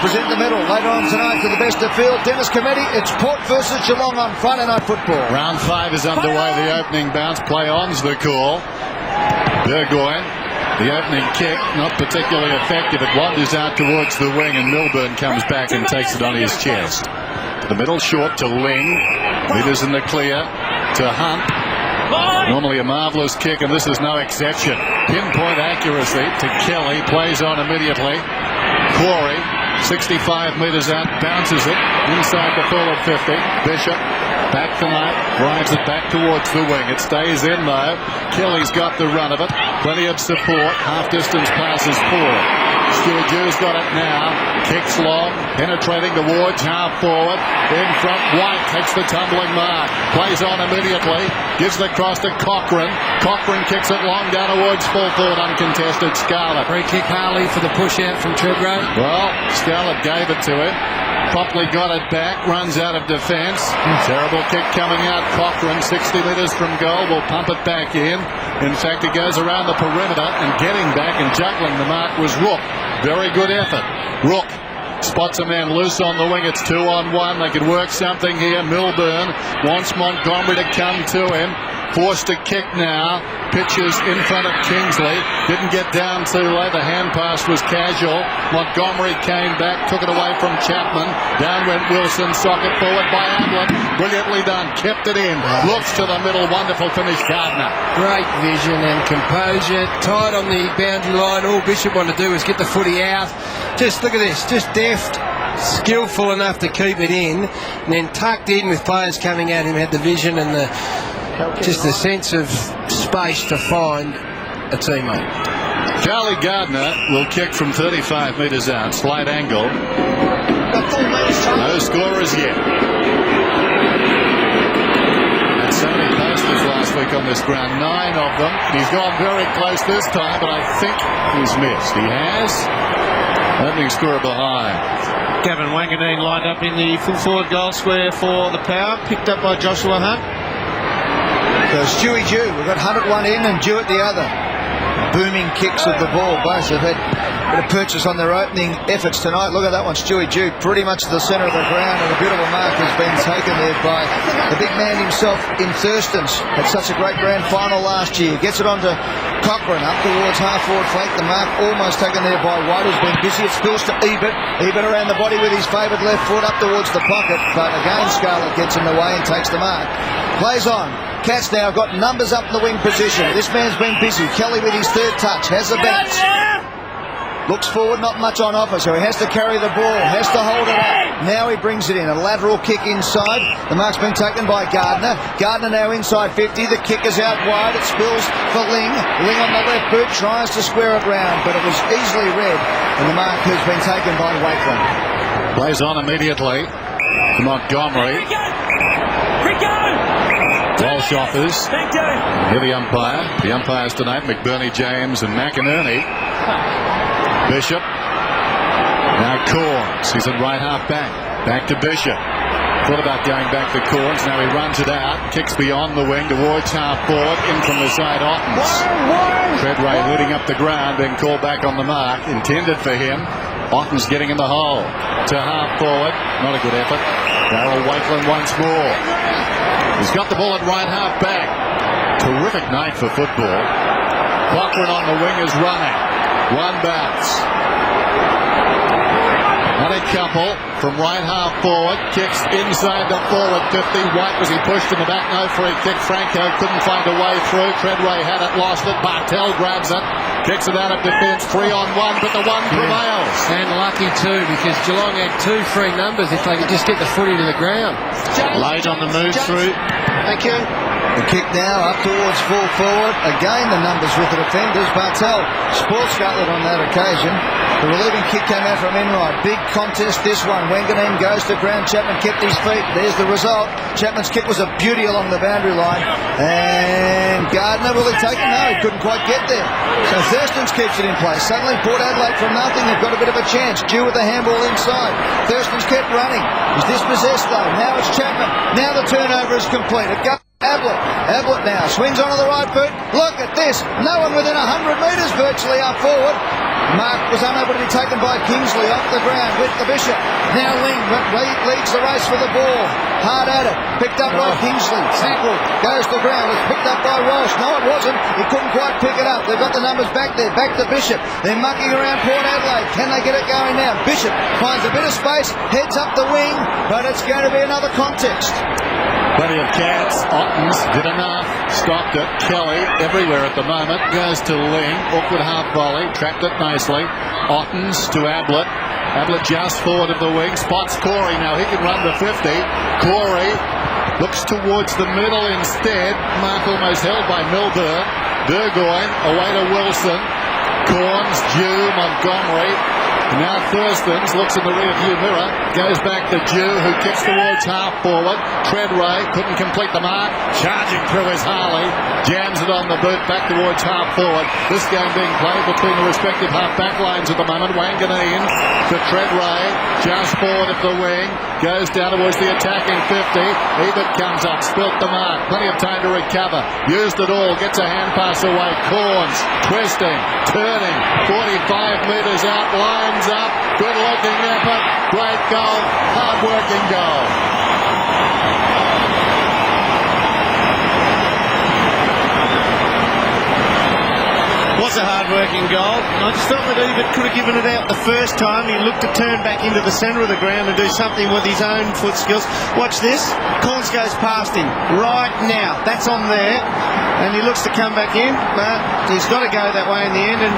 present the medal later on tonight to the best of field. Dennis Cometti, it's Port versus Geelong on Friday Night Football. Round 5 is underway. The opening bounce play on's the call. Burgoyne, the opening kick, not particularly effective. It wanders out towards the wing, and Milburn comes back and takes it on his chest. The middle short to Ling. Leaders in the clear to Hunt. Normally a marvellous kick, and this is no exception. Pinpoint accuracy to Kelly. Plays on immediately. Corey, 65 metres out, bounces it inside the forward 50. Bishop back the night, drives it back towards the wing. It stays in though. Kelly's got the run of it. Plenty of support. Half distance passes forward. Stuart Jew's got it now. Kicks long, penetrating towards half forward. In front, White takes the tumbling mark. Plays on immediately. Gives the cross to Cochrane. Cochrane kicks it long down towards full forward, uncontested. Scarlett. Free kick Harley for the push out from Treadway. Well, Scarlett gave it to him. Promptly got it back, runs out of defence. Terrible kick coming out. Cochrane, 60 metres from goal, will pump it back in. In fact, it goes around the perimeter, and getting back and juggling the mark was Rook. Very good effort. Rook spots a man loose on the wing. It's 2-on-1. They could work something here. Milburn wants Montgomery to come to him. Forced to kick now. Pitches in front of Kingsley. Didn't get down too late. The hand pass was casual. Montgomery came back, took it away from Chapman. Down went Wilson. Socket forward by Adelaide. Brilliantly done. Kept it in. Looks to the middle. Wonderful finish, Gardner. Great vision and composure. Tied on the boundary line. All Bishop wanted to do was get the footy out. Just look at this. Just deft. Skillful enough to keep it in. And then tucked in with players coming at him. Had the vision and just a sense of space to find a teammate. Charlie Gardner will kick from 35 metres out. Slight angle. No scorers yet. Had so many posters last week on this ground. 9 of them. He's gone very close this time, but I think he's missed. He has. Opening scorer behind. Gavin Wanganeen lined up in the full forward goal square for the Power. Picked up by Joshua Hunt. So Stewie Jew, we've got Hunt at one end and Jew at the other. Booming kicks of the ball. Both have had a bit of purchase on their opening efforts tonight. Look at that one, Stewie Jew, pretty much to the centre of the ground, and a beautiful mark has been taken there by the big man himself in Thurston's. Had such a great grand final last year. Gets it onto Cochrane up towards half-forward flank. The mark almost taken there by White, who's been busy. It spills to Ebert. Ebert around the body with his favoured left foot up towards the pocket, but again Scarlett gets in the way and takes the mark. Plays on. Cats now have got numbers up in the wing position. This man's been busy. Kelly with his third touch. Has a bounce. Looks forward, not much on offer, so he has to carry the ball. Has to hold it up. Now he brings it in. A lateral kick inside. The mark's been taken by Gardner. Gardner now inside 50. The kick is out wide. It spills for Ling. Ling on the left boot tries to square it round, but it was easily read. And the mark has been taken by Wakeland. Plays on immediately to Montgomery. Walsh offers. Here the umpire. The umpires tonight, McBurney, James and McInerney. Bishop. Now Corns. He's at right half back. Back to Bishop. Thought about going back to Corns. Now he runs it out. Kicks beyond the wing towards half forward. In from the side, Ottens. Treadway leading up the ground. Being called back on the mark. Intended for him. Ottens getting in the hole. To half forward. Not a good effort. Darryl Wakeland once more. He's got the ball at right half back. Terrific night for football. Cochrane on the wing is running. One bounce. And a couple from right half forward. Kicks inside the forward 50. White was he pushed in the back. No free kick. Franco couldn't find a way through. Treadway had it, lost it. Bartel grabs it. Kicks it out of defence. 3-on-1, but the one prevails. And lucky too, because Geelong had 2 free numbers if they could just get the footy to the ground. Late on the move through. Thank you. The kick now up towards full forward. Again the numbers with the defenders. Bartel sports Scarlett on that occasion. The relieving kick came out from Enright. Big contest this one. Wanganeen goes to ground. Chapman kept his feet. There's the result. Chapman's kick was a beauty along the boundary line. And Gardner, will he take it? No, he couldn't quite get there. So Thurston's keeps it in place. Suddenly Port Adelaide from nothing. They've got a bit of a chance. Due with the handball inside. Thurston's kept running. He's dispossessed though. Now it's Chapman. Now the turnover is complete. It goes Ablett now swings onto the right boot. Look at this. No one within 100 metres virtually up forward. Mark was unable to be taken by Kingsley off the ground with the Bishop. Now Ling leads the race for the ball. Hard at it. Picked up by Kingsley. Tackled. Goes to ground. It's picked up by Walsh. No, it wasn't. He couldn't quite pick it up. They've got the numbers back there. Back to Bishop. They're mucking around Port Adelaide. Can they get it going now? Bishop finds a bit of space. Heads up the wing. But it's going to be another context. Plenty of chance. Ottens did enough. Stopped it. Kelly everywhere at the moment. Goes to Ling. Awkward half volley. Trapped it nicely. Ottens to Ablett. Ablett just forward of the wing. Spots Corey now. He can run the 50. Corey looks towards the middle instead. Mark almost held by Milburn. Burgoyne away to Wilson. Corns, Jew, Montgomery. Now Thurstons looks in the rear-view mirror, goes back to Jew, who kicks towards half-forward. Treadway couldn't complete the mark, charging through his Harley, jams it on the boot back towards half-forward. This game being played between the respective half-back lines at the moment. Wanganeen to Treadway, just forward of the wing, goes down towards the attacking 50. Ebert comes up, spilt the mark, plenty of time to recover, used it all, gets a hand pass away. Corns, twisting, turning, 45 metres out, lines up, good looking effort, great goal, hard working goal. Was a hard working goal. I just felt that Ebert could have given it out the first time. He looked to turn back into the centre of the ground and do something with his own foot skills. Watch this. Corns goes past him right now. That's on there. And he looks to come back in, but he's got to go that way in the end. And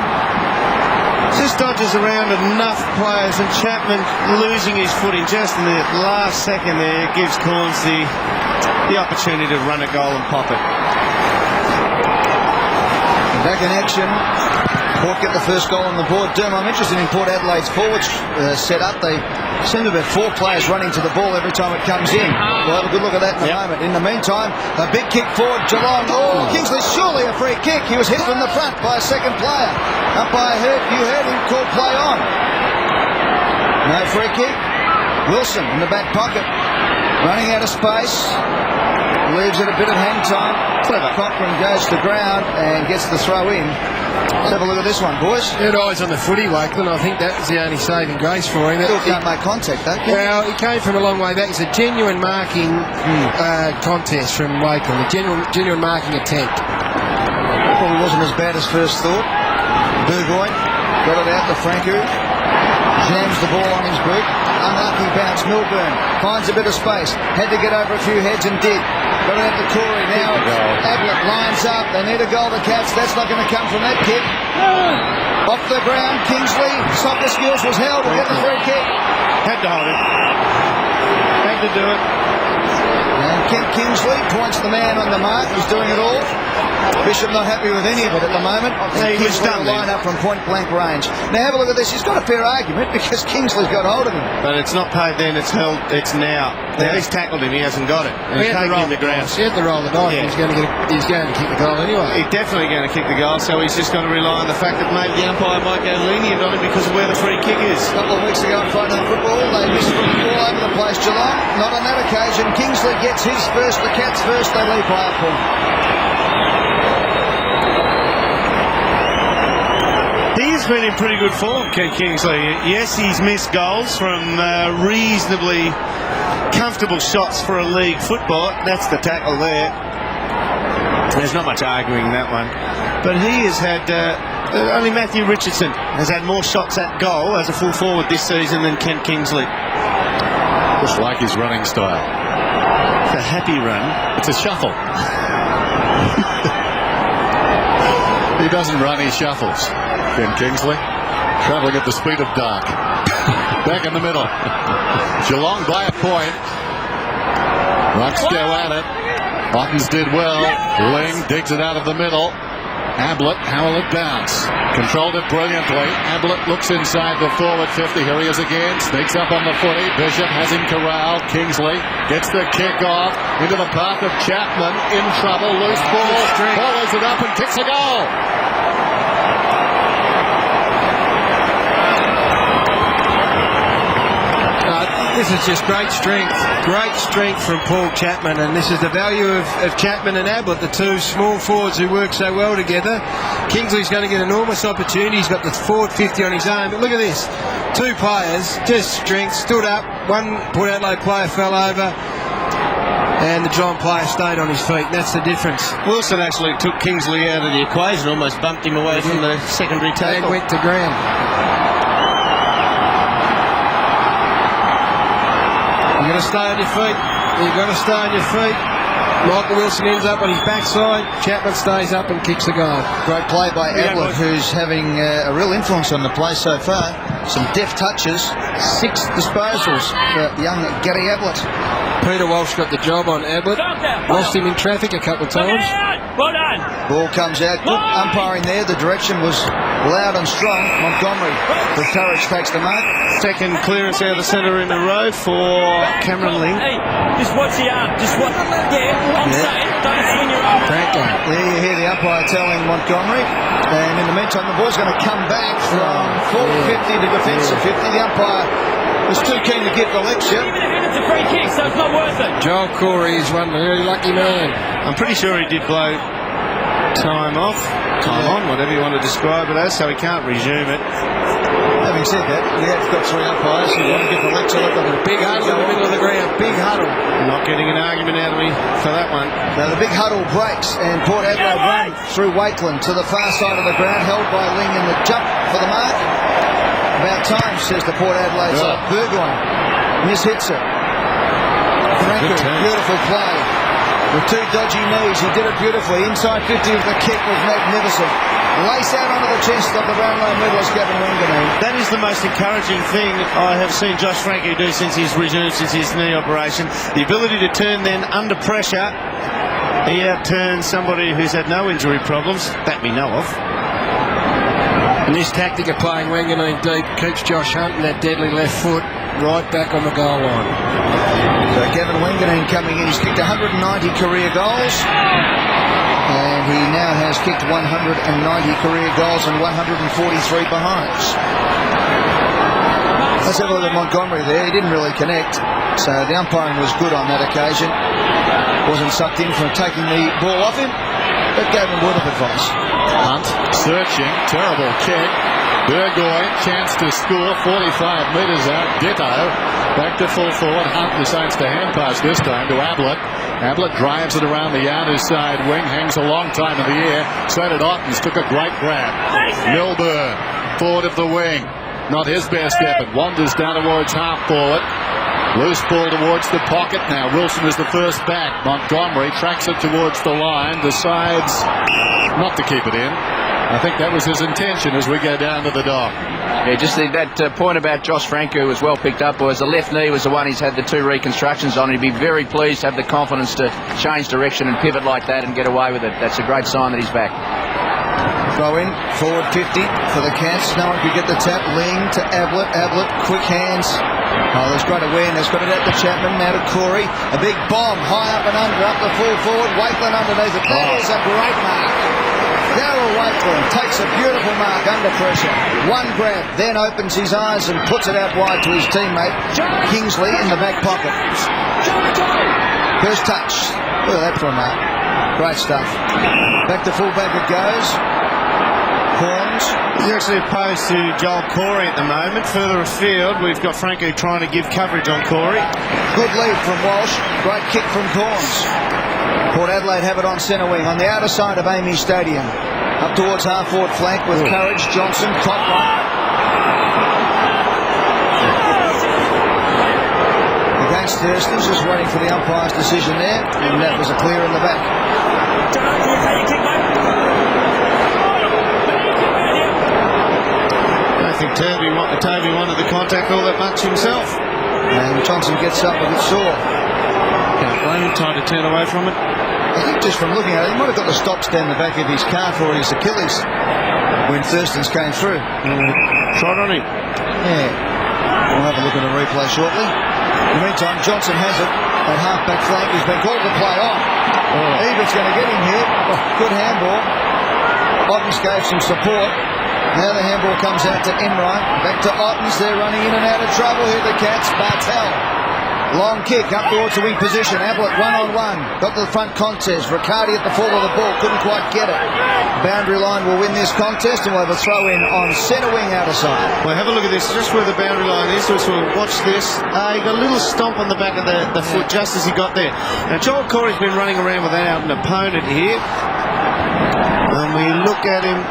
just dodges around enough players, and Chapman losing his footing just in the last second there gives Corns the opportunity to run a goal and pop it. Back in action. Port get the first goal on the board. I'm interested in Port Adelaide's forwards set up. They seem to have 4 players running to the ball every time it comes in. We'll have a good look at that in a moment. In the meantime, a big kick forward, Geelong. Oh, Kingsley, surely a free kick. He was hit from the front by a second player. Umpire you heard him call play on. No free kick. Wilson in the back pocket, running out of space. Leaves it a bit of hang time. Clever. Cochrane goes to ground and gets the throw in. Let's have a look at this one, boys. Good eyes on the footy, Wakeland. I think that was the only saving grace for him. Still can't make contact, though. Well, he came from a long way back. It's a genuine marking contest from Wakeland. A genuine marking attempt. Probably wasn't as bad as first thought. Burgoyne got it out to Franco. Jams the ball on his boot. Unlucky bounce. Milburn finds a bit of space. Had to get over a few heads and did. Got it out to Corey. Now Ablett lines up. They need a goal to catch. That's not going to come from that kick. Off the ground. Kingsley. Soccer skills was held. Will get the free kick. Had to hold it. Had to do it. And Kent Kingsley points the man on the mark. He's doing it all. Bishop not happy with any of it at the moment. He was Kingsley will line up from point blank range. Now have a look at this. He's got a fair argument because Kingsley's got hold of him. But it's not paid then, it's held, it's now. Now he's tackled him, he hasn't got it. And he's taking him to ground. He had to roll the dice. Yeah. He's going to kick the goal anyway. He's definitely going to kick the goal, so he's just going to rely on the fact that maybe the umpire might go lenient on him because of where the free kick is. A couple of weeks ago in Friday Night Football, they missed from all over the place. Geelong, not on that occasion. Kingsley gets his first, the Cats first, they lead by a point. He's been in pretty good form, Ken Kingsley. Yes, he's missed goals from reasonably comfortable shots for a league football. That's the tackle there. There's not much arguing that one. But he has had, only Matthew Richardson has had more shots at goal as a full forward this season than Ken Kingsley. Just like his running style. It's a happy run. It's a shuffle. He doesn't run, he shuffles. Ken Kingsley, travelling at the speed of dark. Back in the middle. Geelong by a point. Rocks go at it. Ottens did well. Ling digs it out of the middle. Ablett, how will it bounce? Controlled it brilliantly. Ablett looks inside the forward 50. Here he is again. Sneaks up on the footy. Bishop has him corralled. Kingsley gets the kick off into the path of Chapman. In trouble. Loose ball. Follows it up and kicks a goal. This is just great strength from Paul Chapman, and this is the value of Chapman and Ablett, the two small forwards who work so well together. Kingsley's going to get enormous opportunity. He's got the forward 50 on his own, but look at this. Two players, just strength, stood up. One Port Adelaide player fell over, and the Geelong player stayed on his feet. That's the difference. Wilson actually took Kingsley out of the equation, almost bumped him away from the secondary tackle. And went to ground. You've got to stay on your feet. You've got to stay on your feet. Michael Wilson ends up on his backside. Chapman stays up and kicks the goal. Great play by Ablett, who's having a real influence on the play so far. Some deft touches, 6 disposals for young Gary Ablett. Peter Walsh got the job on Ablett. Lost him in traffic a couple of times. Well done. Ball comes out. Good umpiring there. The direction was loud and strong. Montgomery with courage takes the mark. Second clearance out of the centre in a row for Cameron Ling. Hey, just watch the arm. Just watch. Yeah, I'm saying, don't swing your arm. Franklin. There you hear the umpire telling Montgomery. And in the meantime, the ball's going to come back from forward 50 to defensive 50. The umpire was too keen to give the lecture. Even if it's a free kick, so it's not worth it. Joel Corey is one very lucky man. I'm pretty sure he did blow time off, time on, whatever you want to describe it as, so he can't resume it. Having said that, we have got 3 umpires who want to give the lecture. Look at the Big huddle in the middle of the ground. Big huddle. Not getting an argument out of me for that one. Now the big huddle breaks and Port Adelaide run through Wakeland to the far side of the ground, held by Ling in the jump for the mark. About time, says the Port Adelaide side. Burgoyne mishits it. Franco, beautiful play. With 2 dodgy knees, he did it beautifully. Inside 50 of the kick was magnificent. Lace out onto the chest of the Brownlow medalist, Gavin Wanganeen. That is the most encouraging thing I have seen Josh Franco do since he's resumed, since his knee operation. The ability to turn then under pressure. He outturns somebody who's had no injury problems, that we know of. And this tactic of playing Wanganeen deep keeps Josh Hunt in that deadly left foot right back on the goal line. So Gavin Wanganeen coming in. He's kicked 190 career goals. And he now has kicked 190 career goals and 143 behinds. Let's have a look at Montgomery there. He didn't really connect. So the umpiring was good on that occasion. Wasn't sucked in from taking the ball off him, but gave him word of advice. Hunt searching, terrible kick. Burgoyne, chance to score, 45 metres out. Ditto, back to full forward. Hunt decides to hand pass this time to Ablett. Ablett drives it around the outer side wing, hangs a long time in the air. So did Ottens, took a great grab. Milburn, forward of the wing. Not his best effort. Wanders down towards half forward. Loose ball towards the pocket now. Wilson is the first back. Montgomery tracks it towards the line. Decides not to keep it in. I think that was his intention as we go down to the dock. Yeah, just that point about Josh Franco was well picked up. Was the left knee was the one he's had the 2 reconstructions on. He'd be very pleased to have the confidence to change direction and pivot like that and get away with it. That's a great sign that he's back. Throw in, forward 50 for the Cats. No one could get the tap. Ling to Ablett. Ablett, quick hands. Oh, there's great awareness. Got it out to Chapman, now to Corey. A big bomb, high up and under, up the full forward. Wakeland underneath it. That is a great mark. Darryl Wakeland takes a beautiful mark under pressure. One grab, then opens his eyes and puts it out wide to his teammate Kingsley in the back pocket. First touch. Look at that for a mark. Great stuff. Back to fullback it goes. Horns. He's actually opposed to Joel Corey at the moment. Further afield, we've got Franco trying to give coverage on Corey. Good lead from Walsh. Great kick from Corns. Port Adelaide have it on centre wing on the outer side of Amy Stadium. Up towards half-forward flank with Courage, Johnson, top right. Against Thurston, just waiting for the umpire's decision there, and that was a clear in the back. I don't think Toby wanted the contact all that much himself. And Johnson gets up a bit sore. Can't blame him, trying to turn away from it. I think just from looking at it, he might have got the stops down the back of his calf or his Achilles when Thurston's came through. Trot on him. Yeah. We'll have a look at the replay shortly. In the meantime, Johnson has it at half-back flank. He's been called to play on. Ebert's going to get him here. Good handball. Ottens gave some support. Now the handball comes out to Enright. Back to Ottens. They're running in and out of trouble here, the Cats. Bartel. Long kick up towards the wing position. Ablett one-on-one. Got to the front contest. Riccardi at the fall of the ball. Couldn't quite get it. Boundary line will win this contest and we'll have a throw in on centre wing outer side. Well, have a look at this. Just where the boundary line is. So we'll watch this. He got a little stomp on the back of the foot just as he got there. Now, Joel Corey's been running around without an opponent here. And we look at him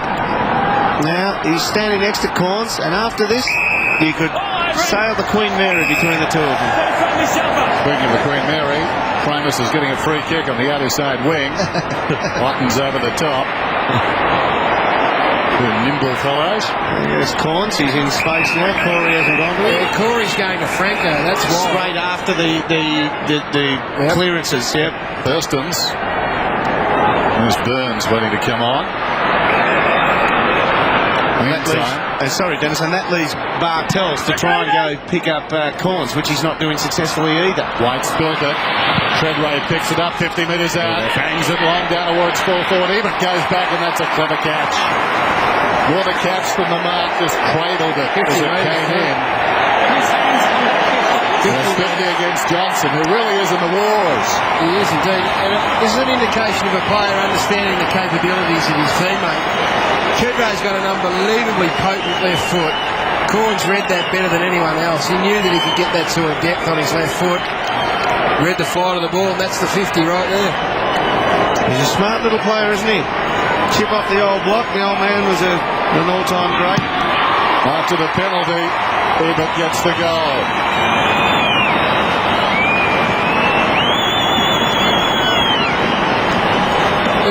now. He's standing next to Corns. And after this, you could sail the Queen Mary between the two of them. Speaking of the Queen Mary, Primus is getting a free kick on the outer side wing. Ottens over the top. The nimble fellows. There's Corns. He's in space now. Corey hasn't gone to it. Yeah, Corey's going to Franco. That's why. Straight after the clearances. Yep. Thurstons. There's Burns waiting to come on. Sorry, Dennis, and that leaves Bartels to try and go pick up Corns, which he's not doing successfully either. White spilt it. Treadway picks it up 50 metres out. Bangs it long down towards full forward. Even goes back, and that's a clever catch. What a catch from the mark. Just cradled it as it came in. That's 50 against Johnson, who really is in the wars. He is indeed. And this is an indication of a player understanding the capabilities of his teammate. Treadway's got an unbelievably potent left foot. Corns read that better than anyone else. He knew that he could get that sort of depth on his left foot. Read the flight of the ball, and that's the 50 right there. He's a smart little player, isn't he? Chip off the old block. The old man was an all-time great. After the penalty, Ebert gets the goal.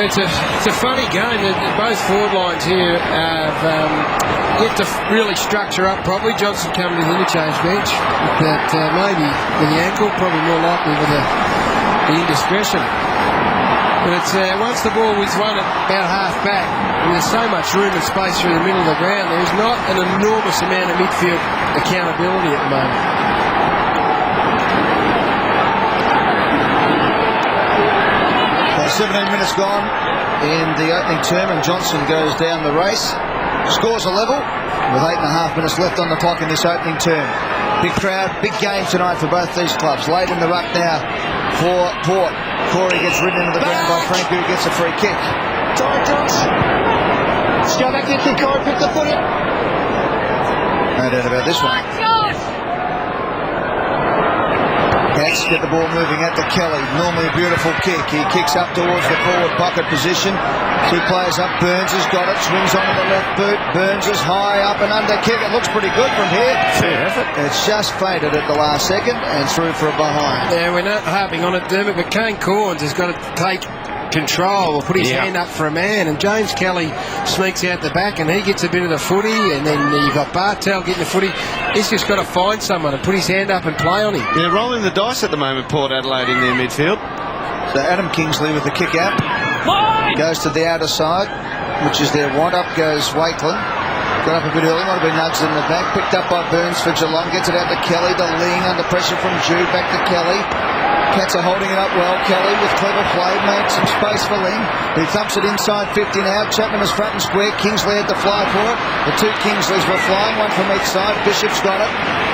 It's a funny game. Both forward lines here have yet to really structure up properly. Johnson coming to the interchange bench, but maybe with the ankle, probably more likely with the indiscretion. But it's once the ball is won at about half back, and there's so much room and space through the middle of the ground, there's not an enormous amount of midfield accountability at the moment. 17 minutes gone in the opening term, and Johnson goes down the race. Scores a level with 8.5 minutes left on the clock in this opening term. Big crowd, big game tonight for both these clubs. Late in the ruck now for Port. Corey gets ridden into the ground by Franco, who gets a free kick. Let's go back there, Corey, pick the foot in. No doubt about this one. Cats get the ball moving at the Kelly. Normally a beautiful kick. He kicks up towards the forward pocket position. Two players up. Burns has got it. Swings onto the left boot. Burns is high up and under kick. It looks pretty good from here. Fair effort. It's just faded at the last second and through for a behind. Yeah, we're not harping on it, Dermot, but Kane Corns has got to take control or put his hand up for a man, and James Kelly sneaks out the back and he gets a bit of the footy, and then you've got Bartel getting the footy. He's just got to find someone and put his hand up and play on him. They're rolling the dice at the moment, Port Adelaide, in their midfield. So Adam Kingsley with the kick out. Goes to the outer side, which is their want. Up goes Wakeland. Got up a bit early, might have been nudged in the back. Picked up by Burns for Geelong. Gets it out to Kelly. The Ling under pressure from Jude. Back to Kelly. Cats are holding it up well. Kelly with clever play, made some space for Ling. He thumps it inside 50 now. Chapman is front and square. Kingsley had to fly for it. The two Kingsleys were flying, one from each side. Bishop's got it.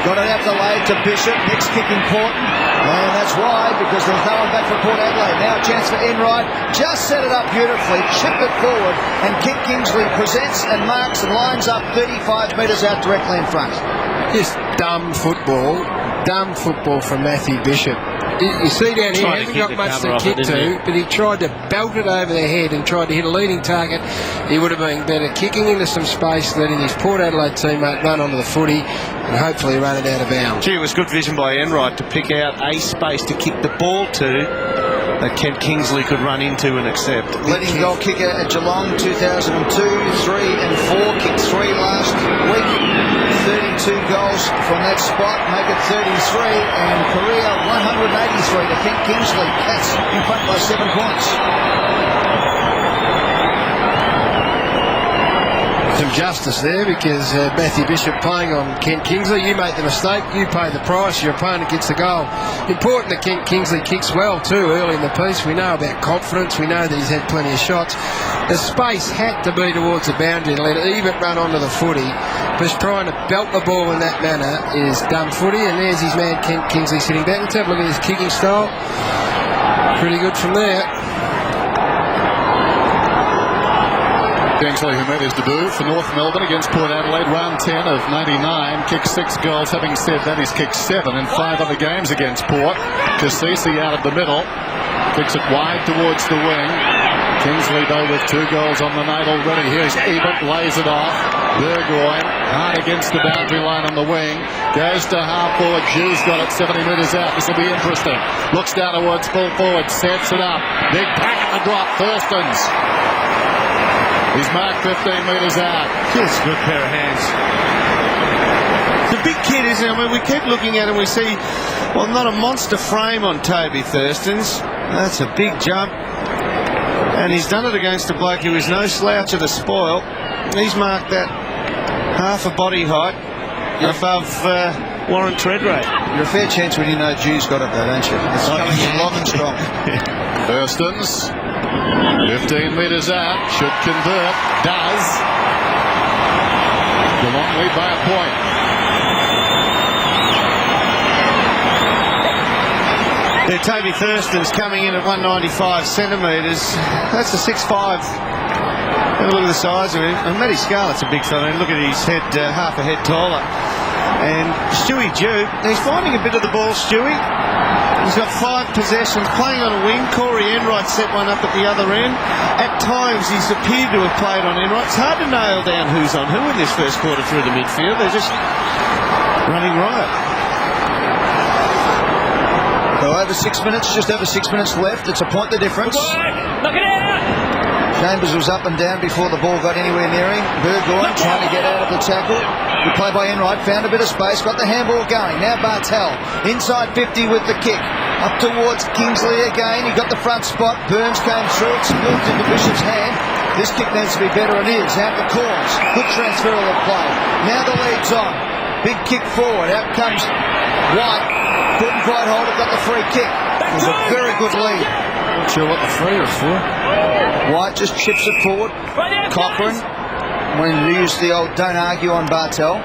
Got it out delayed to Bishop. Next kick important. And that's wide because there's no one back for Port Adelaide. Now a chance for Enright. Just set it up beautifully. Chipped it forward. And Kit Kingsley presents and marks and lines up 35 metres out directly in front. Just dumb football. Dumb football from Matthew Bishop. You see down here, he hasn't got much to kick to, but he tried to belt it over the head and tried to hit a leading target. He would have been better kicking into some space, letting his Port Adelaide teammate run onto the footy and hopefully run it out of bounds. Gee, it was good vision by Enright to pick out a space to kick the ball to that Kent Kingsley could run into and accept. Leading goal kicker at Geelong 2002, 3 and 4, kicked 3 last week. 32 goals from that spot, make it 33, and career 183 to Kent Kingsley. Cats in front by 7 points. some justice there, because Matthew Bishop playing on Kent Kingsley. You make the mistake, you pay the price, your opponent gets the goal. Important that Kent Kingsley kicks well too early in the piece. We know about confidence, we know that he's had plenty of shots. The space had to be towards the boundary to let it even run onto the footy. Just trying to belt the ball in that manner is dumb footy, and there's his man Kent Kingsley sitting back. Let's have a look at his kicking style. Pretty good from there. Kingsley, who made his debut for North Melbourne against Port Adelaide, round 10 of 99, kicked 6 goals. Having said that, he's kicked 7 in 5 other games against Port. Cassisi out of the middle, kicks it wide towards the wing. Kingsley, though, with 2 goals on the night already. Here's Ebert, lays it off. Burgoyne, hard against the boundary line on the wing. Goes to half forward. Jew's got it 70 metres out. This will be interesting. Looks down towards full forward, sets it up. Big pack and the drop. Thurstons. He's marked 15 metres out. Just a good pair of hands. The big kid, isn't it? I mean, we keep looking at him, we see, well, not a monster frame on Toby Thurstons. That's a big jump. And he's done it against a bloke who is no slouch of the spoil. He's marked that half a body height above Warren Treadrake. You're a fair chance when you know Jew's got it, though, don't you? It's coming in long and strong. Thurstons, 15 metres out, should convert, does. Geelong lead by a point. Toby Thurston's coming in at 195 centimetres. That's a 6'5". Have a look at the size of him. And Matty Scarlett's a big fella. And look at his head, half a head taller. And Stewie Jew, he's finding a bit of the ball, Stewie. He's got 5 possessions, playing on a wing. Corey Enright set one up at the other end. At times, he's appeared to have played on Enright. It's hard to nail down who's on who in this first quarter through the midfield. They're just running riot. So over 6 minutes, just over 6 minutes left. It's a point the difference. Knock it out! Chambers was up and down before the ball got anywhere near him. Burgoyne trying to get out of the tackle. Good play by Enright, found a bit of space, got the handball going. Now Bartel, inside 50 with the kick. Up towards Kingsley again, he got the front spot. Burns came through, it's moved into Bishop's hand. This kick needs to be better, and it is. Out the corners, good transfer of the play. Now the lead's on. Big kick forward, out comes White. Couldn't quite hold it, got the free kick. It was a very good lead. Not sure what the free was for. White just chips it forward. Cochrane, when he used the old don't argue on Bartel.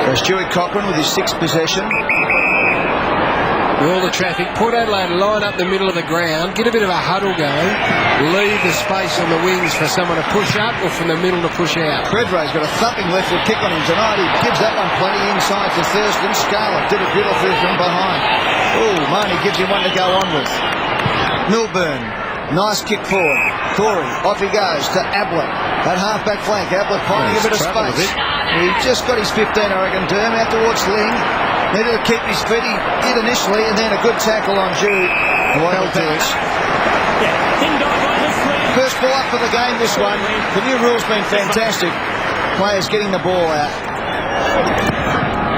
So Stewie Cochrane with his 6th possession. With all the traffic, Port Adelaide line up the middle of the ground, get a bit of a huddle going, leave the space on the wings for someone to push up or from the middle to push out. Treadrake's got a thumping left foot kick on him tonight. He gives that one plenty inside to Thurston. Scarlett did it beautifully from behind. Oh, Marnie gives him one to go on with. Milburn, nice kick forward. Corey, off he goes to Ablett. That half-back flank, Ablett finding a bit of space. He just got his 15, I reckon. Derm out towards Ling. Needed to keep his feet. He did initially, and then a good tackle on Jew. Well done. First ball up for the game, this one. The new rule's been fantastic. Players getting the ball out.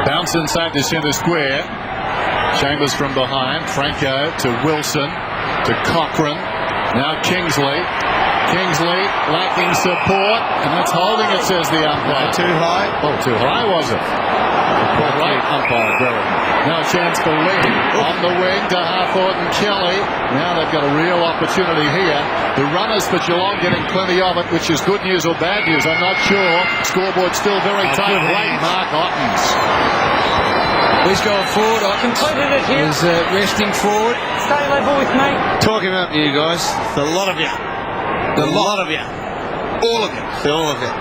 Bounce inside the centre square. Chambers from behind. Franco to Wilson to Cochrane. Now Kingsley. Kingsley lacking support, and that's holding it, says the umpire. Too high? Oh, too high, was it? Right umpire, now a chance for Lee on the wing to Harford and Kelly. Now they've got a real opportunity here. The runners for Geelong getting plenty of it, which is good news or bad news, I'm not sure. Scoreboard still very tight. Late Mark Ottens. He's going forward, Ottens. He's resting forward. Stay level with me. Talking about you guys, the lot of you. The lot of you. All of you. All of you.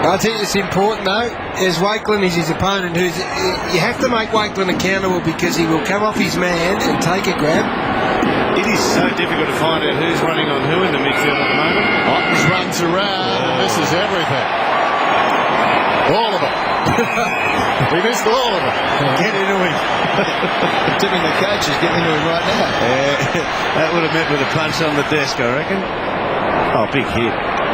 I think it's important though, as Wakeland is his opponent, you have to make Wakeland accountable because he will come off his man and take a grab. It is so difficult to find out who's running on who in the midfield at the moment. Ottens runs around and misses everything. All of it. He missed all of it. Get into him. Tipping the coach is getting into him right now. That would have met with a punch on the desk, I reckon. Oh, big hit.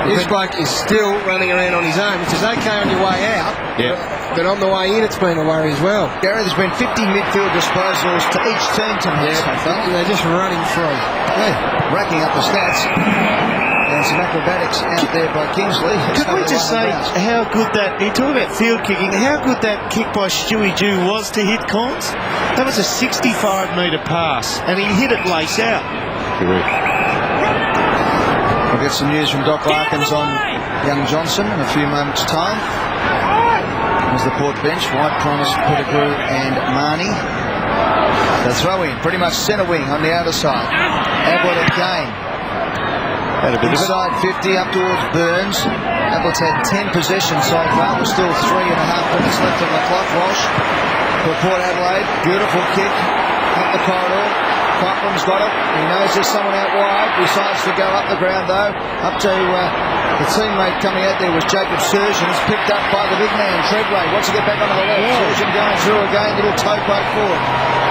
This bloke is still running around on his own, which is okay on your way out. Yeah. But on the way in, it's been a worry as well. Gary, there's been 50 midfield disposals to each team tonight. Yeah, they're just running free. Yeah, racking up the stats. some acrobatics out there by Kingsley. Could we just say how good that, you talk about field kicking, how good that kick by Stewie Jew was to hit Cons? That was a 65-metre pass, and he hit it lace out. We'll get some news from Doc Larkins on young Johnson in a few moments' time. There's the Port bench, White, Promise, Pettigrew and Marnie. The throw in, pretty much centre wing on the outer side. Adelaide again. Inside 50 up towards Burns. Adelaide had 10 possessions so far. There's still 3.5 minutes left on the clock. Walsh for Port Adelaide. Beautiful kick up the corridor. Cochran's got it. He knows there's someone out wide. Decides to go up the ground though. Up to the teammate coming out there was Jacob Surgeon. It's picked up by the big man, Treadway. Wants to get back onto the left. Surgeon going through again. Little toe poke forward.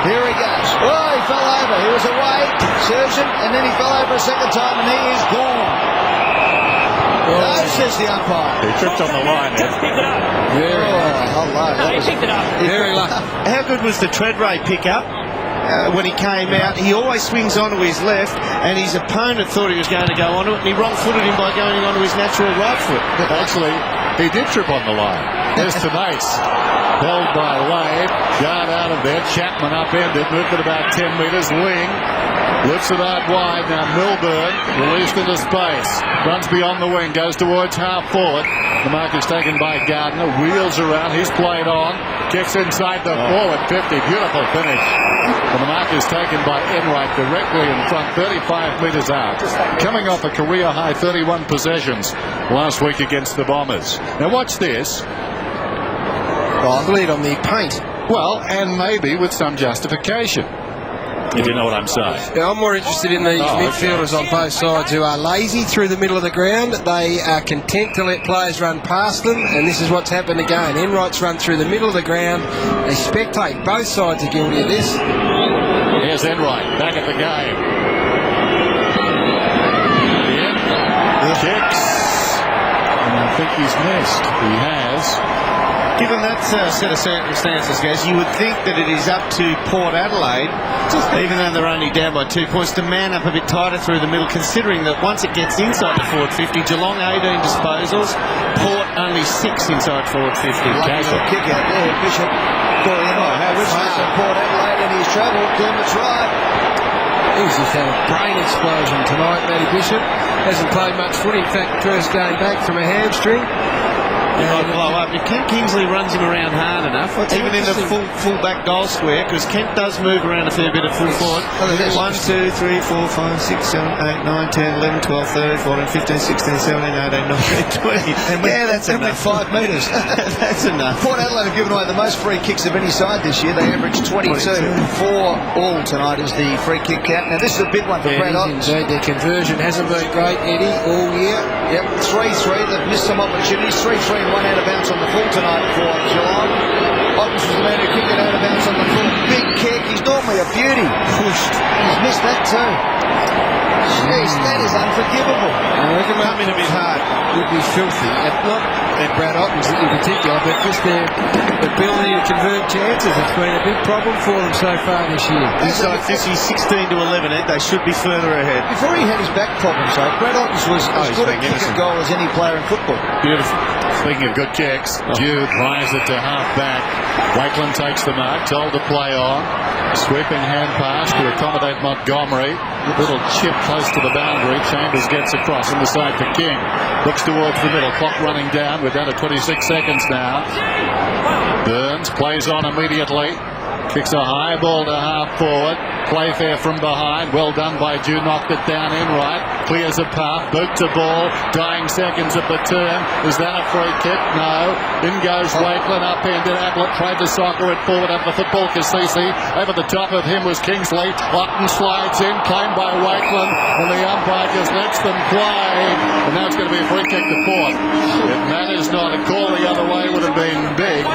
Here he goes. Oh, he fell over. He was away, Surgeon, and then he fell over a second time, and he is gone. No, says the umpire. He tripped on the line. Just picked it up. Hello. No, he picked it up. Very lucky. How good was the Treadway pick-up? When he came out, he always swings onto his left, and his opponent thought he was going to go onto it, and he wrong-footed him by going onto his natural right foot. Actually, he did trip on the line. There's Tonight's held by Wade. Guard out of there. Chapman upended. Moved it about 10 metres. Wing. Lifts it out wide. Now Milburn released into space. Runs beyond the wing. Goes towards half forward. The mark is taken by Gardner. Wheels around. He's played on. Kicks inside the forward 50. Beautiful finish. And the mark is taken by Enright directly in front. 35 metres out. Coming off a career high 31 possessions last week against the Bombers. Now watch this. Lead on the paint. Well, and maybe with some justification, if you know what I'm saying. Yeah, I'm more interested in these midfielders on both sides who are lazy through the middle of the ground. They are content to let players run past them, and this is what's happened again. Enright's run through the middle of the ground. They spectate. Both sides are guilty of this. Here's Enright back at the game. Kicks. And I think he's missed. He has. Given that set of circumstances, guys, you would think that it is up to Port Adelaide, even though they're only down by 2 points, to man up a bit tighter through the middle, considering that once it gets inside the forward 50, Geelong 18 disposals, Port only 6 inside forward 50. Lucky little kick out there. Bishop calling him on. How Richmond's from Port Adelaide and he's travelled. Dermot's right. He's just had a brain explosion tonight, Matty Bishop. Hasn't played much footy. In fact, first game back from a hamstring. He might blow up. If Kent Kingsley runs him around hard enough, even in the full-back goal square, because Kent does move around a fair bit of full forward. 1, 2, 3, 4, 5, 6, 7, 8, 9, 10, 11, 12, 13, 14, 15, 16, 17, 18, 19, 20. Yeah, that's enough. 5 metres. That's enough. Port Adelaide have given away the most free kicks of any side this year. They averaged 22. 4 all tonight is the free kick count. Now, this is a big one for Brad Ottens. Indeed, their conversion hasn't been great, Eddie, all year. Yep, 3-3. They've missed some opportunities. 3-3 and 1 out of bounds on the full tonight for Geelong. Ottens was the man who kicked it out of bounds on the full. Big kick. He's normally a beauty. Pushed. He's missed that too. Jeez, that is unforgivable. I reckon Coming a bit hard. would be filthy. Not at Brad Ottens in particular, but just their ability to convert chances. It's been a big problem for them so far this year. Inside 50, 16 to 11, Ed. They should be further ahead. Before he had his back problems, though, Brad Ottens was as good a kick a goal as any player in football. Beautiful. Speaking of good kicks, Jude flies it to half back. Wakeland takes the mark, told to play on. Sweeping hand pass to accommodate Montgomery. Little chip close to the boundary. Chambers gets across on the side for King. Looks towards the middle. Clock running down. We're down to 26 seconds now. Burns plays on immediately. Kicks a high ball to half forward. Playfair from behind. Well done by Dew. Knocked it down in right. Clears a path. Boot to ball. Dying seconds at the turn. Is that a free kick? No. In goes Wakeland. Upended. Ablett tried to soccer it forward over the ball. Cassisi. Over the top of him was Kingsley. Otten slides in. Claimed by Wakeland. And the umpire just lets them play. And now it's going to be a free kick to Port. It matters not. A call the other way would have been big.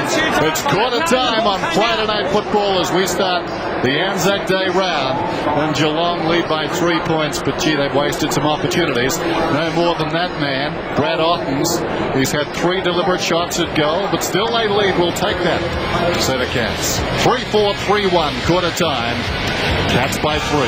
It's quarter time on Friday Night Football as we start the Anzac Day round, and Geelong lead by 3 points, but gee, they've wasted some opportunities. No more than that man, Brad Ottens. He's had 3 deliberate shots at goal, but still they lead. We'll take that. So the Cats 3-4-3-1 quarter time. Cats by 3.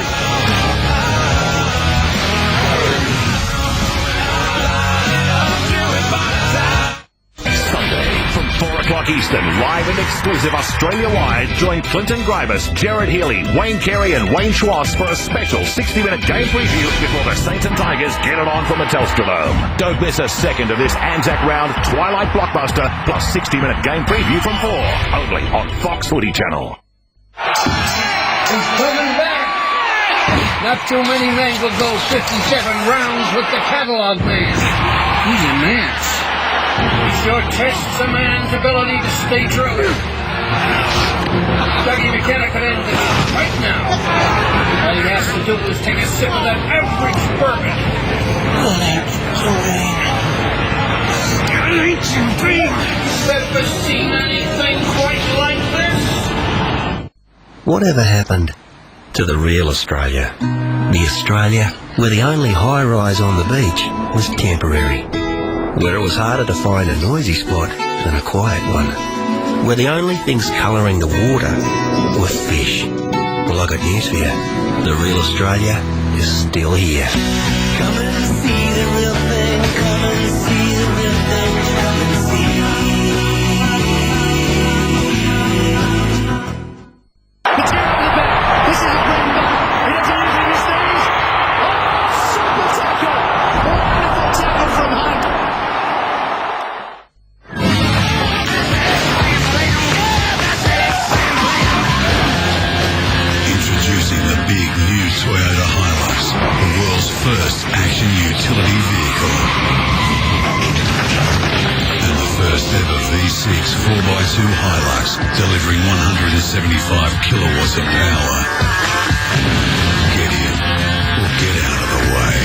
o'clock Eastern, live and exclusive Australia-wide. Join Clinton Grimes, Jared Healy, Wayne Carey and Wayne Schwass for a special 60-minute game preview before the Saints and Tigers get it on from the Telstra Dome. Don't miss a second of this Anzac Round Twilight blockbuster plus 60-minute game preview from 4, only on Fox Footy Channel. He's coming back. Not too many men will go 57 rounds with the catalogue man. He's a match. He sure tests a man's ability to stay true. Dougie McKenna could end this right now. All he has to do is take a sip of that average bourbon. Ever seen anything quite like this? Whatever happened to the real Australia? The Australia where the only high-rise on the beach was temporary. Where it was harder to find a noisy spot than a quiet one. Where the only things colouring the water were fish. Well, I got news for you. The real Australia is still here. Come and see the real thing. Come and see the real thing. Come and see. It's here on the back. This is a green back. He doesn't usually miss these. Oh, super tackle. Wonderful tackle from Hunt. Introducing the big new Toyota Hilux, the world's first action utility vehicle. And the first ever V6 4x2 Hilux, delivering 175 kilowatts of power. Get in, or get out of the way.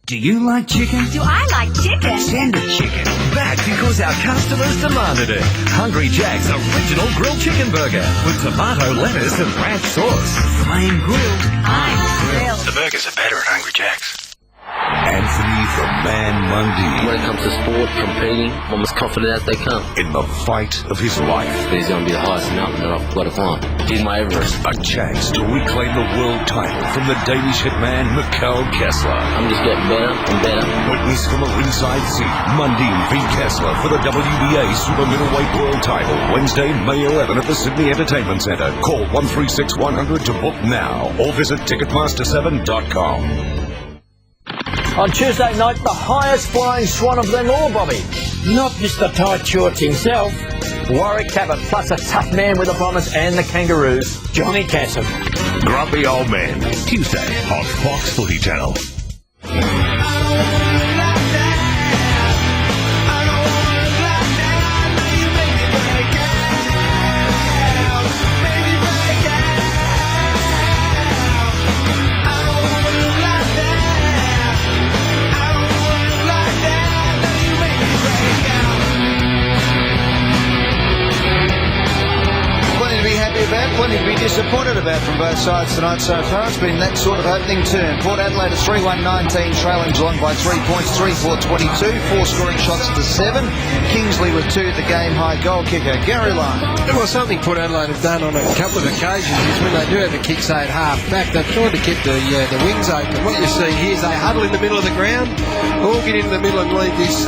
Do you like chicken? Do I like chicken? Send a chicken back because our customers demanded it. Hungry Jack's original grilled chicken burger with tomato, lettuce and ranch sauce. Flame grilled. I'm grilled. The burgers are better at Hungry Jack's. Anthony the Man Mundy. When it comes to sport, competing, I'm as confident as they come. In the fight of his life. He's going to be the highest mountain that I've got to climb. He's my Everest. A chance to reclaim the world title from the Danish hitman Mikkel Kessler. I'm just getting better and better. Witness from a ringside seat, Mundy v Kessler for the WBA Super Middleweight World title. Wednesday, May 11 at the Sydney Entertainment Centre. Call 136 100 to book now or visit Ticketmaster7.com. On Tuesday night, the highest flying swan of them all, Bobby. Not Mr. Tight Shorts himself. Warwick Cabot, plus a tough man with a promise and the Kangaroos, Johnny Casson. Grumpy Old Man, Tuesday on Fox Footy Channel. Plenty to be disappointed about from both sides tonight so far. It's been that sort of opening turn. Port Adelaide is 3-1-19, trailing Geelong by 3 points, 3-4-22, 4 scoring shots to 7. Kingsley with 2, the game-high goal kicker, Gary Lyon. Well, something Port Adelaide have done on a couple of occasions is when they do have a kick, say, at half-back, they've tried to keep the wings open. What you see here is they huddle in the middle of the ground, all get into the middle and leave this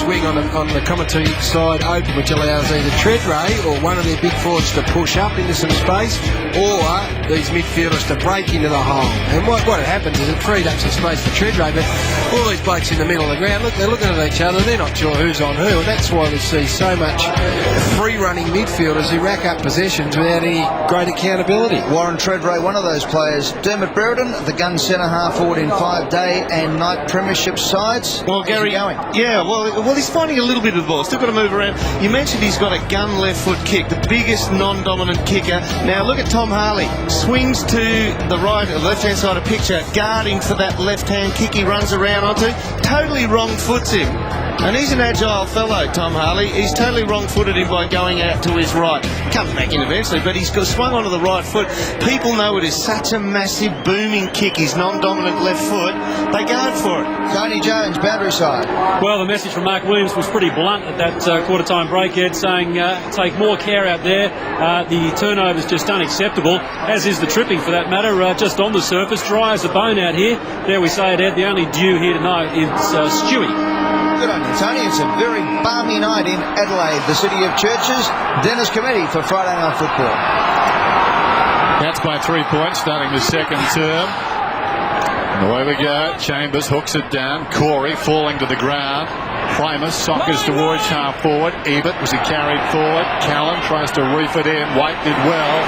wing on the commentary side open, which allows either Treadray or one of their big forwards to push up into some space, or these midfielders to break into the hole. And what happens is it freed up some space for Treadray, but all these blokes in the middle of the ground, look, they're looking at each other, they're not sure who's on who, and that's why we see so much free-running midfielders who rack up possessions without any great accountability. Warren Treadray, one of those players. Dermot Brereton, the gun centre half forward in 5 day and night premiership sides. Well, Gary, going? Yeah, well, he's finding a little bit of the ball. Still got to move around. You mentioned he's got a gun left foot kick, the biggest non-dominant kicker. Now look at Tom Harley. Swings to the right, left-hand side of picture, guarding for that left-hand kick he runs around onto. Totally wrong foots him. And he's an agile fellow, Tom Harley. He's totally wrong-footed him by going out to his right. Comes back in eventually, but he's got swung onto the right foot. People know it is such a massive booming kick, his non-dominant left foot. They go for it. Tony Jones, boundary side. Well, the message from Mark Williams was pretty blunt at that quarter-time break, Ed, saying take more care out there. The turnover's just unacceptable, as is the tripping for that matter, just on the surface. Dry as a bone out here. There we say it, Ed. The only dew here tonight is Stewie. Good on you, Tony. It's a very balmy night in Adelaide, the city of churches. Dennis Committee for Friday Night Football. That's by 3 points, starting the second term. And away we go. Chambers hooks it down. Corey falling to the ground. Primus sockers towards half forward. Ebert was carried forward. Callan tries to reef it in. White did well.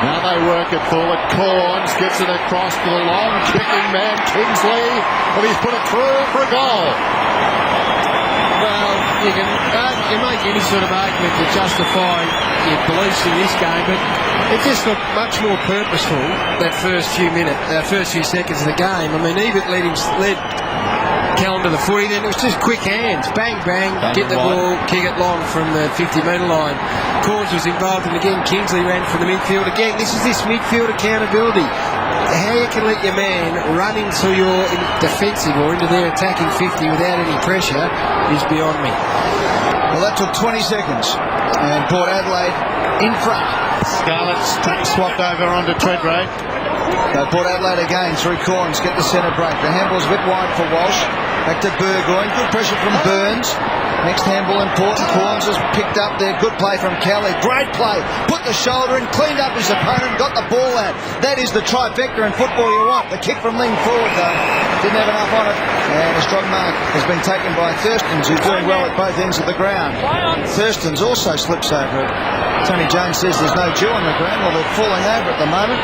Now they work it forward. Corns gets it across to the long kicking man Kingsley, but he's put it through for a goal. Well, you can make any sort of argument to justify your beliefs in this game, but it just looked much more purposeful that first few seconds of the game. I mean, Ebert led Callan to the footy, then it was just quick hands, bang, bang, get the ball, kick it long from the 50-metre line. Corns was involved, and again Kingsley ran from the midfield. Again, this is this midfield accountability. How you can let your man run into your defensive or into their attacking 50 without any pressure is beyond me. Well, that took 20 seconds, and Port Adelaide in front. Scarlett's swapped over onto Treadray. So Port Adelaide again through Corns, get the centre break. The handball's a bit wide for Walsh. Back to Burgoyne. Good pressure from Burns. Next handball important. Corns has picked up there. Good play from Kelly. Great play. Put the shoulder in, cleaned up his opponent, got the ball out. That is the trifecta in football you want. The kick from Ling forward though. Didn't have enough on it. And a strong mark has been taken by Thurstons, who's doing well at both ends of the ground. Thurstons also slips over it. Tony Jones says there's no dew on the ground. Well, they're falling over at the moment.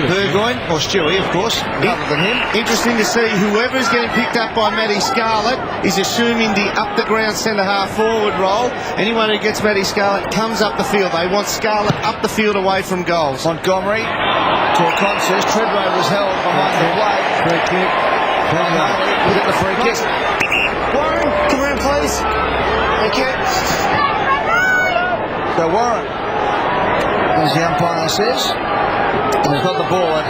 Burgoyne, or Stewie, of course, other than him. Interesting to see whoever's getting picked up by Matty Scarlett is assuming the up-the-ground centre-half forward role. Anyone who gets Matty Scarlett comes up the field. They want Scarlett up the field away from goals. Montgomery to a contest. Treadway was held behind the play. Free kick. We'll get the free kick. Warren, come around, please. Thank you. So Warren, as the umpire says, and he's got the ball at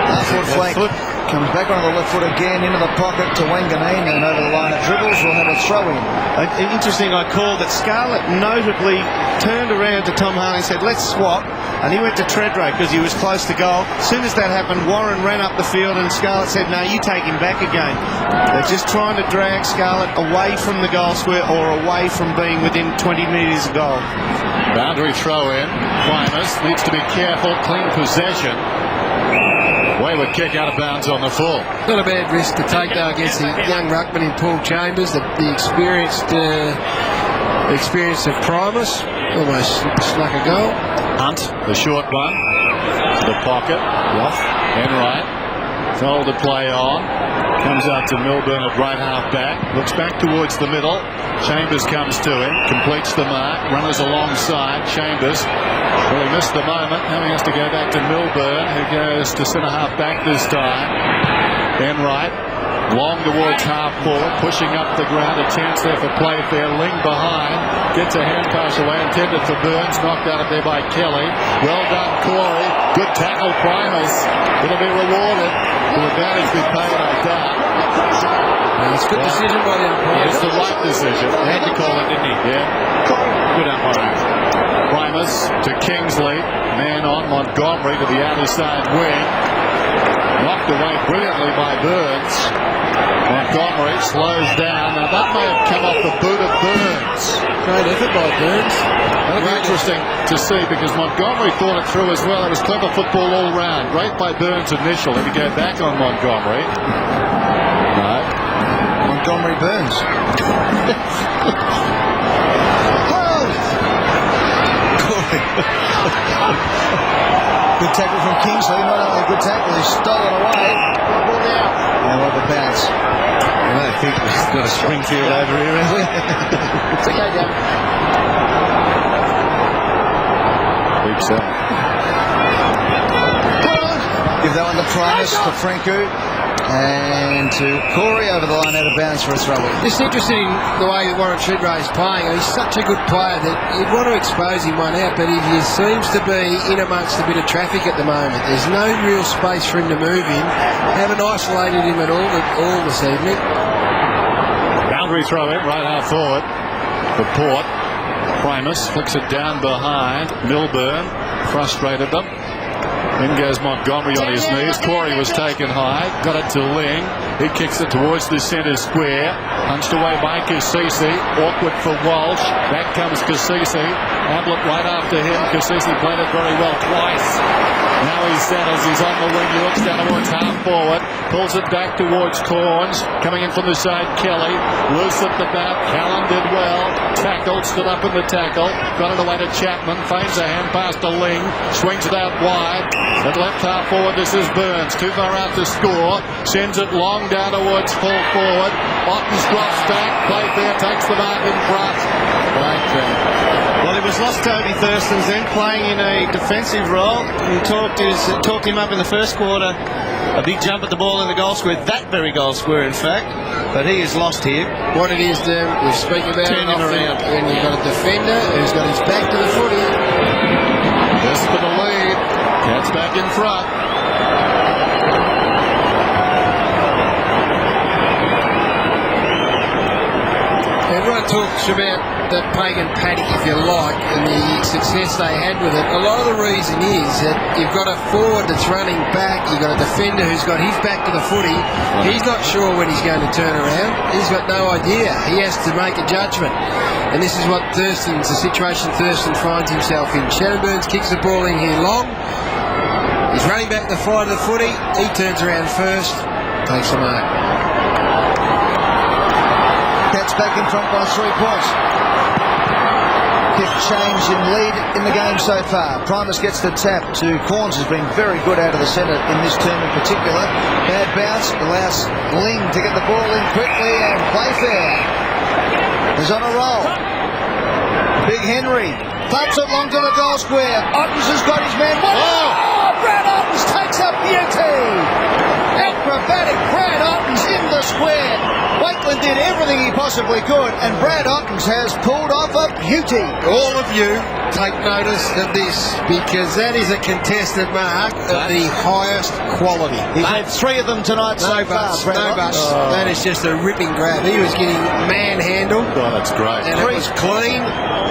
half-foot flank. Comes back on the left foot again, into the pocket to Wanganeen, and over the line of dribbles. We'll have a throw-in. Interesting, I called that Scarlett notably turned around to Tom Harley and said, let's swap, and he went to Treadray because he was close to goal. As soon as that happened, Warren ran up the field and Scarlett said, no, you take him back again. They're just trying to drag Scarlett away from the goal square or away from being within 20 metres of goal. Boundary throw-in. Primus needs to be careful, clean possession. Wayward kick out of bounds on the full. Not a bad risk to take though against the young ruckman in Paul Chambers, the experienced of Primus. Almost snuck a goal. Hunt, the short one, to the pocket. Rough. Enright. Told to play on. Comes out to Milburn at right half back. Looks back towards the middle. Chambers comes to him. Completes the mark. Runners alongside. Chambers. Well, he missed the moment. Now he has to go back to Milburn, who goes to centre half back this time. Enright. Long towards half forward, pushing up the ground, a chance there for play fair. Ling behind, gets a hand pass away, intended for Burns, knocked out of there by Kelly. Well done, Corey. Good tackle, Primus. It'll be rewarded. The advantage be paid, I doubt. It's a good decision by the umpire. It's the right decision. He had to call it, didn't he? Yeah. Good umpiring. Primus to Kingsley. Man on Montgomery to the outer side wing. Knocked away brilliantly by Burns. Montgomery slows down. Now that may have come off the boot of Burns. Great effort by Burns. That'll be interesting to see because Montgomery thought it through as well. It was clever football all round. Great by Burns initially to go back on Montgomery. No. Montgomery Burns. Good tackle from Kingsley. Not only a good tackle, he stole it away. Ball down. And what a bounce. I don't think he's got a Springfield over here, has he? It's okay, Dad. Leaps out. Give that one to Primus, to Franco. And to Corey over the line out of bounds for a throw-in. It's interesting the way that Warren Tredrea is playing. He's such a good player that you'd want to expose him one out, but he seems to be in amongst a bit of traffic at the moment. There's no real space for him to move in. Haven't isolated him at all this evening. Boundary throw in, right half forward for Port. Primus flicks it down behind. Milburn frustrated them. In goes Montgomery on his knees. Corey was taken high. Got it to Ling. He kicks it towards the centre square. Punched away by Kasisi. Awkward for Walsh. Back comes Kasisi. Ablett right after him. Kasisi played it very well twice. Now he settles. He's on the wing. He looks down towards half forward. Pulls it back towards Corns. Coming in from the side, Kelly. Loose at the back. Callan did well. Tackled. Stood up in the tackle. Got it away to Chapman. Feigns a hand pass to Ling. Swings it out wide. At left half forward, this is Burns. Too far out to score. Sends it long down towards full forward. Ottens drops back. Playfair takes the mark in front. Well, it was lost Toby Thurston's then playing in a defensive role. He talked him up in the first quarter. A big jump at the ball in the goal square. That very goal square, in fact. But he is lost here. What it is, we speak about turning around. When you've got a defender who's got his back to the footy. This for the lead. Cats back in front. Everyone talks about that pagan paddock, if you like, and the success they had with it. A lot of the reason is that you've got a forward that's running back, you've got a defender who's got his back to the footy. He's not sure when he's going to turn around. He's got no idea. He has to make a judgment. And this is what the situation Thurston finds himself in. Shannon Burns kicks the ball in here long. He's running back the fly to the footy. He turns around first, takes the mark. Cats back in front by 3 points. Fifth change in lead in the game so far. Primus gets the tap to Corns, has been very good out of the centre in this term in particular. Bad bounce, allows Ling to get the ball in quickly, and Playfair is on a roll. Big Henry thuds it long to the goal square. Ottens has got his man. Brad Ottens takes a beauty. Acrobatic Brad Ottens in the square. Wakeland did everything he possibly could, and Brad Ottens has pulled off a beauty. All of you take notice of this, because that is a contested mark of the highest quality. He's had 3 of them tonight so far. That is just a ripping grab. He was getting manhandled. Oh, that's great. And it was clean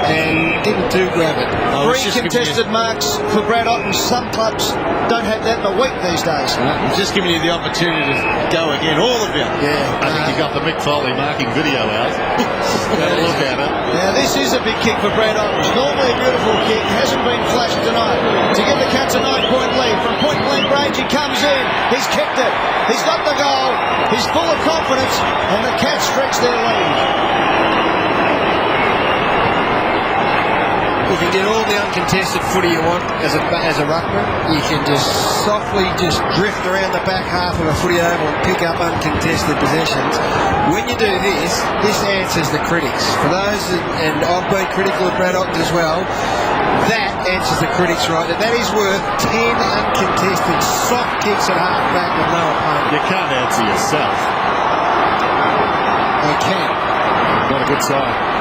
and didn't do grab it. 3 contested marks for Brad Ottens. Some clubs don't have that in a week these days. I'm just giving you the opportunity to go again, all of you. I think you got the Mick Foley marking video out. Have a look at it. Now this is a big kick for Brad Ottens. Normally a beautiful kick, hasn't been flashed tonight. To give the Cats a 9-point lead. From point blank range he comes in. He's kicked it. He's got the goal. He's full of confidence, and the Cats stretch their lead. You can get all the uncontested footy you want as a ruckman. You can just softly drift around the back half of a footy oval and pick up uncontested possessions. When you do this answers the critics. For those, and I've been critical of Brad Ottens as well, that answers the critics right. That is worth 10 uncontested soft kicks at half back with no opponent. You can't answer yourself. They can. Not a good sign.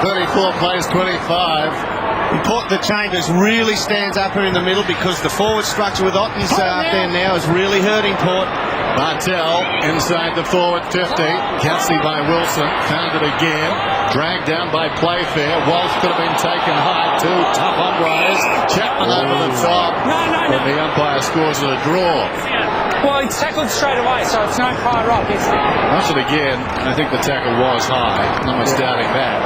34 plays 25. Important that Chambers really stands up here in the middle, because the forward structure with Ottens up there now is really hurting Port. Martell inside the forward 50. Kelsey by Wilson. Found it again. Dragged down by Playfair. Walsh could have been taken high. 2 tough umpires. Chapman over the top. And the umpire scores a draw. Well, it's tackled straight away, so it's not high rock. Watch it again. I think the tackle was high. No one's doubting that.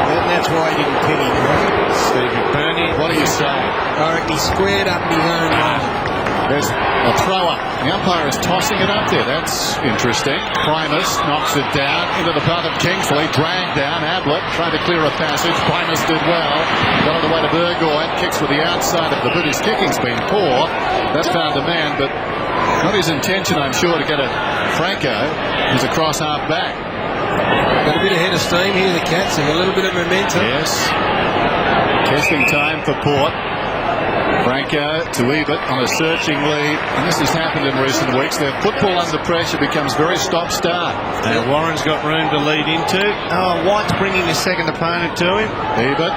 And that's why he didn't pin him, right? Stevie Burney. What are you saying? I reckon he squared up his own line. There's a thrower. The umpire is tossing it up there. That's interesting. Primus knocks it down into the path of Kingsley. Dragged down. Ablett trying to clear a passage. Primus did well. Got it away to Burgoyne. Kicks with the outside of the boot. His kicking's been poor. That found a man, but not his intention, I'm sure, to get a Franco. He's across half back. Got a bit of head of steam here, the Cats, and a little bit of momentum. Yes. Testing time for Port. Franco to Ebert on a searching lead, and this has happened in recent weeks. Their football under pressure becomes very stop-start. Now Warren's got room to lead into. Oh, White's bringing his second opponent to him. Ebert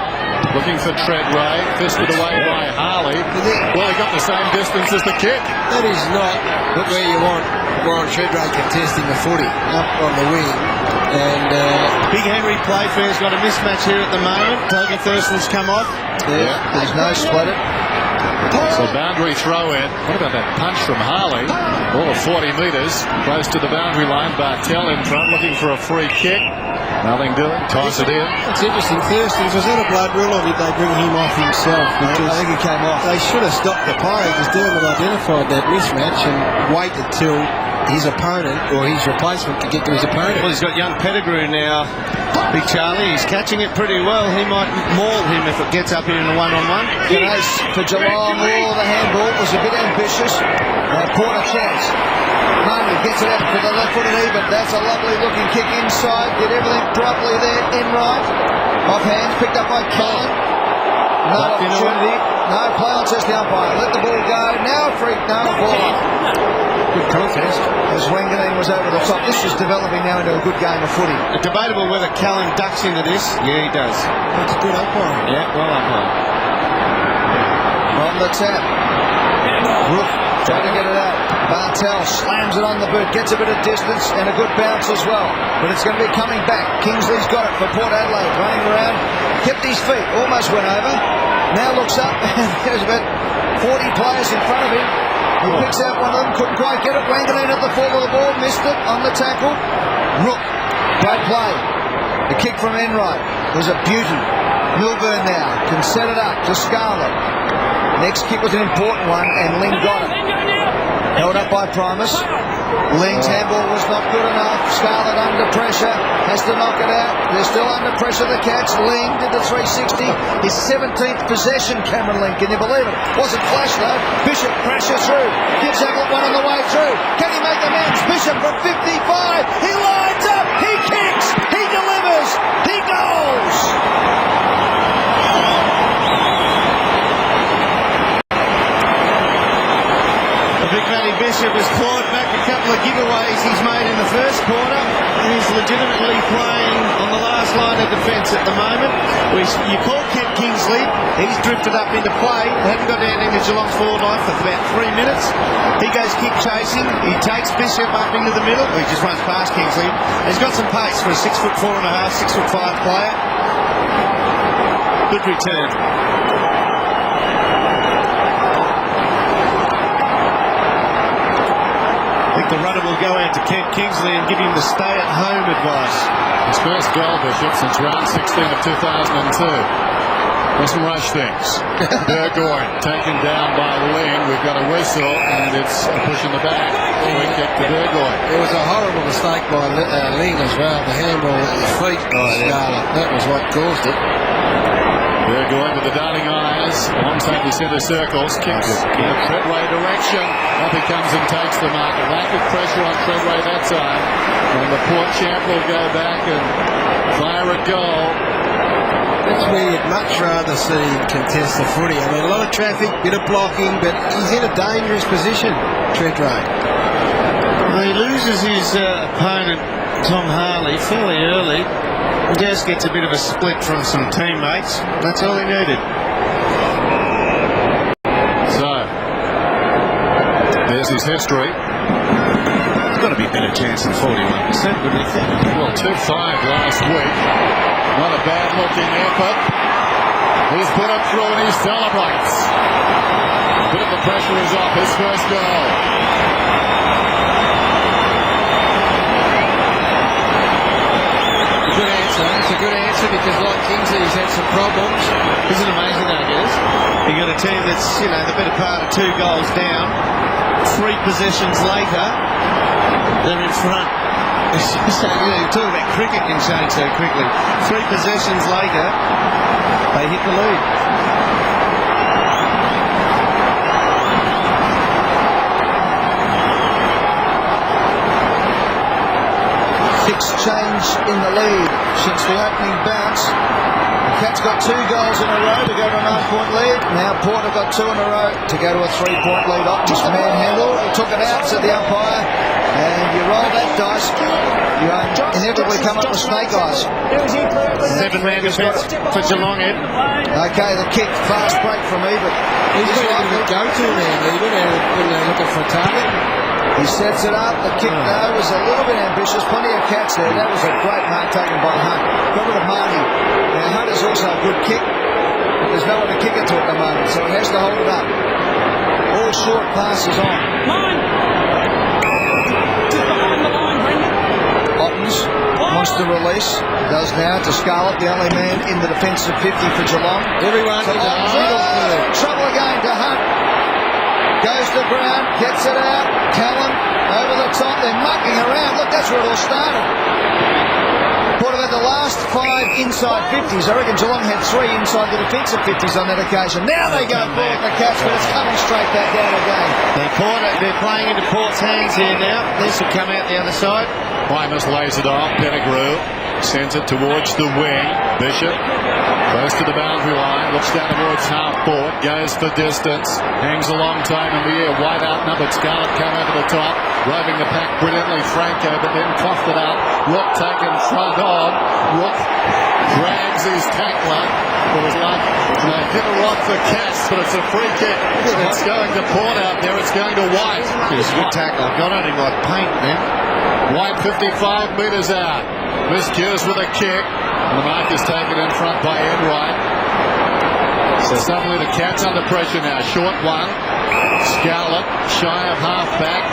looking for Treadway, fisted away by Harley. Well, he got the same distance as the kick. That is not where you want Warren Treadway contesting the footy, up on the wing. And Big Henry Playfair's got a mismatch here at the moment. Toby Thurston's come off. Yeah, there's no split it. So boundary throw in. What about that punch from Harley? All of 40 metres, close to the boundary line. Bartell in front, looking for a free kick. Nothing doing. Toss it in. It's interesting. Thurston, was that a blood rule or did they bring him off himself? I think he came off. They should have stopped the play because Dermot identified that mismatch and waited till his opponent or his replacement could get to his opponent. Well, he's got young Pettigrew now. Big Charlie, he's catching it pretty well. He might maul him if it gets up here in a one-on-one. Canace for Geelong. Oh, the handball was a bit ambitious. Porter chance. Money gets it out for the left-footed Ebert. That's a lovely looking kick inside. Did everything properly there. Enright. Off hands, picked up by Cullen. No opportunity. No, play on, says the umpire. Let the ball go. Now free. No, ball up. Good contest. As Wanganeen was over the top. This is developing now into a good game of footy. Debatable whether Cullen ducks into this. Yeah, he does. That's a good umpire. Yeah, well umpire. On the tap. Rook trying to get it out. Bartell slams it on the boot, gets a bit of distance and a good bounce as well. But it's going to be coming back. Kingsley's got it for Port Adelaide. Running around. Kept his feet. Almost went over. Now looks up and there's about 40 players in front of him. He picks out one of them. Couldn't quite get it. Wanganeen at the fall of the ball. Missed it on the tackle. Rook. Great play. The kick from Enright was a beauty. Milburn now can set it up to Scarlett. Next kick was an important one, and Ling got it. Held up by Primus. Ling's handball was not good enough. Scarlett under pressure. Has to knock it out. They're still under pressure, the Cats. Ling did the 360. His 17th possession, Cameron Ling. Can you believe it? Wasn't flash, though. Bishop pressure through. Gives Ablett one on the way through. Can he make amends? Bishop from 55. He lines up. He kicks. He delivers. He goes. Big Matty Bishop has clawed back a couple of giveaways he's made in the first quarter, and he's legitimately playing on the last line of defence at the moment. You call Kent Kingsley, he's drifted up into play, hadn't got down into Geelong's forward line for about 3 minutes. He goes kick chasing, he takes Bishop up into the middle, he just runs past Kingsley. He's got some pace for a 6'4.5", 6'5" player. Good return. The runner will go out to Kent Kingsley and give him the stay-at-home advice. His first goal, Bishop, since round 16 of 2002. Doesn't rush things. Burgoyne taken down by Ling. We've got a whistle, and it's a push in the back. Free kick to Burgoyne. It was a horrible mistake by Ling as well. The handball at his feet by Scarlett. That was what caused it. Burgoyne with the darting eyes. Alongside the centre circles. Kicks in a Treadway direction. Up he comes and takes the mark. A lack of pressure on Treadway that time. And the Port champ will go back and fire a goal. That's where you'd much rather see him contest the footy. I mean, a lot of traffic, bit of blocking, but he's in a dangerous position, Treadway. Well, he loses his opponent, Tom Harley, fairly early. Just gets a bit of a split from some teammates. That's all he needed. So, there's his history. He's got to be a better chance than 41%, wouldn't he think? Well, 2-5 last week. Not a bad looking effort. He's put it through and he celebrates. A bit of the pressure is off. His first goal. Good answer. It's a good answer because, like Kingsley, he's had some problems. Isn't it amazing that it is? You got a team that's, the better part of 2 goals down. 3 possessions later, they're in front. You're talking about cricket can change so quickly. 3 possessions later, they hit the lead. Change in the lead since the opening bounce. Cats got 2 goals in a row to go to a 9-point lead. Now Port have got 2 in a row to go to a 3-point lead. Just a manhandle. He took it out, said the umpire. And you roll that dice, you inevitably come up with snake eyes. 7-man defence for Geelong, Ed. Okay, the kick, fast break from Ebert. He's got a bit of a go-to man, Ebert, when they're looking for a target. He sets it up. The kick, though, was a little bit ambitious. Plenty of cats there. That was a great mark taken by Hunt. Got rid of Marty. Now, Hunt is also a good kick. But there's no one to kick it to at the moment, so he has to hold it up. All short passes on. Ottens wants to release. Does now to Scarlett, the only man in the defensive 50 for Geelong. Everyone so trouble again to Hunt. Goes to ground, gets it out. Callan over the top. They're mucking around. Look, that's where it all started. Port have had the last 5 inside 50s. I reckon Geelong had 3 inside the defensive 50s on that occasion. Now they go for the Cats, but it's coming straight back out again. They're playing into Port's hands here now. This will come out the other side. Primus lays it off. Pettigrew sends it towards the wing. Bishop close to the boundary line. Looks down towards half-court. Goes for distance. Hangs a long time in the air. Wide outnumbered. Scarlett come over the top. Roving the pack brilliantly. Franco, but then coughed it up. Rook taken front on. Rook drags his tackler. It was like hit her off the Cats, but it's a free kick. It's going to Port out there. It's going to White. It was a good tackle. Got on him like paint then. White 55 metres out. Miscues with a kick. And the mark is taken in front by Enright. So suddenly the Cats under pressure now. Short one. Scarlett shy of half-back.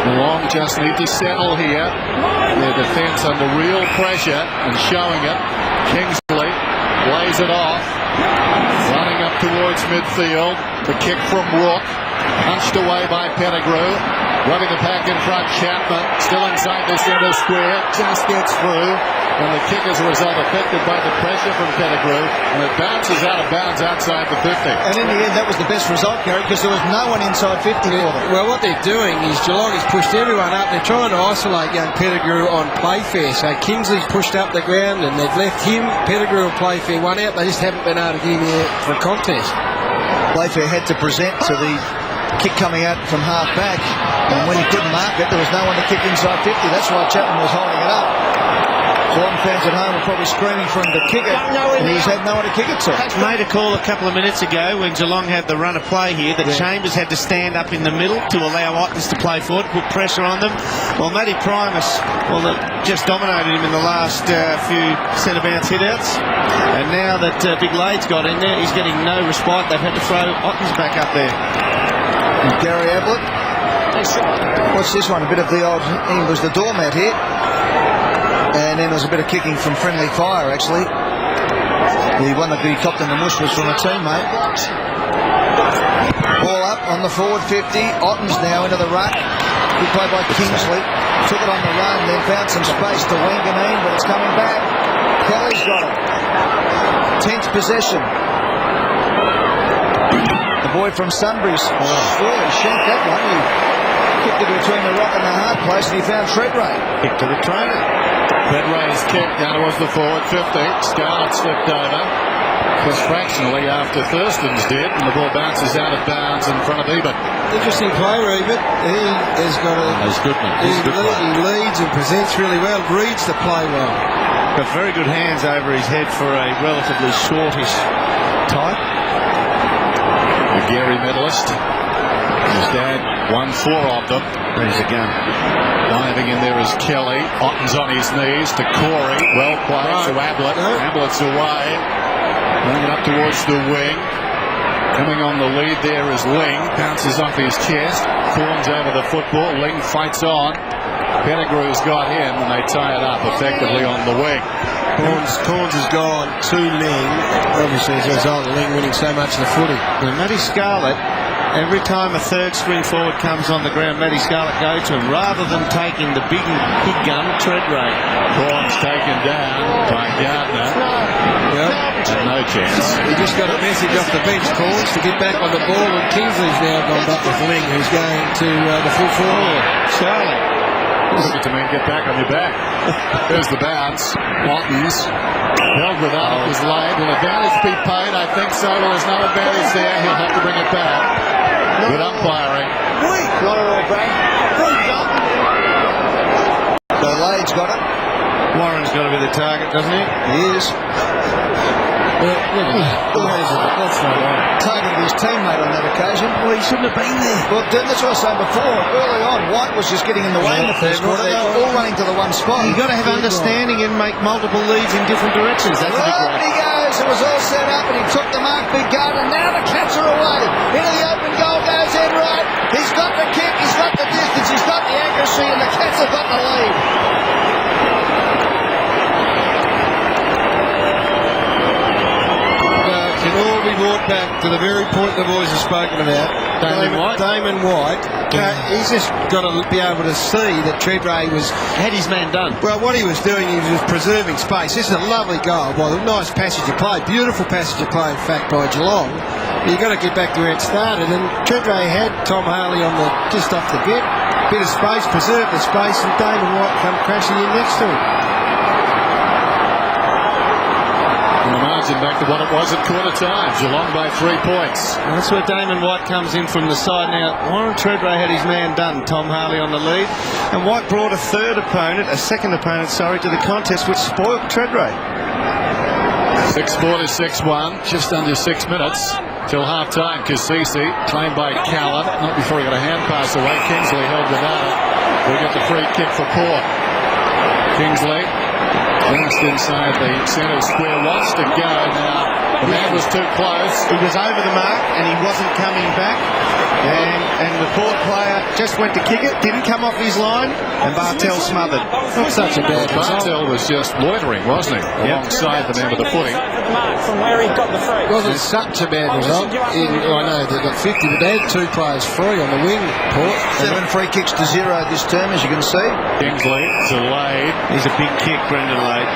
Geelong just need to settle here. Their defence under real pressure and showing it. Kingsley lays it off. Running up towards midfield. The kick from Rook. Punched away by Pettigrew. Rubbing the pack in front, Chapman. Still inside the centre square. Just gets through. And the kick as a result affected by the pressure from Pettigrew. And it bounces out of bounds outside the 50. And in the end, that was the best result, Gary, because there was no one inside 50 for them. Well, what they're doing is Geelong has pushed everyone up. They're trying to isolate young Pettigrew on playfair. So Kingsley's pushed up the ground and they've left him. Pettigrew and playfair one out. They just haven't been able to get him there for a contest. Playfair had to present to the kick coming out from half back, and when he couldn't mark it, there was no one to kick inside 50. That's why Chapman was holding it up. Geelong fans at home were probably screaming for him to kick it, and he's had no one to kick it to. Made a call a couple of minutes ago when Geelong had the run of play here that Chambers had to stand up in the middle to allow Ottens to play forward, put pressure on them. Well, Matty Primus, just dominated him in the last few centre bounce hit-outs, and now that Big Lade's got in there, he's getting no respite. They've had to throw Ottens back up there. And Gary Ablett. What's this one? A bit of the old... He was the doormat here. And then there was a bit of kicking from friendly fire, actually. The one that he copped in the mush was from a teammate. Ball up on the forward 50. Ottens now into the ruck. Good play by Kingsley. Took it on the run, then found some space to Wanganeen, but it's coming back. Kelly's got it. 10th possession. The boy from Sunbury's really shanked that one. He kicked it between the rock and the hard place, and he found Treadray. Kick to the trainer. Treadray's kick down towards the forward 50. Scarlett slipped over. Just fractionally after Thurston's did, and the ball bounces out of bounds in front of Ebert. Interesting play, Ebert. He has got a... He leads and presents really well, reads the play well. Got very good hands over his head for a relatively shortish type. The Gary medalist. His dad won 4 of them. There's a gun. Diving in there is Kelly. Otten's on his knees to Corey. Well played to Ablett. Ablett's away. Bring it up towards the wing. Coming on the lead there is Ling. Bounces off his chest. Corns over the football. Ling fights on. Pettigrew's got him, and they tie it up effectively on the wing. Corns has gone to Ling, obviously as a result of Ling winning so much of the footy. And Matty Scarlett, every time a third string forward comes on the ground, Matty Scarlett goes to him rather than taking the big gun, Treadray. Corns taken down by Gardner. And no chance. He just got a message off the bench, Corns, to get back on the ball, and Kingsley's now gone back with Ling, who's going to the full forward. Charlie. Took it to mean get back on your back. There's the bounce. Ottens held without it was laid. Will advantage be paid? I think so. Well, there's no advantage there. He'll have to bring it back. Good umpiring. Not at all, Brad. So Lade's got it. Warren's got to be the target, doesn't he? He is. That's not right. Targeted his teammate on that occasion. Well, he shouldn't have been there. Well, that's what I was saying before. Early on, White was just getting in the way in the first quarter. They were all running to the one spot. You've got to have understanding and make multiple leads in different directions. That's a big Up he goes. It was all set up, and he took the mark, big guard, and now the Cats are away. Into the open goal goes Enright. He's got the kick, he's got the distance, he's got the accuracy, and the Cats have got the lead. Can all be brought back to the very point the boys have spoken about. Damon White. He's just got to be able to see that Treadray had his man done. Well, what he was doing, he was preserving space. This is a lovely goal. Well, a nice passage of play. Beautiful passage of play, in fact, by Geelong. But you've got to get back to where it started. And Treadray had Tom Harley on just off the bit of space, preserved the space, and Damon White come crashing in next to him. And the margin back to what it was at quarter time. Geelong by 3 points. And that's where Damon White comes in from the side. Now, Warren Treadray had his man done, Tom Harley on the lead. And White brought a second opponent, to the contest, which spoiled Treadray. 6-4 to 6-1. Just under 6 minutes till half time. Kasisi claimed by Callan. Not before he got a hand pass away. Kingsley held without it. We get the free kick for Port. Kingsley. Just inside the centre square, wants to go now. The man was too close. He was over the mark and he wasn't coming back. And the Port player just went to kick it, didn't come off his line, and Bartel smothered. Not such a bad result. Bartel was just loitering, wasn't he? Alongside the man with the footing. From where he got the free. Wasn't such a bad result. I know they got 50, but they had 2 players free on the wing. Port. 7 free kicks to 0 this term, as you can see. Kingsley to Lade. He's a big kick, Brendan Lade.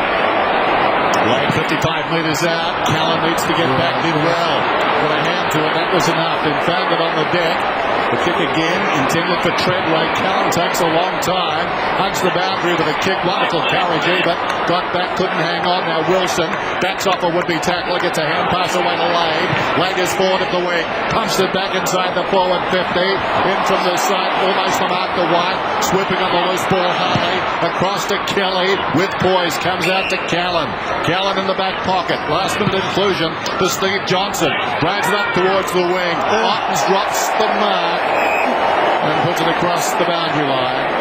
Lade 55 metres out. Callan needs to get back, did well. Put a hand to it, that was enough. Then found it on the deck. The kick again, intended for Treadway. Callan takes a long time. Hugs the boundary with a kick. Wonderful courage, but got back, couldn't hang on. Now Wilson backs off a would-be tackler, gets a hand pass away to Lade. Lade is forward at the wing, pumps it back inside the forward 50. In from the side, almost from out to White. Swooping on the loose ball, Harley. Across to Kelly with poise, comes out to Callan. Callan in the back pocket. Last minute inclusion to Steve Johnson. Drags it up towards the wing. Ottens drops the mark and puts it across the boundary line.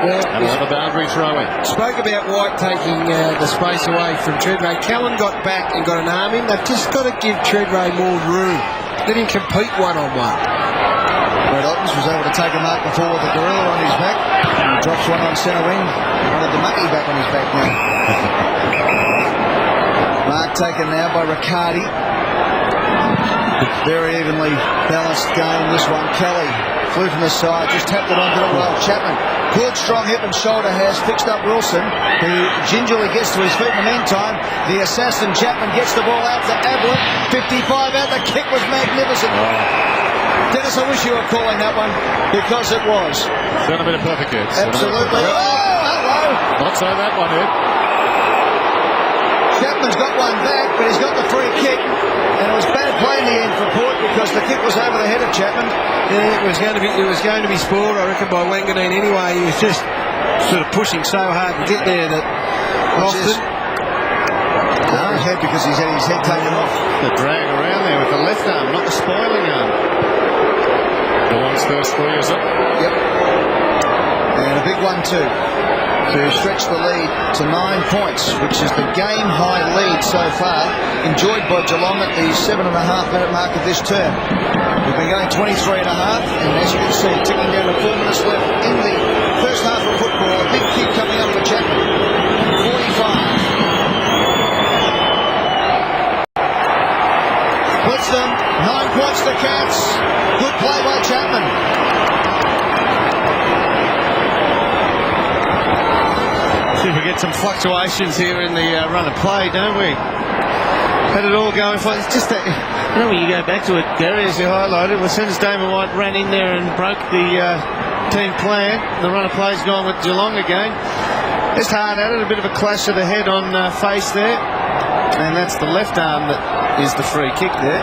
Another boundary throw-in. Spoke about White taking the space away from Treadray. Callan got back and got an arm in. They've just got to give Treadray more room. Let him compete one-on-one. Brett Ottens was able to take a mark before with the gorilla on his back. And drops one on centre wing. Wanted the monkey back on his back now. Mark taken now by Riccardi. Very evenly balanced game, this one. Kelly flew from the side, just tapped it onto the well. Chapman, good strong hip and shoulder has fixed up Wilson, who gingerly gets to his feet in the meantime. The assassin Chapman gets the ball out to Ablett. 55 out, the kick was magnificent. Dennis, I wish you were calling that one, because it was. Done a bit of perfect hits. Absolutely. Oh, hello. Not so that one hit. Chapman's got one back, but he's got the free kick. And it was bad play in the end for Port because the kick was over the head of Chapman. Yeah, it was going to be spoiled, I reckon, by Wanganeen anyway. He was just sort of pushing so hard to get there that Austin. No, his head because he's had his head taken off. The drag around there with the left arm, not the spoiling arm. Geelong's first free, is it? Yep. And a big one too, to stretch the lead to 9 points, which is the game-high lead so far, enjoyed by Geelong at the 7.5-minute mark of this term. We've been going 23.5, and as you can see, ticking down to 4 minutes left in the first half of football. A big kick coming up for Chapman. 45. Puts them, 9 points to Cats. Good play by Chapman. See if we get some fluctuations here in the run of play, don't we? Had it all going for it's just that, when you go back to it, Gary, as you highlighted, as soon as Damon White ran in there and broke the team plan. The runner play's gone with Geelong again. Just hard at it, a bit of a clash of the head on face there. And that's the left arm that is the free kick there.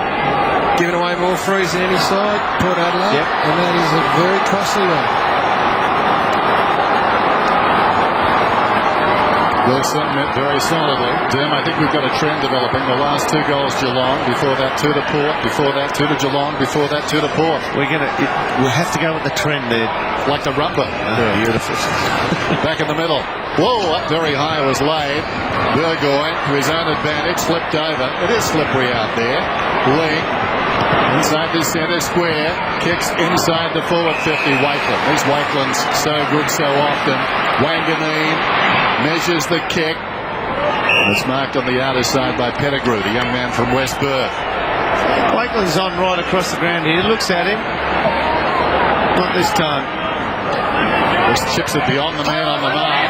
Giving away more frees than any side, Port Adelaide. Yep. And that is a very costly one. Wilson met very solidly. Dim, I think we've got a trend developing. The last 2 goals Geelong, before that 2 to Port, before that 2 to Geelong, before that 2 to Port. We'll have to go with the trend there. Like the rumba. Beautiful. Back in the middle. Whoa, up very high was laid. Burgoyne, to his own advantage, slipped over. It is slippery out there. Lee, inside the centre square, kicks inside the forward 50, Wakeland. These Wakelands so good so often. Wanganeen measures the kick. It's marked on the outer side by Pettigrew, the young man from West Perth. Wakeland's on right across the ground here. Looks at him. Not this time. Just chips it beyond the man on the mark.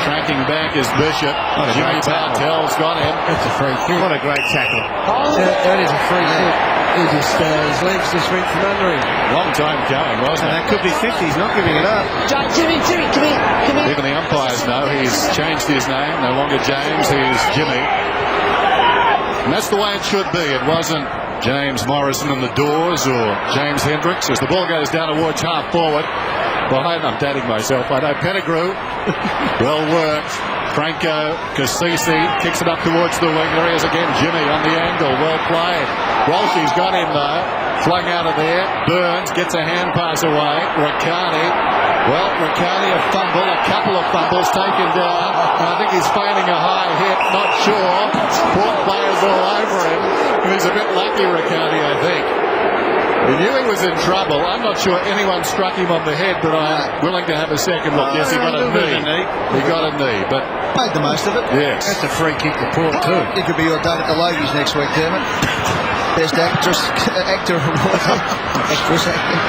Tracking back is Bishop. Jimmy Bartell's got him. That's a free kick. What a great tackle. That is a free kick. His legs just went from under him. Long time going, wasn't it? That could be 50. He's not giving it up. Jimmy, come here. Even the umpires know he's changed his name. No longer James, he's Jimmy. And that's the way it should be. It wasn't James Morrison and the Doors or James Hendricks. As the ball goes down towards half forward. Behind, I'm dating myself. I know Pettigrew. Well worked. Franco Cassisi kicks it up towards the wing. There he is again. Jimmy on the angle. Well played. Walshy's got him though. Flung out of there. Burns gets a hand pass away. Riccardi. Well, Riccardi a fumble. A couple of fumbles taken down. I think he's feigning a high hit. Not sure. Port players all over him. He's a bit lucky, Riccardi, I think. He knew he was in trouble. I'm not sure anyone struck him on the head, but I'm willing to have a second look. Yes, he got a knee. He got a knee, but made the most of it. Yes. That's a free kick to Port too. It could be your date at the Logies next week, Dermot. Best actor award. Actress acting.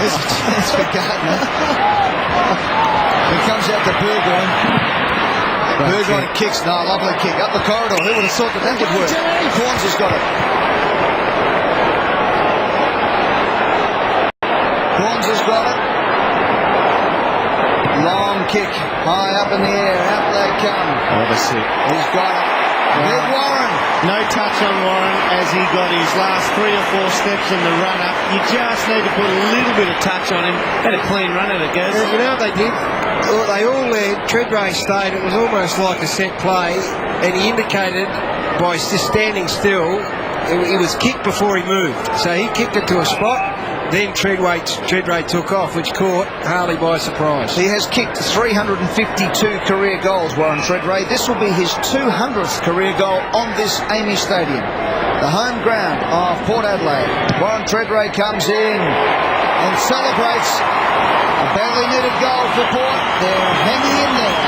There's a chance for Gardner. He comes out to Burgoyne. Burgoyne kicks. No, lovely kick. Up the corridor. Who would have thought that would work? Corns has got it. Corns has got it. Long kick. High up in the air. Out they come. Obviously. He's got it. Big Warren. No touch on Warren as he got his last 3 or 4 steps in the run-up. You just need to put a little bit of touch on him. Had a clean run at it, goes. You know what they did? They all led. Treadray stayed. It was almost like a set play. And he indicated by just standing still, he was kicked before he moved. So he kicked it to a spot. Then Treadray took off, which caught Harley by surprise. He has kicked 352 career goals, Warren Treadray. This will be his 200th career goal on this Amy Stadium, the home ground of Port Adelaide. Warren Treadray comes in and celebrates a badly needed goal for Port. They're hanging in there.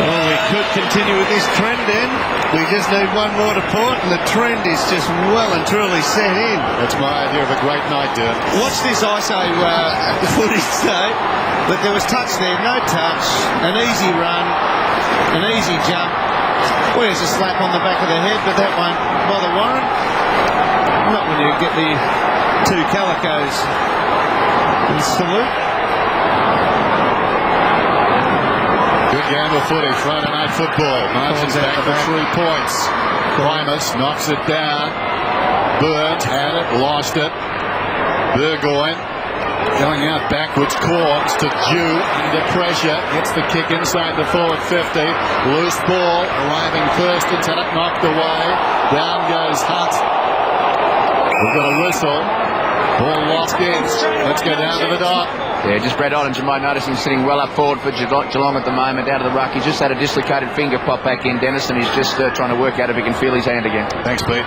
Well, we could continue with this trend then. We just need one more to Port, and the trend is just well and truly set in. That's my idea of a great night, Dylan. Watch this ISO footage, though. But there was touch there, no touch, an easy run, an easy jump. Well, there's a slap on the back of the head, but that won't bother Warren. Not when you get the 2 calicos in salute. Good game of footy, Friday night football. Margins back for 3 points. Primus knocks it down. Burns had it, lost it. Burgoyne going out backwards. Corns to Jew under pressure. Gets the kick inside the forward 50. Loose ball arriving first. It's had it knocked away. Down goes Hunt. We've got a whistle. Ball locked in. Let's go down to the dock. Yeah, just Brad Ottens, you might notice him sitting well up forward for Geelong at the moment, out of the ruck. He's just had a dislocated finger pop back in. Dennison is just trying to work out if he can feel his hand again. Thanks, Pete.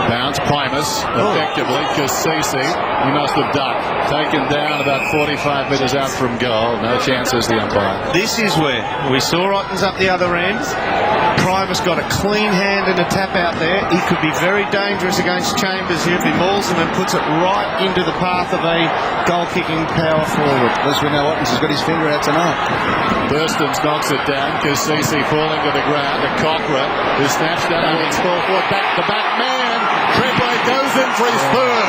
Bounce, Primus, effectively. Cassisi, he must have ducked. Taken down about 45 metres out from goal. No chance as the umpire. This is where we saw Ottens up the other end. Primus got a clean hand and a tap out there. He could be very dangerous against Chambers here if he mauls him and puts it right into the path of a goal-kicking power forward. At least we know Ottens has got his finger out tonight. Burstons knocks it down. Cassisi falling to the ground. To Cochran, who snaps down against full forward. Back the back man. Treadway goes in for his third.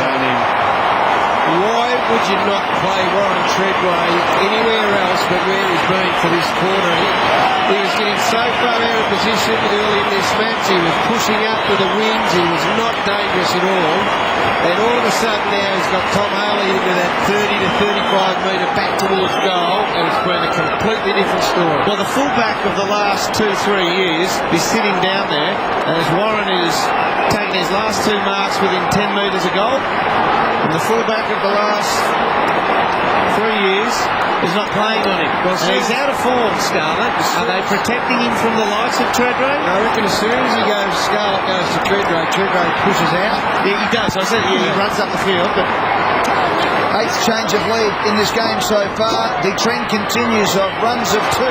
Why would you not play Warren Treadway anywhere else but where he's been for this quarter? He was getting so far out of position early in this match. He was pushing up to the wings. He was not dangerous at all. And all of a sudden now he's got Tom Harley into that 30 to 35 metre back towards goal, and it's been a completely different story. Well, the fullback of the last 2-3 years is sitting down there as Warren is taking his last 2 marks within 10 metres of goal. And the fullback of the last 3 years is not playing on him. Well, so he's out of form, Scarlett. Are they protecting him from the likes of Treadway? I reckon as soon as Scarlett goes to Treadway pushes out. Yeah, he does. I said he runs up the field, but 8th change of lead in this game so far. The trend continues of runs of 2.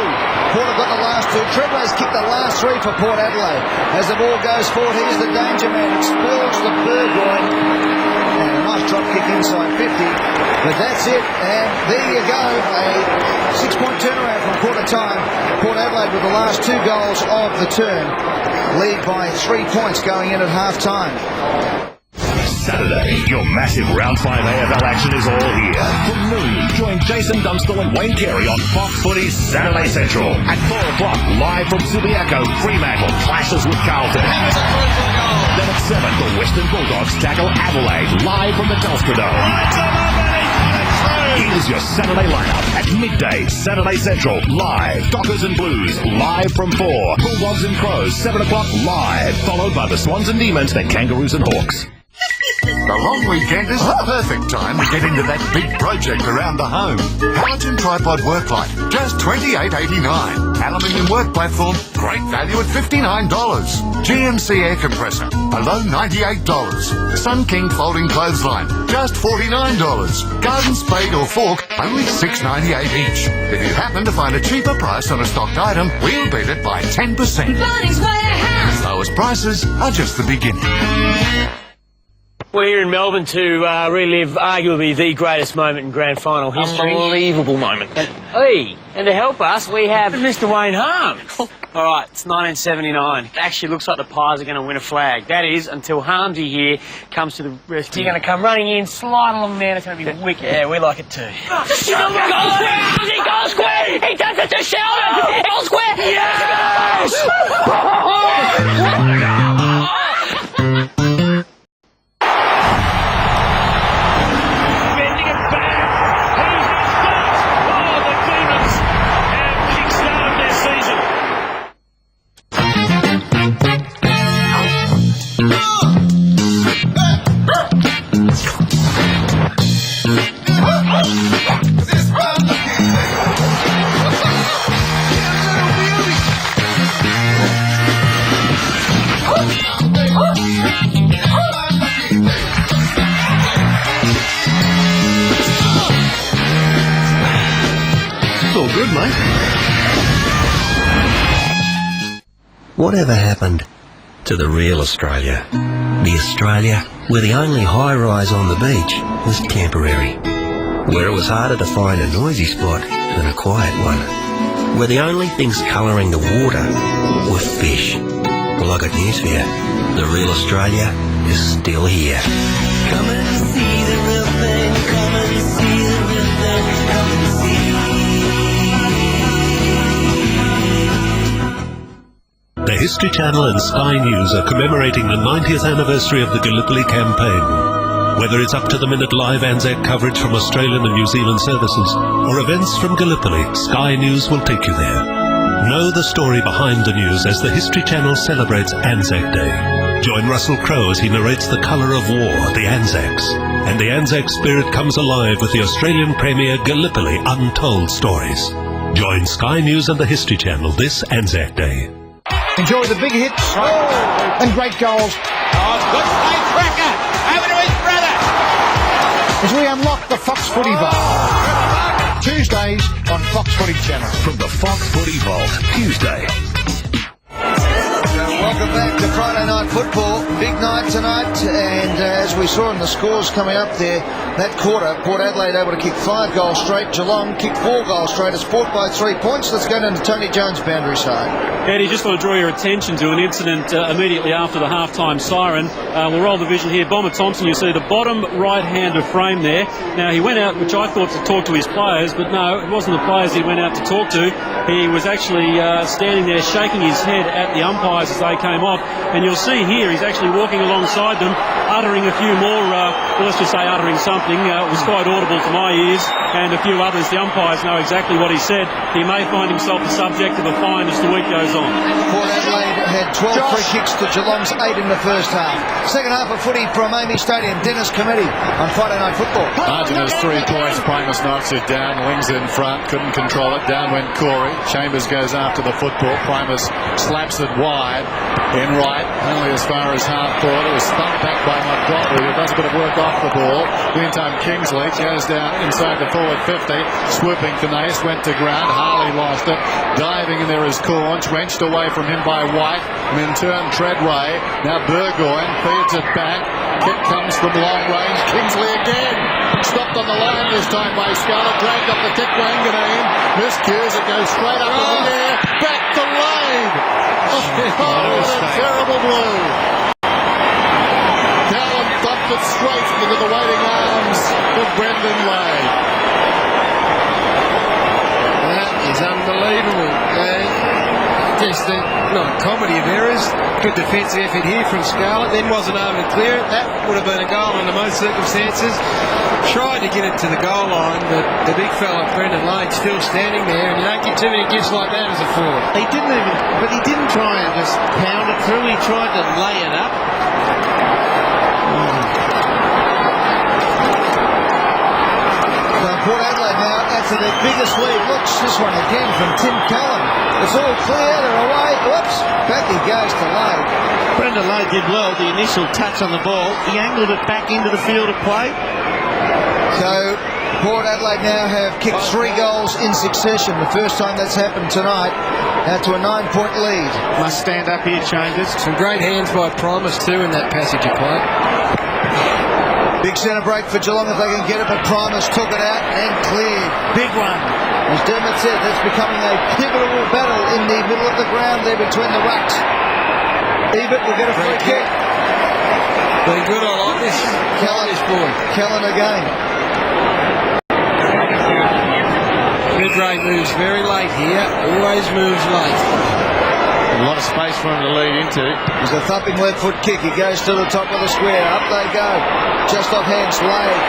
Port have got the last 2. Treadway's kicked the last 3 for Port Adelaide. As the ball goes forward, here's the danger man. It spills the Burgoyne. And a nice drop kick inside 50. But that's it. And there you go. A 6-point turnaround from quarter time. Port Adelaide with the last 2 goals of the term. Lead by 3 points going in at half time. Saturday, your massive Round 5 AFL action is all here. From noon, join Jason Dunstall and Wayne Carey on Fox Footy's Saturday Central. At 4 o'clock, live from Subiaco, Fremantle clashes with Carlton. Then at 7, the Western Bulldogs tackle Adelaide, live from the Telstra Dome. Here's your Saturday lineup. At midday, Saturday Central, live. Dockers and Blues, live from 4. Bulldogs and Crows, 7 o'clock, live. Followed by the Swans and Demons, the Kangaroos and Hawks. The long weekend is the perfect time to get into that big project around the home. Halogen Tripod Work Light, just $28.89. Aluminium work platform, great value at $59. GMC air compressor, a low $98. Sun King folding clothesline, just $49. Garden spade or fork, only $6.98 each. If you happen to find a cheaper price on a stocked item, we'll beat it by 10%. Bunnings Warehouse. Lowest prices are just the beginning. We're here in Melbourne to relive arguably the greatest moment in grand final history. Unbelievable moment. And to help us, we have Mr. Wayne Harm. All right, it's 1979. It actually looks like the Pies are going to win a flag. That is, until Harmsy here comes to the rescue. You're going to come running in, slide along there, and it's going to be wicked. Yeah, we like it too. Goal square! Harmsy, goal square! He does it to Sheldon! Goal square! Yes! All good, mate. Whatever happened to the real Australia? The Australia where the only high-rise on the beach was temporary. Where it was harder to find a noisy spot than a quiet one. Where the only things colouring the water were fish. Well, I got news for you. The real Australia is still here. Come and see the real thing. Come and see the real thing. Come and see. The History Channel and Sky News are commemorating the 90th anniversary of the Gallipoli campaign. Whether it's up-to-the-minute live Anzac coverage from Australian and New Zealand services, or events from Gallipoli, Sky News will take you there. Know the story behind the news as the History Channel celebrates Anzac Day. Join Russell Crowe as he narrates the colour of war, the Anzacs. And the Anzac spirit comes alive with the Australian premiere Gallipoli Untold Stories. Join Sky News and the History Channel this Anzac Day. Enjoy the big hits and great goals. Oh, good play, Cracker! Over to his brother! As we unlock the Fox Footy Vault. Tuesdays on Fox Footy Channel. From the Fox Footy Vault, Tuesday. Welcome Welcome back to Friday Night Football. Big night tonight, and as we saw in the scores coming up there, that quarter, Port Adelaide able to kick 5 goals straight. Geelong kicked 4 goals straight. It's Port by 3 points. Let's go down to Tony Jones' boundary side. Eddie, just want to draw your attention to an incident immediately after the halftime siren. We'll roll the vision here. Bomber Thompson, you see the bottom right-hander frame there. Now, he went out, which I thought to talk to his players, but no, it wasn't the players he went out to talk to. He was actually standing there shaking his head at the umpires as they came off. And you'll see here he's actually walking alongside them, uttering a few more, let's just say uttering something. It was quite audible to my ears, and a few others. The umpires know exactly what he said. He may find himself the subject of a fine as the week goes on. Port Adelaide had 12 free kicks to Geelong's 8 in the first half. Second half of footy from Amy Stadium. Dennis Committee on Friday Night Football. Margin is 3 points. Primus knocks it down. Wings in front. Couldn't control it. Down went Corey. Chambers goes after the football. Primus slaps it wide. In right. Only as far as half court. It was thumped back by Montgomery, who does a bit of work off the ball. Meantime, Kingsley goes down inside the forward 50. Swooping Finesse. Went to ground. Harley lost it. Diving in there is Corns. Wrenched away from him by White. And in turn, Treadway. Now Burgoyne feeds it back. Kick comes from long range. Kingsley again. Stopped on the line this time by Scarlett. Dragged up the kick. Wanganeen. Miscues. It goes straight up in the air. Back to Lade. Oh, what a terrible blow. Callan dumped it straight into the waiting arms of Brendan Lade. That is unbelievable. Just not a comedy of errors. Good defensive effort here from Scarlett. Then wasn't able to clear it. That would have been a goal under most circumstances. Tried to get it to the goal line, but the big fella Brendan Lade still standing there, and you don't get too many gifts like that as a forward. He didn't try and just pound it through. He tried to lay it up. Port Adelaide now after their biggest lead. Looks this one again from Tim Cullen. It's all clear, they're away. Whoops, back he goes to Lade. Brendan Lade did well, the initial touch on the ball. He angled it back into the field of play. So Port Adelaide now have kicked 3 goals in succession. The first time that's happened tonight. Out to a 9-point lead. Must stand up here, Chambers. Some great hands by Primus too in that passage of play. Big centre break for Geelong if they can get it, but Primus took it out and cleared. Big one. As Dermot said, that's becoming a pivotal battle in the middle of the ground there between the rucks. Ebert will get a free kick. Been good, I like this. Callan again. Redray moves very late here. Always moves late. A lot of space for him to lead into. There's a thumping left foot kick. He goes to the top of the square. Up they go. Just off hands. Lade.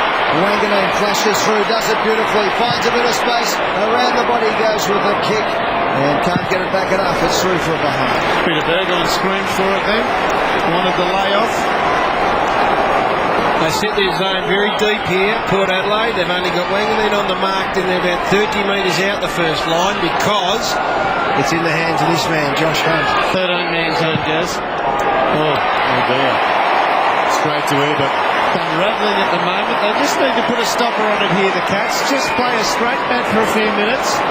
Wanganeen flashes through. Does it beautifully. Finds a bit of space. Around the body goes with the kick. And can't get it back enough. It's through for a behind. Peter Burgoyne screamed for it then. Wanted the layoff. They set their zone very deep here, Port Adelaide. They've only got Wanganeen on the mark, and they're about 30 metres out the first line because it's in the hands of this man, Josh Hunt. 13-man zone, Jazz. Oh dear. Straight to Ebert. Unravelling at the moment. They just need to put a stopper on it here, the Cats. Just play a straight bat for a few minutes.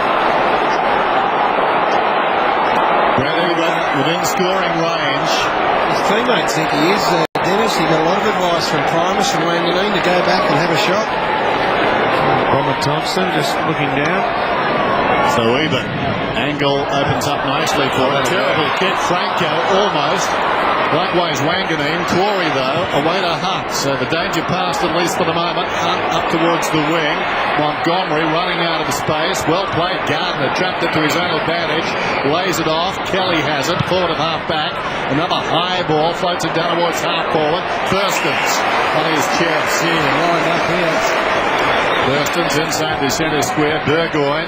Brad Ebert within scoring range. His teammates think he is. Dennis, he got a lot of advice from Primus and Wanganeen to go back and have a shot. Bomber Thompson just looking down. So Ebert. Angle opens up nicely for a terrible kick. Franco almost. Likewise Wanganeen. Corey though away to Hunt. So the danger passed at least for the moment. Hunt up towards the wing. Montgomery running out of the space. Well played. Gardner trapped it to his own advantage. Lays it off. Kelly has it. Forward of half back. Another high ball. Floats it down towards half forward. Thurston's on his chest. Lined up here. Thurston's inside the centre square. Burgoyne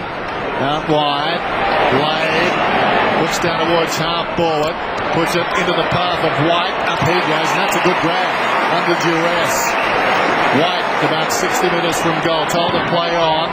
out wide. Lade looks down towards half forward. Puts it into the path of White. Up he goes, and that's a good grab under duress. White about 60 metres from goal. Told to play on.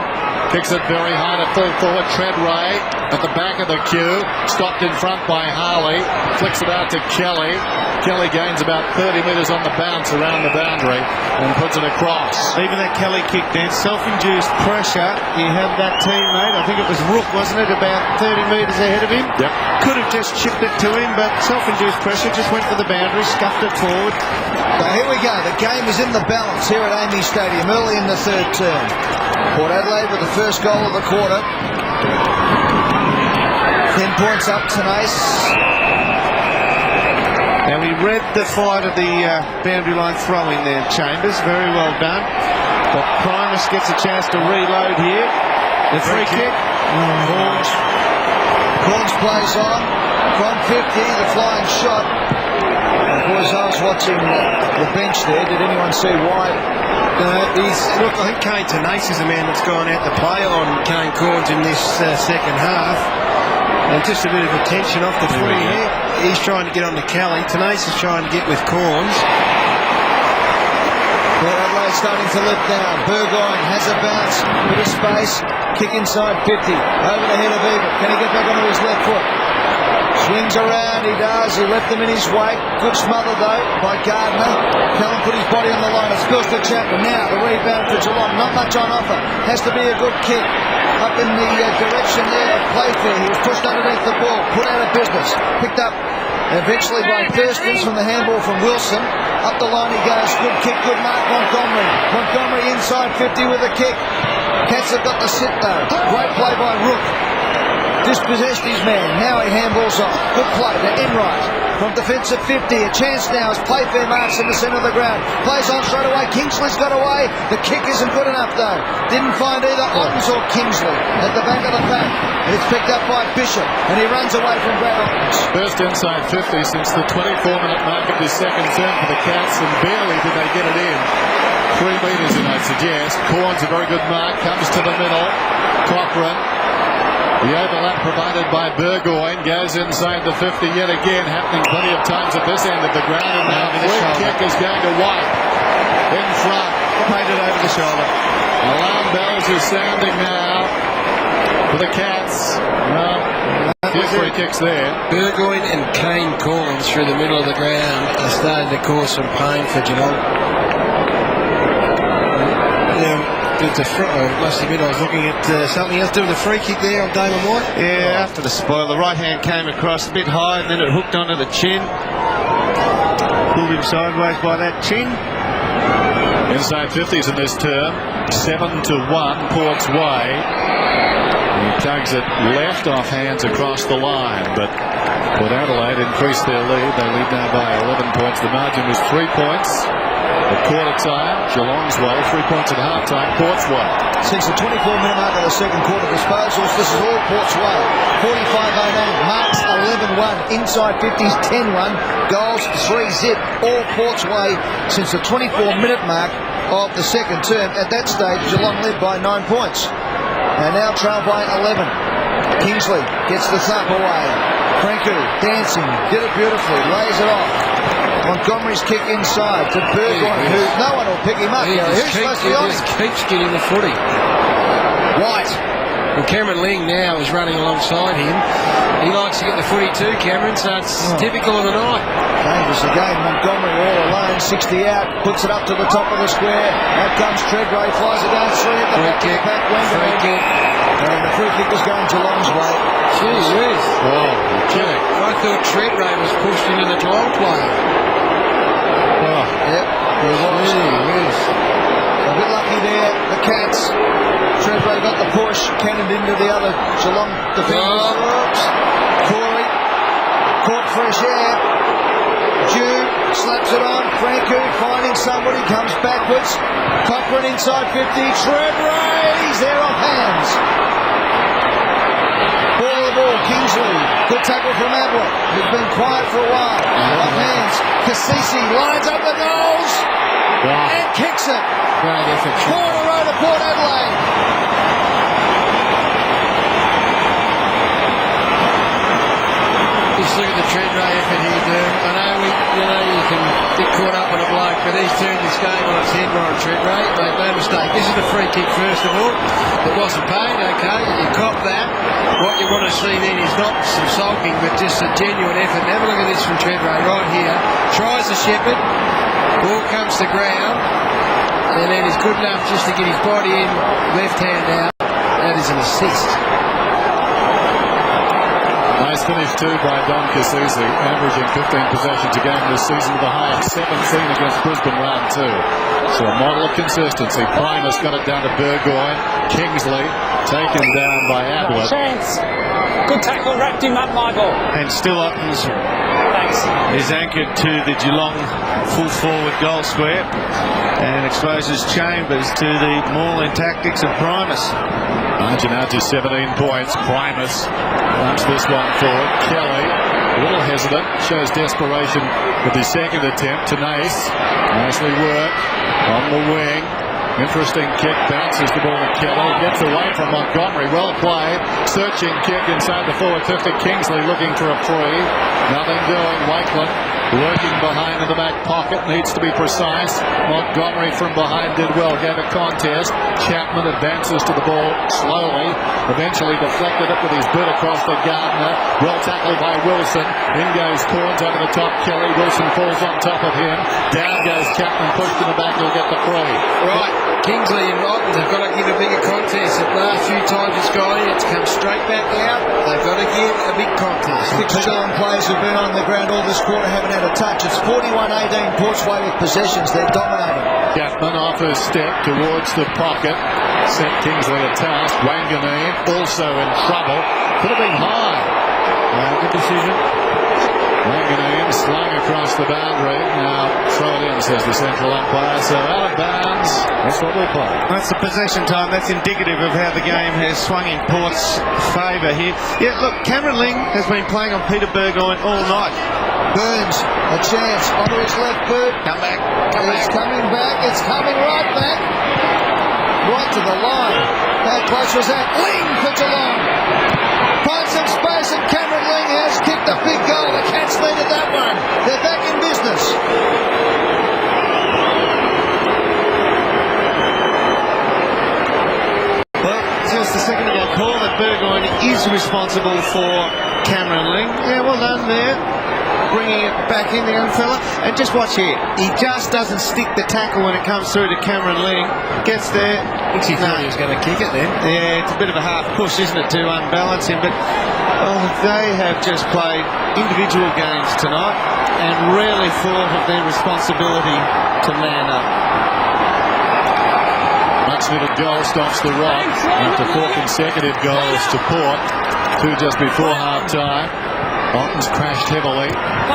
Kicks it very high to full forward. Treadray at the back of the queue. Stopped in front by Harley. Flicks it out to Kelly. Kelly gains about 30 metres on the bounce around the boundary and puts it across. Even that Kelly kick then, self-induced pressure. He had that teammate, I think it was Rook, wasn't it, about 30 metres ahead of him? Yep. Could have just chipped it to him, but self-induced pressure, just went for the boundary, scuffed it forward. So here we go. The game is in the balance here at Amy Stadium early in the third term. Port Adelaide with the first goal of the quarter. 10 points up to Nace. Now, we read the fight of the boundary line throwing there, Chambers. Very well done. But Primus gets a chance to reload here. The free kick. Corns plays on from 50, the flying shot. Boys, I was watching the bench there. Did anyone see why? Look, I think Kane Tenace is the man that's gone out to play on Kane Corns in this second half. And just a bit of attention off the footy here. He's trying to get on to Kelly. Tenace is trying to get with Corns. Port Adelaide starting to lift now. Burgoyne has a bounce, bit of space, kick inside 50, over the head of Ebert. Can he get back onto his left foot? Swings around, he does. He left them in his wake. Good smother though by Gardner. Callum put his body on the line. It spills to Chapman. Now the rebound for Geelong. Not much on offer. Has to be a good kick. Up in the direction there of Playfair. He was pushed underneath the ball. Put out of business. Picked up eventually by Thurston from the handball from Wilson. Up the line he goes. Good kick. Good mark. Montgomery. Montgomery inside 50 with a kick. Cats have got the sit though. Great play by Rook. Dispossessed his man. Now he handballs off. Good play to Enright. From defensive 50. A chance now as Playfair marks in the centre of the ground. Plays on straight away. Kingsley's got away. The kick isn't good enough though. Didn't find either Ottens or Kingsley at the back of the pack. And it's picked up by Bishop. And he runs away from Brad Ottens. First inside 50 since the 24-minute mark of this second term for the Cats. And barely did they get it in. 3 metres, and I'd suggest. Corns a very good mark. Comes to the middle. Cochrane. The overlap provided by Burgoyne goes inside the 50 yet again, happening plenty of times at this end of the ground. And now the kick is going to White in front. Paid it over the shoulder. Alarm bells are sounding now for the Cats. Few free kicks there. Burgoyne and Kane Corns through the middle of the ground are starting to cause some pain for Geelong. I must admit I was looking at something else, doing the free kick there on Damon White. Yeah, after the spoil, the right hand came across a bit high and then it hooked onto the chin. Pulled him sideways by that chin. Inside 50s in this term, 7-1 Port's way. He tugs it left off hands across the line, but Port Adelaide increased their lead. They lead now by 11 points. The margin was 3 points at quarter time. Geelong's way, 3 points at half time. Port's way. Since the 24-minute mark of the second quarter disposals, this is all Port's way. 45-09, marks 11-1, inside 50s 10-1, goals 3-zip, all Port's way since the 24-minute mark of the second term. At that stage, Geelong led by 9 points. And now trail by 11. Kingsley gets the thump away. Franku dancing, did it beautifully, lays it off. Montgomery's kick inside to Burgoyne, who no one will pick him up. Who's supposed to be on him? He just keeps getting the footy. White. And Cameron Ling now is running alongside him. He likes to get the footy too, Cameron, so it's typical of the night. Dangerous again. Montgomery all alone, 60 out, puts it up to the top of the square. Out comes Treadray, flies it down 3 at the back of the pack. Free kick. And the free kick is going Geelong's way. Gee whiz. Oh, kidding. I thought Treadray was pushed into the Geelong player. Oh. Yep, he was. A bit lucky there, the Cats. Treadray got the push, cannoned into the other Geelong defenders. Oops. Corey caught fresh air. Jew slaps it on. Franku finding somebody, comes backwards. Cochrane inside 50. Treadray, he's there off hands. Ball the ball, Kingsley. Good tackle from Ablett, who's been quiet for a while. Off hands. Cassisi lines up the goals and kicks it. Great effort. 4 in a row to Port Adelaide. Just look at the Treadray effort here, Durham. I know you can get caught up on a bloke but he's turned this game on its head, Warren Treadway. Make no mistake, this is a free kick first of all. It wasn't paid, okay, you cop that. What you want to see then is not some sulking, but just a genuine effort. And have a look at this from Treadway right here. Tries the shepherd, ball comes to ground, and then he's good enough just to get his body in, left hand out. That is an assist. Nice finish too by Don Cassisi, averaging 15 possessions a game this season with a high of 17 against Brisbane round 2. So a model of consistency. Primus got it down to Burgoyne. Kingsley taken down by Adelaide. Chance. Good tackle, wrapped him up, Michael. And still Ottens is anchored to the Geelong full forward goal square and exposes Chambers to the mauling tactics of Primus. Margin out to 17 points. Primus wants this one forward. Kelly, a little hesitant, shows desperation with his second attempt. Tenace, nicely worked on the wing. Interesting kick, bounces the ball to Kelly, gets away from Montgomery, well played. Searching kick inside the forward 50. Kingsley looking for a free. Nothing doing. Wakeland working behind in the back pocket, needs to be precise. Montgomery from behind did well, gave a contest. Chapman advances to the ball slowly, eventually deflected it with his boot across the Gardner. Well tackled by Wilson. In goes Corns over the top. Kelly, Wilson falls on top of him. Down goes Chapman, pushed in the back, he'll get the free. Right, Kingsley and Ottens have got to give a bigger contest. The last few times it's gone in, it's come straight back out. They've got to give a big contest. Six Geelong players have been on the ground all this quarter, haven't had a touch. It's 41-18 Portsway with possessions. They're dominating. Chapman off his step towards the pocket. Set Kingsley a task. Wanganeen also in trouble. Could have been high. Good decision. Wanganeen slung across the boundary. Now throw it in, says the central umpire. So out of bounds. That's what we'll play. That's the possession time. That's indicative of how the game has swung in Port's favour here. Yeah, look, Cameron Ling has been playing on Peter Burgoyne all night. Burns, a chance onto his left boot. Come back. It's coming back. It's coming right back. Right to the line. How close was that? Ling for Geelong. Finds some space and Cameron Ling has kicked a big goal. The Cats needed that one. They're back in business. Well, just a second ago, call that Burgoyne is responsible for Cameron Ling. Yeah, well done there. Bringing it back in, the young fella. And just watch here. He just doesn't stick the tackle when it comes through to Cameron Ling. Gets there. I think he thought he was going to kick it then. Yeah, it's a bit of a half push, isn't it, to unbalance him. But they have just played individual games tonight and rarely thought of their responsibility to man up. Much needed goal stops the rot after 4 consecutive goals to Port. 2 just before half time. Ottens crashed heavily.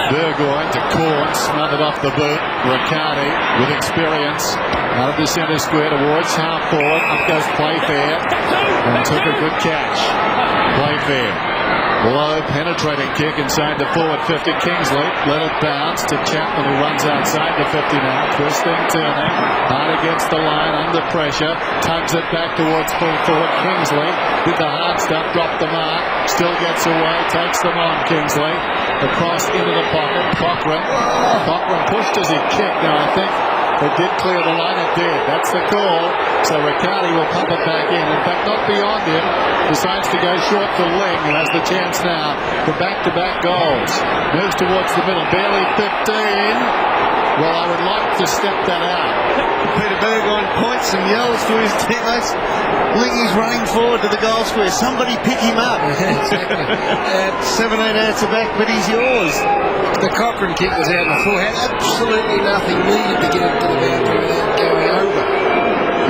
Burgoyne to Corn, smothered off the boot. Riccardi with experience out of the centre square towards half forward. Up goes Playfair and took a good catch. Playfair. Low penetrating kick inside the forward 50. Kingsley let it bounce to Chapman, who runs outside the 50 now. Twisting, turning, hard against the line, under pressure. Tugs it back towards full forward. Kingsley did the hard stuff, dropped the mark. Still gets away, takes them on. Kingsley across into the pocket. Cochrane pushed as he kicked. Now I think it did clear the line. It did. That's the call. So Riccardi will pump it back in. In fact, not beyond him. Decides to go short to Ling, who has the chance now for back-to-back goals. Moves towards the middle. Barely 15. Well, I would like to step that out. Peter Burgoyne points and yells to his teammates. Lingy's running forward to the goal square. Somebody pick him up. Exactly. 17 outs of back, but he's yours. The Cochrane kick was out in the full. Had absolutely nothing needed to get him to the boundary without going over.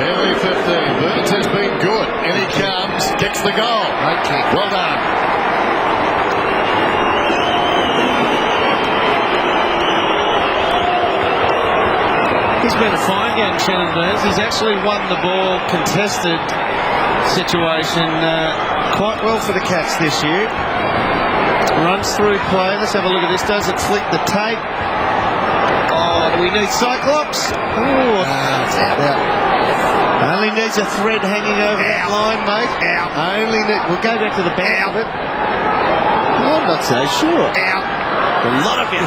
Barely 15. Burns has been good. In he comes. Kicks the goal. Great kick. Well done. He's been a fine young Shannon Burns. He's actually won the ball contested situation quite well for the Cats this year. Runs through play. Let's have a look at this. Does it flick the tape? Oh, do we need Cyclops? Oh, it's out. Only needs a thread hanging over that line, mate. We'll go back to the back of it. I'm not so sure. A lot of it.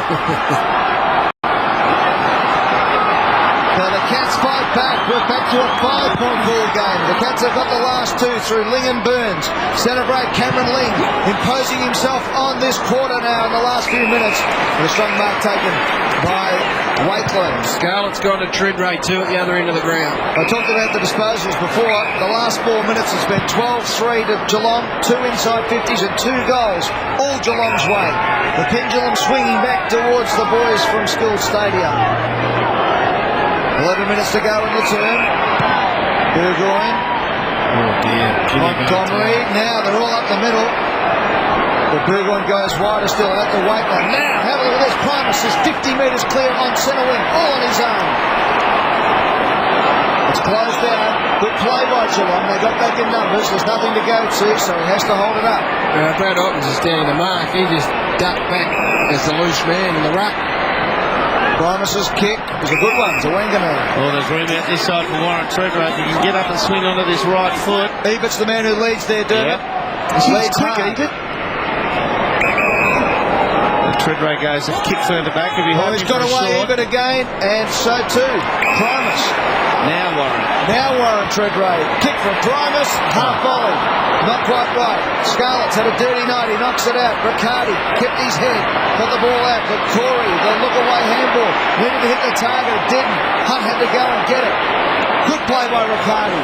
fight back. We're back to a 5-point ball game. The Cats have got the last two through Ling and Burns. Centre break, Cameron Ling imposing himself on this quarter now in the last few minutes. With a strong mark taken by Wakeland. Scarlett's gone to Treadray too at the other end of the ground. I talked about the disposals before. The last 4 minutes has been 12-3 to Geelong, 2 inside 50s and 2 goals, all Geelong's way. The pendulum swinging back towards the boys from School Stadium. 11 minutes to go in the term. Burgoyne. Oh dear. Montgomery. Now they're all up the middle. But Burgoyne goes wider still out to Wakeland. Now, have a look at this. Primus is 50 metres clear on centre wing, all on his own. It's closed down. Good play by Geelong. They got back in numbers. There's nothing to go to, so he has to hold it up. Brad Ottens is standing the mark. He just ducked back as the loose man in the ruck. Primus's kick is a good one to Wanganui. Oh, there's room out this side for Warren Treadray. He can get up and swing onto this right foot. Ebert's the man who leads there, Dermot. Yep. Leads quick, Ebert. Treadray goes a kick further back. He's got away Ebert again, and so too Primus. Now Warren. Now Warren Treadray. Kick from Primus, half volley. Not quite right. Scarlett's had a dirty night. He knocks it out. Riccardi kept his head. Got the ball out. But Corey, the look-away handball. Needed to hit the target. It didn't. Hunt had to go and get it. Good play by Riccardi.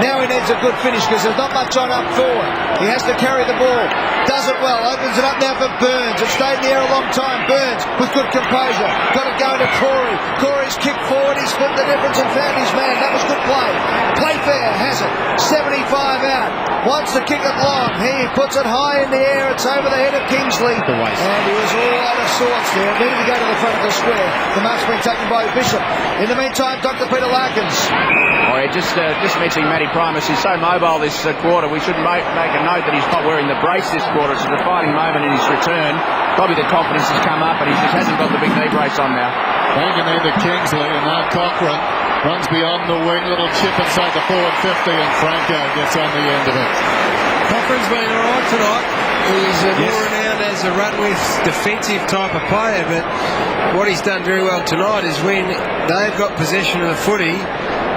Now he needs a good finish because there's not much on up forward. He has to carry the ball. Does it well. Opens it up now for Burns. It stayed in the air a long time. Burns with good composure. Got it going to Corey. Corey's kicked forward. He split the difference and found his man. That was good play. Playfair has it. 75 out. Wants to kick it long. He puts it high in the air. It's over the head of Kingsley. And he was all out of sorts there. Needed to go to the front of the square. The mark's been taken by Bishop. In the meantime, Dr. Peter Larkins. Oh, yeah, just mentioning Matty Primus. He's so mobile this quarter. We should make a note that he's not wearing the brace this quarter. It's a defining moment in his return. Probably the confidence has come up, and he just hasn't got the big knee brace on now. Wanganui to Kingsley, and now Cochrane runs beyond the wing. Little chip inside the forward 50, and Franco gets on the end of it. Cochrane's been all right tonight. He's more renowned as a run-with defensive type of player, but what he's done very well tonight is when they've got possession of the footy,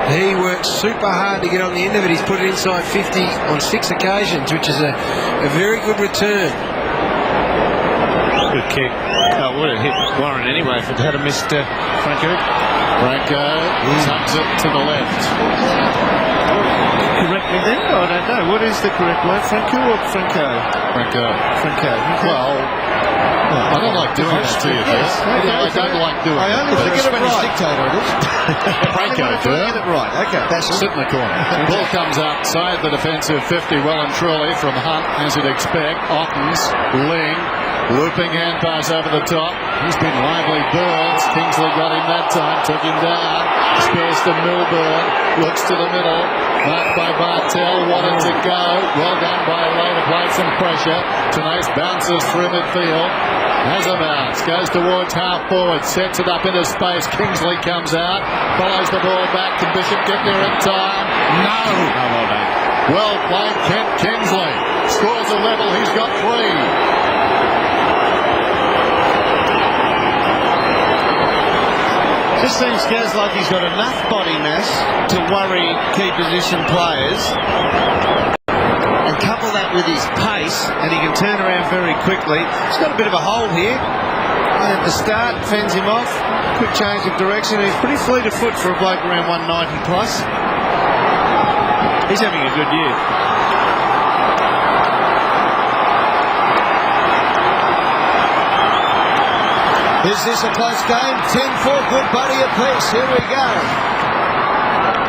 he works super hard to get on the end of it. He's put it inside 50 on 6 occasions, which is a very good return. Good kick. Oh, would have hit Warren anyway if it had missed Franco. Franco tucks it to the left. Correct me then? I don't know. What is the correct word? Franco or Franco? Franco. Franco. Well, I don't like doing that to you, yes. I don't like doing I only it. get it right. Dictator it is. Franco, get it right. Okay. Sit in the corner. Ball comes outside the defensive 50 well and truly from Hunt, as you'd expect. Ottens, Ling, looping hand pass over the top. He's been lively. Burns. Kingsley got him that time. Took him down. Spills to Milburn. Looks to the middle. Marked by Bartell. Wanted to go. Well done by Lowe to apply some pressure. Tenace bounces through midfield. Has a bounce. Goes towards half forward. Sets it up into space. Kingsley comes out. Follows the ball back. Can Bishop get there in time? No. Well done. Well played, Kent Kingsley. Scores a level. He's got 3. Just seems Gaz like he's got enough body mass to worry key position players, and couple that with his pace, and he can turn around very quickly. He's got a bit of a hole here. And at the start, fends him off. Quick change of direction. He's pretty fleet of foot for a bloke around 190 plus. He's having a good year. Is this a close game? 10-4, good buddy apiece. Here we go.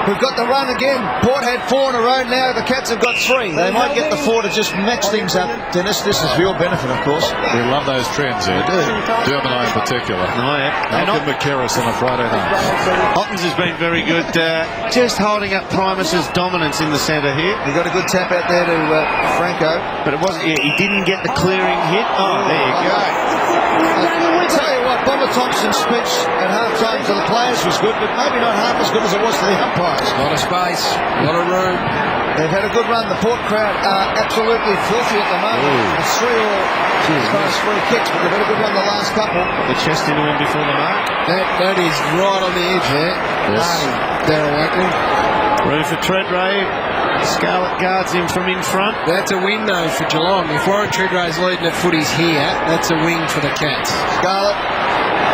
We've got the run again. Port had 4 in a row now. The Cats have got 3. They might get the 4 to just match things up. Dennis, this is for your benefit, of course. We love those trends, Ed. Dermot in particular. Oh, yeah. Malcolm McKerris on a Friday night. Ottens has been very good. Just holding up Primus's dominance in the centre here. He got a good tap out there to Franco. But it wasn't. Yeah, he didn't get the clearing hit. Oh, there you go. I'll tell you what, Bomber Thompson's speech at half-time to the players was good, but maybe not half as good as it was to the umpire. tries. A lot of space, a lot of room. They've had a good run. The Port crowd are absolutely filthy at the moment. It's 3 all as far as free kicks, but they've had a good run the last couple. The chest into him before the mark. That is right on the edge there. Yes. Darryl Wakeley. Room for Treadray. Scarlett guards him from in front. That's a win though for Geelong. If Warren Treadray's leading at footies here, that's a win for the Cats. Scarlett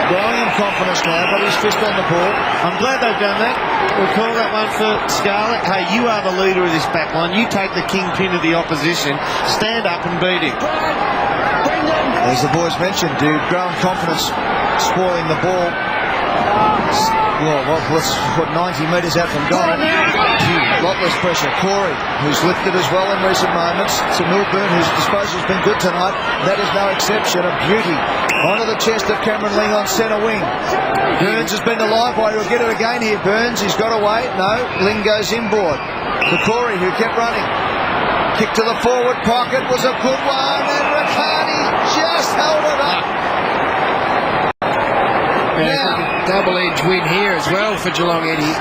growing in confidence now, got his fist on the ball. I'm glad they've done that. We'll call that one for Scarlett. Hey, you are the leader of this back line. You take the kingpin of the opposition. Stand up and beat him. As the boys mentioned, dude, growing confidence, spoiling the ball. Well, what's 90 metres out from goal? Lot less pressure. Corey, who's lifted as well in recent moments. To Milburn, whose disposal's been good tonight. That is no exception. A beauty. Onto the chest of Cameron Ling on centre wing. Burns has been the live wire. He'll get it again here. Burns, he's got away. No, Ling goes inboard. To Corey, who kept running. Kick to the forward pocket was a good one, and Riccardi just held it up. Yeah, double-edged win here as well for Geelong, Eddie.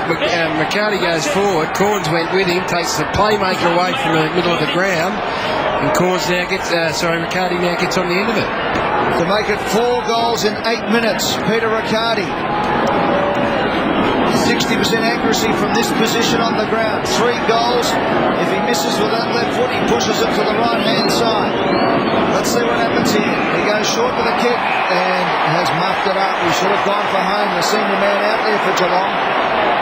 McCarty goes forward. Corns went with him, takes the playmaker away from the middle of the ground, and Corns now gets, McCarty now gets on the end of it. To make it 4 goals in 8 minutes, Peter Riccardi. 60% accuracy from this position on the ground. 3 goals. If he misses with that left foot, he pushes it to the right-hand side. Let's see what happens here. He goes short with a kick and has muffed it up. He should have gone for home, the senior man out there for Geelong.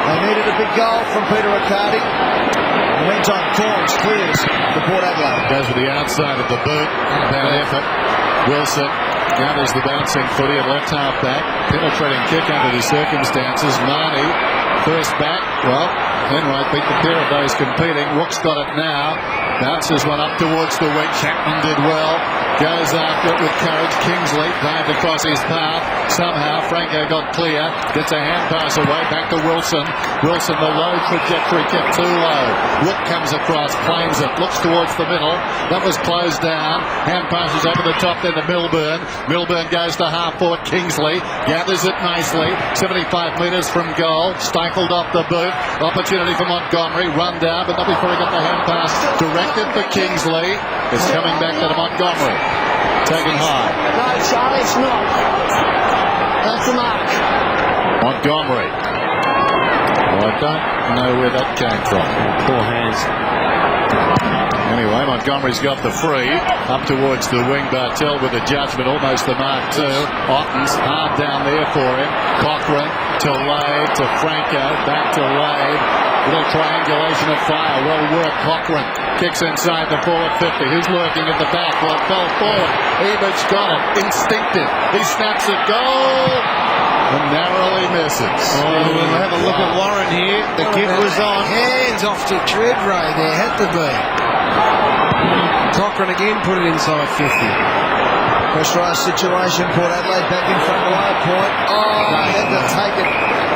They needed a big goal from Peter Riccardi. In the meantime, Corns clears for Port Adelaide. Goes with the outside of the boot. Bad effort. Wilson gathers the bouncing footy at left half back. Penetrating kick under the circumstances. Marnie, first back. Well, Enright beat the pair of those competing. Rook's got it now. Bounces one up towards the wing. Chapman did well. Goes after it with courage. Kingsley dived across his path. Somehow Franco got clear. Gets a hand pass away. Back to Wilson. Wilson, the low trajectory kept too low. Rook comes across, claims it, looks towards the middle. That was closed down. Hand passes over the top then to Milburn. Milburn goes to half forward. Kingsley gathers it nicely. 75 metres from goal. Stifled off the boot. Opportunity for Montgomery. Run down, but not before he got the hand pass directed for Kingsley. It's coming back to Montgomery. Taken high. No, Charlie, it's not. That's the mark. Montgomery. Well, I don't know where that came from. Poor hands. Anyway, Montgomery's got the free. Up towards the wing. Bartel with a judgment. Almost the mark too. Otten's hard down there for him. Cochrane to Lade to Franco. Back to Lade. Little triangulation of fire. Well worked. Cochrane kicks inside the forward 50. Who's lurking at the back? Well, fell forward. Ebert's got it. Instinctive. He snaps it. Goal! And narrowly misses. We'll have a look at Warren here. The give was on. Hands off to Treadray there. Had to be. Cochrane again put it inside 50. Pressurised situation. Port Adelaide back in front wire point. Oh, had to take it.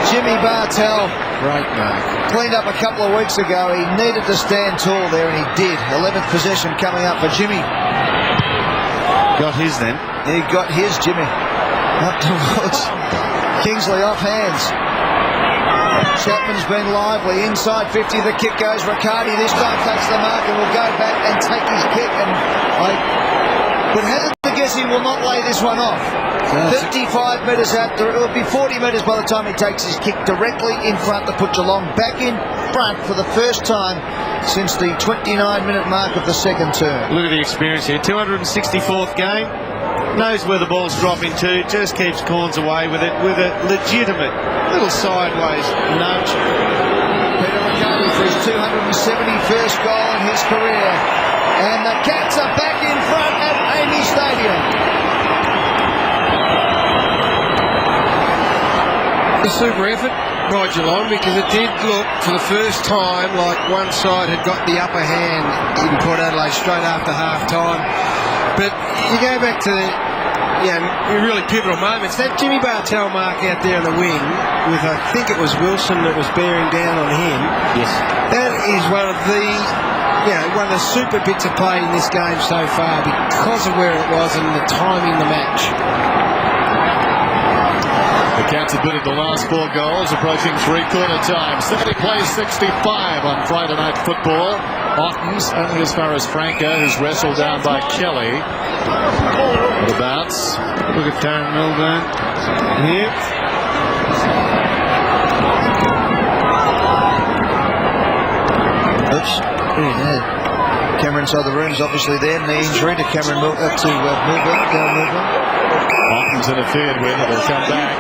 Jimmy Bartel. Great mark. Cleaned up a couple of weeks ago. He needed to stand tall there, and he did. 11th possession coming up for Jimmy. Got his then. He got his, Jimmy. Up towards Kingsley off hands. Chapman's been lively. Inside 50, the kick goes. Riccardi this time takes the mark and will go back and take his kick. And I would hazard to guess he will not lay this one off. 55 metres out. It will be 40 metres by the time he takes his kick directly in front to put Geelong back in front for the first time since the 29-minute mark of the second term. Look at the experience here. 264th game. Knows where the ball's dropping to. Just keeps Corns away with it with a legitimate little sideways nudge. Peter Riccardi for his 271st goal in his career. And the Cats are back in front at Amy Stadium. A super effort by Geelong, because it did look for the first time like one side had got the upper hand in Port Adelaide straight after half time. But you go back to really pivotal moments. That Jimmy Bartel mark out there on the wing with, I think it was Wilson that was bearing down on him. Yes. That is one of the super bits of play in this game so far, because of where it was and the timing the match. The The Cats have been at the last 4 goals, approaching three-quarter time. 70 plays 65 on Friday Night Football. Ottens only as far as Franco, who's wrestled down by Kelly. What a bounce. Look at Darren Milburn here. Oops. Cameron inside the room's obviously there. Knee injury to Cameron Milburn. Darren Milburn. Ottens interfered with. It'll come back.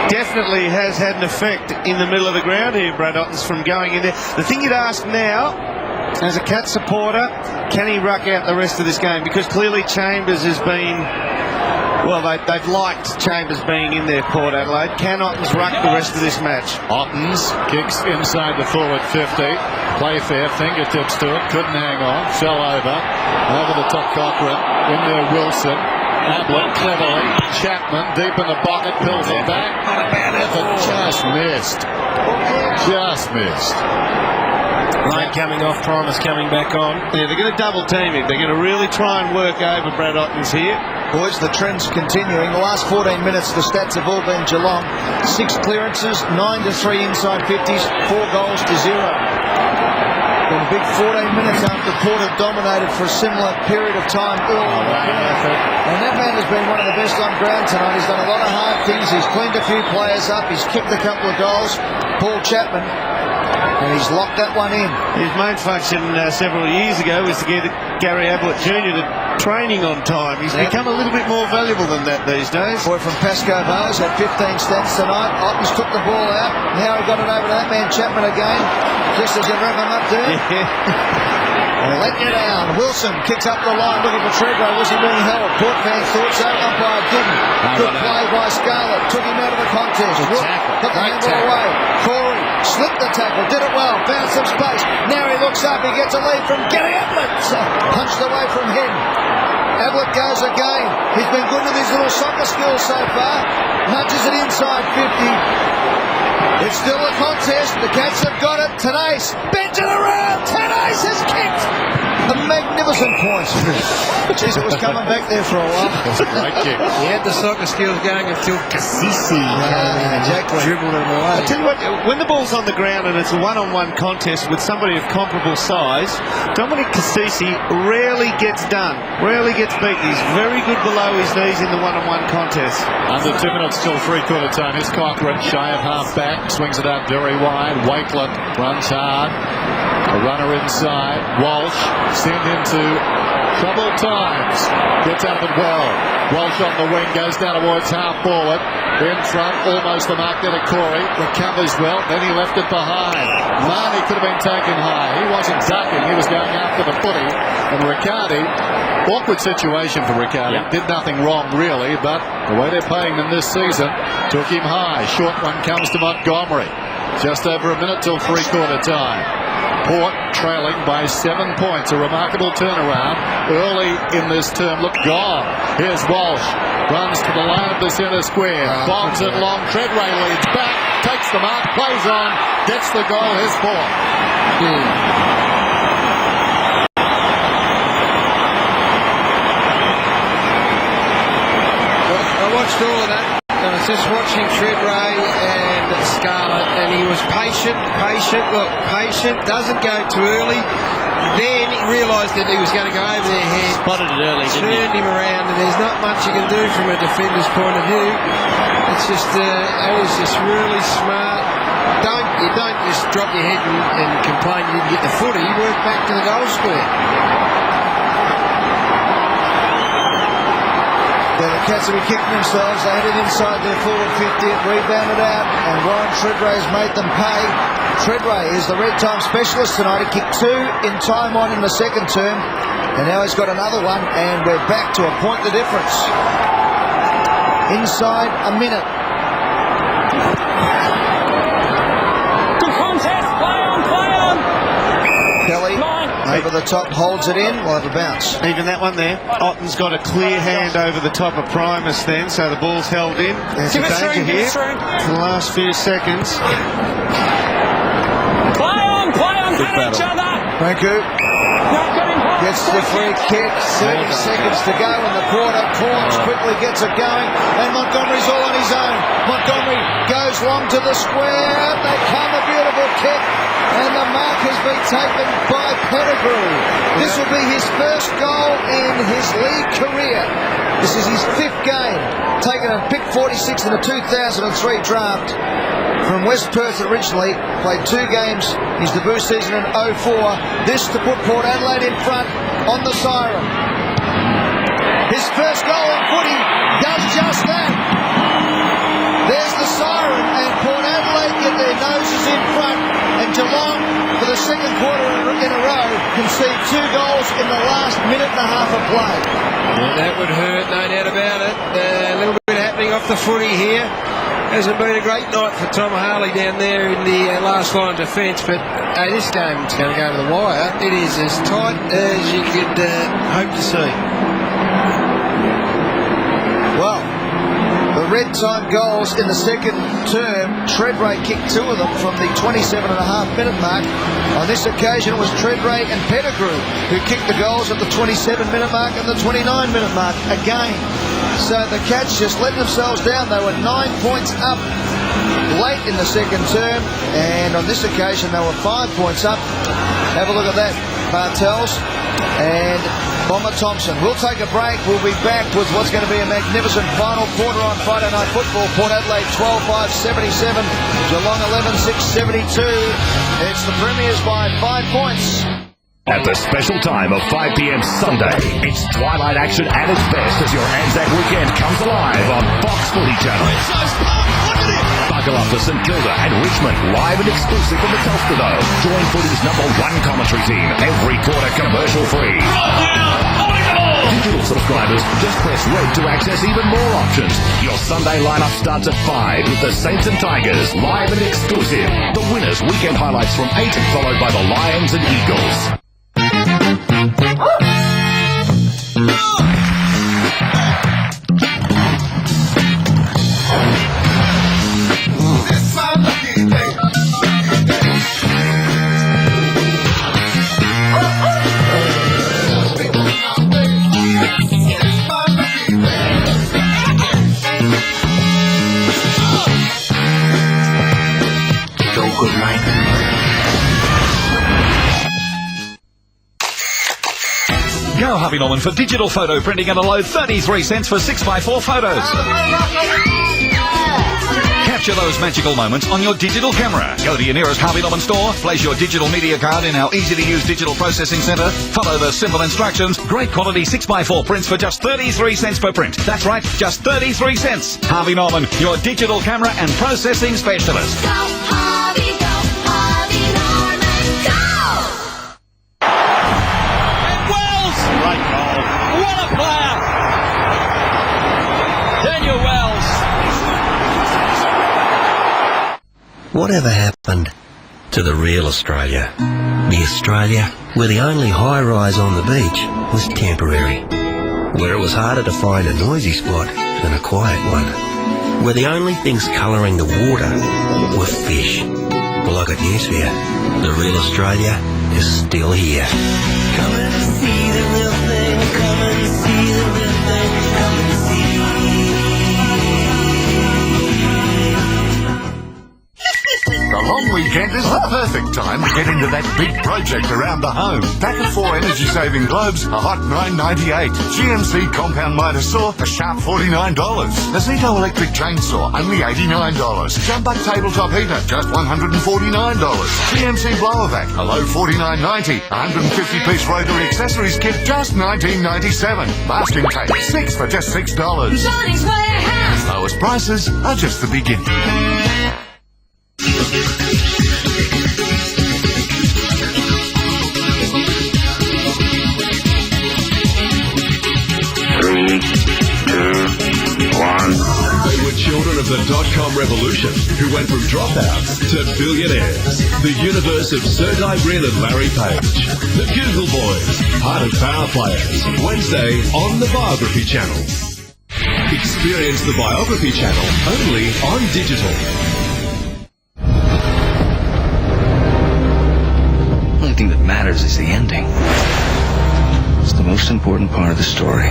Definitely has had an effect in the middle of the ground here, Brad Ottens, from going in there. The thing you'd ask now, as a Cat supporter, can he ruck out the rest of this game? Because clearly Chambers has been, well, they've liked Chambers being in there, Port Adelaide. Can Ottens ruck the rest of this match? Ottens kicks inside the forward 50. Playfair, fingertips to it, couldn't hang on, fell over the top Cochrane. In there Wilson. Ablett cleverly. Chapman deep in the pocket, pulls it back. Not a bad effort. Just missed. Lane coming off, Primus coming back on. Yeah, they're going to double team him. They're going to really try and work over Brad Ottens here. Boys, the trend's continuing. The last 14 minutes, the stats have all been Geelong. 6 clearances, 9 to 3 inside 50s, 4 goals to 0. Been a big 14 minutes after Port have dominated for a similar period of time early in the game. And that man has been one of the best on ground tonight. He's done a lot of hard things. He's cleaned a few players up. He's kicked a couple of goals. Paul Chapman. And he's locked that one in. His main function several years ago was to get Gary Ablett Jr. to training on time. He's become a little bit more valuable than that these days. Boy from Pasco Bowes had 15 stats tonight. Ottens took the ball out. Now he got it over to that man Chapman again. Just as you wrap him up there. Let you down. Wilson kicks up the line looking for Treadway. Was he being held? Port fans thought so. Umpire didn't. Good play by Scarlett. Took him out of the contest. Put the handball away. Corey slipped the tackle. Did it well. Found some space. Now he looks up. He gets a lead from Gary Ablett. Punched away from him. Ablett goes again. He's been good with his little soccer skills so far. Nudges it inside 50. It's still a contest. The Cats have got it. Tenace bends it around. Tenace has kicked a magnificent point. Jeez, it was coming back there for a while. That's a great kick. He had the soccer skills going until Cassisi exactly. dribbled him away. I tell you what, when the ball's on the ground and it's a one-on-one contest with somebody of comparable size, Dominic Cassisi rarely gets done, rarely gets beat. He's very good below his knees in the one-on-one contest. Under 2 minutes till three-quarter time. Here's Cochrane, shy of half-back, swings it out very wide. Wakeland runs hard. A runner inside. Walsh sent into troubled times. Gets out of it well. Walsh on the wing, goes down towards half forward. In front, almost the mark there to Corey. Recovers well, then he left it behind. Marnie could have been taken high. He wasn't ducking, he was going after the footy. And Riccardi, awkward situation for Riccardi. Did nothing wrong really, but the way they're playing him this season took him high. Short one comes to Montgomery. Just over a minute till three-quarter time. Port trailing by 7 points. A remarkable turnaround early in this term. Look, gone. Here's Walsh. Runs to the line of the centre square. Bombs it long. Treadway leads back. Takes the mark. Plays on. Gets the goal. Here's Port. I watched all of that. I was just watching Treadway and Scarlett, and he was patient. Look, patient, doesn't go too early. Then he realised that he was going to go over their head. Spotted it early, didn't he? Turned him around, and there's not much you can do from a defender's point of view. It's just, that was just really smart. You don't just drop your head and complain you didn't get the footy. You work back to the goal square. The Cats will be kicking themselves. They had it inside their forward 50. It rebounded out, and Ryan Treadway's made them pay. Treadway is the red time specialist tonight. He kicked 2 in time on in the second term, and now he's got another one, and we're back to a point the difference. Inside a minute. Good contest. Play on. Kelly over the top, holds it in. We'll have a bounce. Even that one there. Otten's got a clear hand over the top of Primus then, so the ball's held in. There's a danger here for the last few seconds. Play on, Good at each battle. other. Thank you. Not getting home. gets the free kick. 30 seconds to go in the quarter. Corns quickly gets it going, and Montgomery's all on his own. Montgomery goes long to the square. Out they come, a beautiful kick, and the mark has been taken by Pettigrew. This will be his first goal in his league career. This is his 5th game, taken at pick 46 in the 2003 draft. From West Perth originally, played 2 games his debut season in 04. This to put Port Adelaide in front on the siren. His first goal in footy does just that. There's the siren, and Port Adelaide get their noses in front, and Geelong, for the second quarter in a row, concede 2 goals in the last minute and a half of play. Yeah, that would hurt, no doubt about it. A little bit happening off the footy here. Hasn't been a great night for Tom Harley down there in the last line of defence, but hey, this game's going to go to the wire. It is as tight as you could hope to see. Well, the red time goals in the second term, Treadray kicked 2 of them from the 27.5-minute mark. On this occasion, it was Treadray and Pettigrew who kicked the goals at the 27-minute mark and the 29-minute mark again. So the Cats just let themselves down. They were 9 points up late in the second term, and on this occasion they were 5 points up. Have a look at that. Bartels and Bomber Thompson. We'll take a break. We'll be back with what's going to be a magnificent final quarter on Friday Night Football. Port Adelaide 12-5-77, Geelong 11-6-72. It's the Premiers by 5 points. At the special time of 5 p.m. Sunday, it's twilight action at its best as your Anzac weekend comes alive on Fox Footy Channel. Buckle up for St Kilda and Richmond, live and exclusive from the Telstra Dome. Join Footy's #1 commentary team every quarter commercial free. Digital subscribers, just press red to access even more options. Your Sunday lineup starts at 5 with the Saints and Tigers, live and exclusive. The winners' weekend highlights from 8, followed by the Lions and Eagles. Go Harvey Norman for digital photo printing at a low 33 cents for 6x4 photos. Capture those magical moments on your digital camera. Go to your nearest Harvey Norman store, place your digital media card in our easy-to-use digital processing centre, follow the simple instructions. Great quality 6x4 prints for just 33 cents per print. That's right, just 33 cents. Harvey Norman, your digital camera and processing specialist. Go, Harvey, go, Harvey Norman, go! Great goal. What a player! Daniel Wells. Whatever happened to the real Australia? The Australia where the only high-rise on the beach was temporary. Where it was harder to find a noisy spot than a quiet one. Where the only things colouring the water were fish. Well, I got news for you. The real Australia is still here. Come and see the real thing. Come and see the real thing. Come and see. The long weekend is the perfect time to get into that big project around the home. Pack of 4 energy-saving globes, a hot $9.98. GMC compound miter saw, a sharp $49. The Zito electric chainsaw, only $89. Jumbuck tabletop heater, just $149. GMC blower vac, a low $49.90. 150-piece rotary accessories kit, just $19.97. Masking tape, 6 for just $6. Johnny's Warehouse. Lowest prices are just the beginning. They were children of the .com revolution who went from dropouts to billionaires. The universe of Sergey Brin and Larry Page. The Google Boys, Heart of Power Players. Wednesday on the Biography Channel. Experience the Biography Channel only on digital. The only thing that matters is the ending. most important part of the story.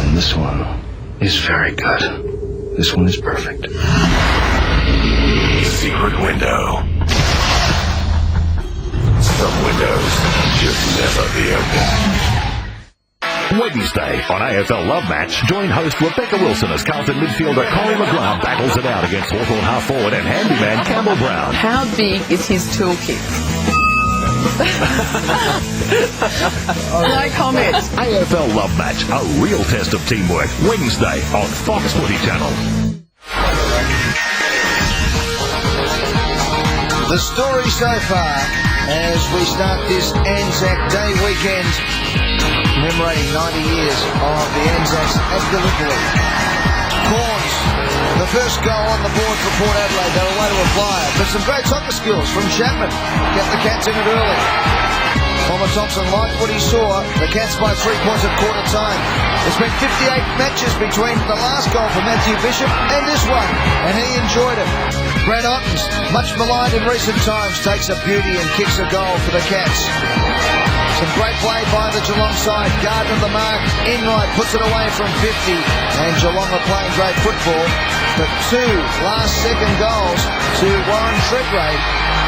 And this one is very good. This one is perfect. Secret window. Some windows should never be opened. Wednesday on AFL Love Match, join host Rebecca Wilson as Carlton midfielder Corey McGrath battles it out against Hawthorn half-forward and handyman Campbell Brown. How big is his toolkit? No comment. AFL Love Match, a real test of teamwork. Wednesday on Fox Footy Channel. The story so far as we start this Anzac Day weekend, commemorating 90 years of the Anzacs at Gallipoli. Corns, the first goal on the board for Port Adelaide. They were away to a flyer, but some great soccer skills from Chapman. Get the Cats in it early. Bomber Thompson liked what he saw. The Cats by 3 points at quarter time. It's been 58 matches between the last goal for Matthew Bishop and this one, and he enjoyed it. Brad Ottens, much maligned in recent times, takes a beauty and kicks a goal for the Cats. Some great play by the Geelong side. Gardner the mark. Enright puts it away from 50. And Geelong are playing great football. But 2 last-second goals to Warren Treadray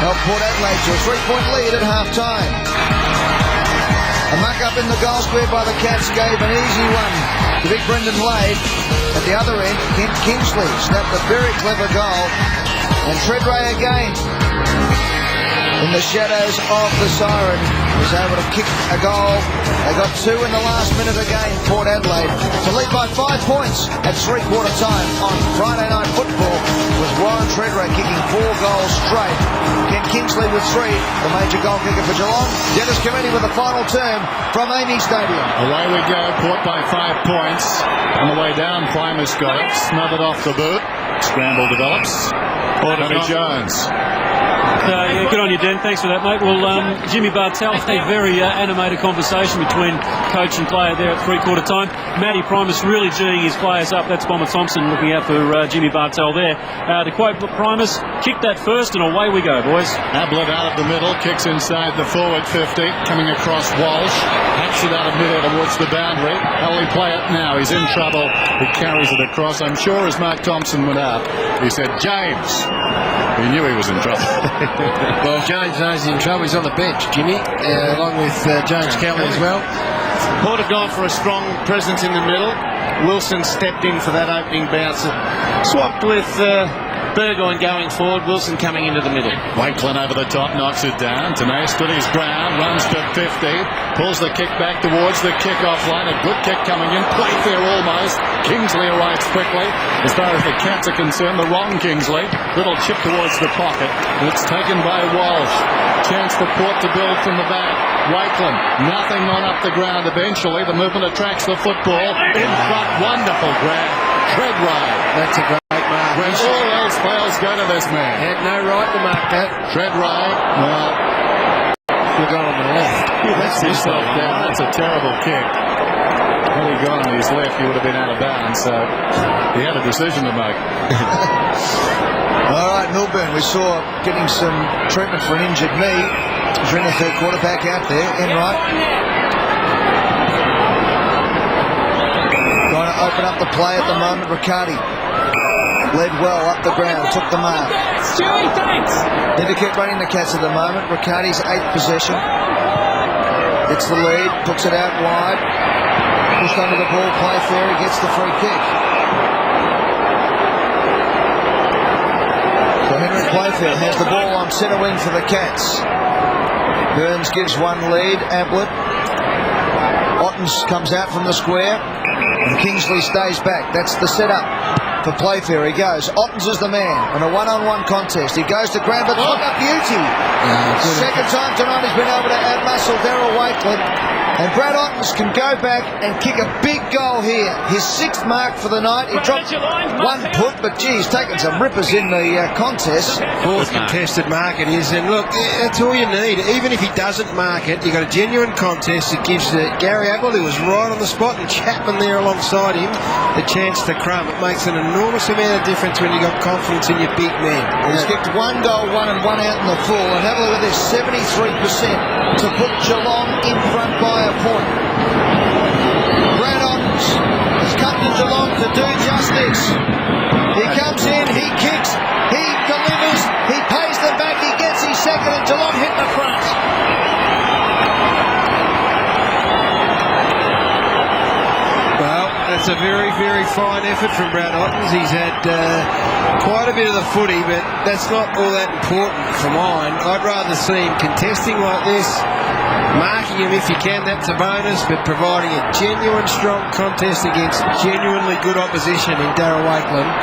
helped Port Adelaide to a 3-point lead at half-time. A muck-up in the goal square by the Cats gave an easy one to big Brendan Lade. At the other end, Kent Kingsley snapped a very clever goal. And Treadray again, in the shadows of the siren, was able to kick a goal. They got 2 in the last minute again, Port Adelaide, to lead by 5 points at 3/4 time on Friday Night Football, with Warren Treadray kicking 4 goals straight. Ken Kingsley with 3, the major goal kicker for Geelong. Dennis Committee with the final term from Amy Stadium. Away we go, Port by 5 points. On the way down, Primus got it, smothered off the boot. Scramble develops. Tony Jones. Yeah, good on you, Dan. Thanks for that, mate. Well, Jimmy Bartell, a very animated conversation between coach and player there at 3/4 time. Matty Primus really geeing his players up. That's Bomber Thompson looking out for Jimmy Bartell there. To quote Primus, kick that first and away we go, boys. Ablett out of the middle, kicks inside the forward 50, coming across Walsh. Hacks it out of middle towards the boundary. How will he play it now? He's in trouble. He carries it across. I'm sure as Mark Thompson went out, he said, James. He knew he was in trouble. Well, James knows he's in trouble. He's on the bench, Jimmy, along with James Kelly as well. Port have gone for a strong presence in the middle. Wilson stepped in for that opening bounce. Swapped with Burgoyne going forward. Wilson coming into the middle. Wakelin over the top, knocks it down. Tanay stood his ground, runs to 50, pulls the kick back towards the kick-off line. A good kick coming in. Playfair almost. Kingsley arrives quickly. As far as the Cats are concerned, the wrong Kingsley. Little chip towards the pocket. It's taken by Walsh. Chance for Port to build from the back. Wakelin, nothing on up the ground. Eventually, the movement attracts the football. In front, wonderful grab. Treadray. That's a great mark. When all else fails, go to this man. Had no right to mark that. Treadray, well, we've gone on the left. He lets himself down. That's a terrible kick. Had he gone on his left, he would have been out of bounds. So he had a decision to make. All right, Milburn, we saw getting some treatment for an injured knee. He's in the 3rd quarter, back out there. Enright going to open up the play at the moment. Riccardi led well up the ground, took the mark. Stewie, thanks. Need to keep running the Cats at the moment. Riccardi's 8th possession. Gets the lead, puts it out wide. Pushed under the ball, Playfair, he gets the free kick. So Henry Playfair has the ball on centre wing for the Cats. Burns gives one lead, Ablett. Ottens comes out from the square, and Kingsley stays back. That's the setup for Playfair. He goes. Ottens is the man in a one-on-one contest. He goes to ground, but what a beauty! Second time tonight he's been able to outmuscle Darryl Wakelin. And Brad Ottens can go back and kick a big goal here. His 6th mark for the night. He dropped one put, but gee, he's taken some rippers in the contest. 4th contested mark it is, and look, that's all you need. Even if he doesn't mark it, you've got a genuine contest that gives Gary Ablett, who was right on the spot, and Chapman there alongside him, the chance to crumb. It makes an enormous enormous amount of difference when you got confidence in your big men. He's kicked 1 goal, 1 and 1 out in the full. And have a look at this, 73% to put Geelong in front by a point. Brad Ottens has come to Geelong to do just this. He comes in, he kicks, he delivers, he pays them back, he gets his second, and Geelong hit the front. Well, that's a very, very fine effort from Brad Ottens. He's had quite a bit of the footy, but that's not all that important for mine. I'd rather see him contesting like this, marking him if you can, that's a bonus, but providing a genuine strong contest against genuinely good opposition in Darryl Wakeland.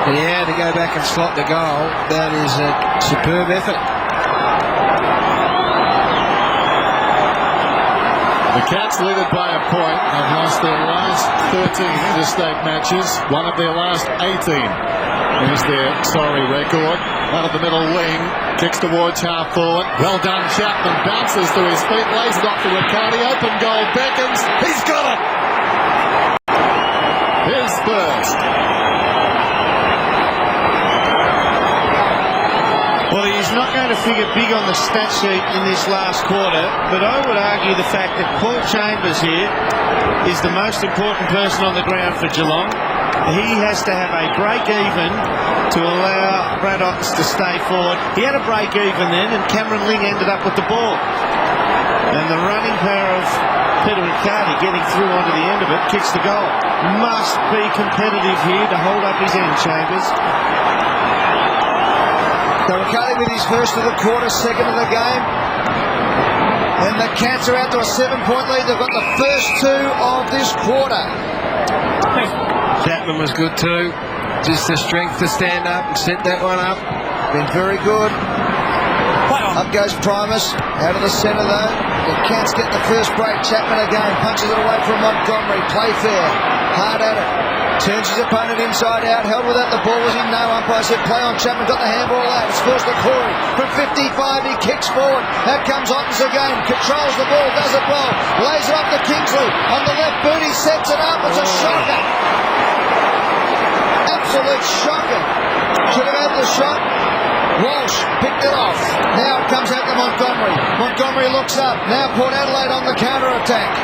And yeah, to go back and slot the goal, that is a superb effort. The Cats, leaded by a point, have lost their last 13 interstate matches, one of their last 18. Here's their sorry record. Out of the middle wing, kicks towards half forward. Well done, Chapman bounces to his feet, lays it off to Riccardi. Open goal, beckons. He's got it! His first. Well, he's not going to figure big on the stat sheet in this last quarter, but I would argue the fact that Paul Chambers here is the most important person on the ground for Geelong. He has to have a break-even to allow Brad Ottens to stay forward. He had a break-even then, and Cameron Ling ended up with the ball. And the running power of Peter Riccardi getting through onto the end of it kicks the goal. Must be competitive here to hold up his end, Chambers. So Riccardi with his first of the quarter, second of the game. And the Cats are out to a 7-point lead. They've got the first 2 of this quarter. Chapman was good too. Just the strength to stand up and set that one up. Been very good. Up goes Primus. Out of the centre though. The Cats get the first break. Chapman again punches it away from Montgomery. Play fair. Hard at it. Turns his opponent inside out, held without the ball was in, no umpire said play on. Chapman got the handball out, it's forced to Corey from 55, he kicks forward, out comes Ottens again, controls the ball, does it well, lays it up to Kingsley, on the left boot he sets it up, it's a shocker, absolute shocker, should have had the shot. Walsh picked it off, now it comes out to Montgomery looks up, now Port Adelaide on the counter-attack.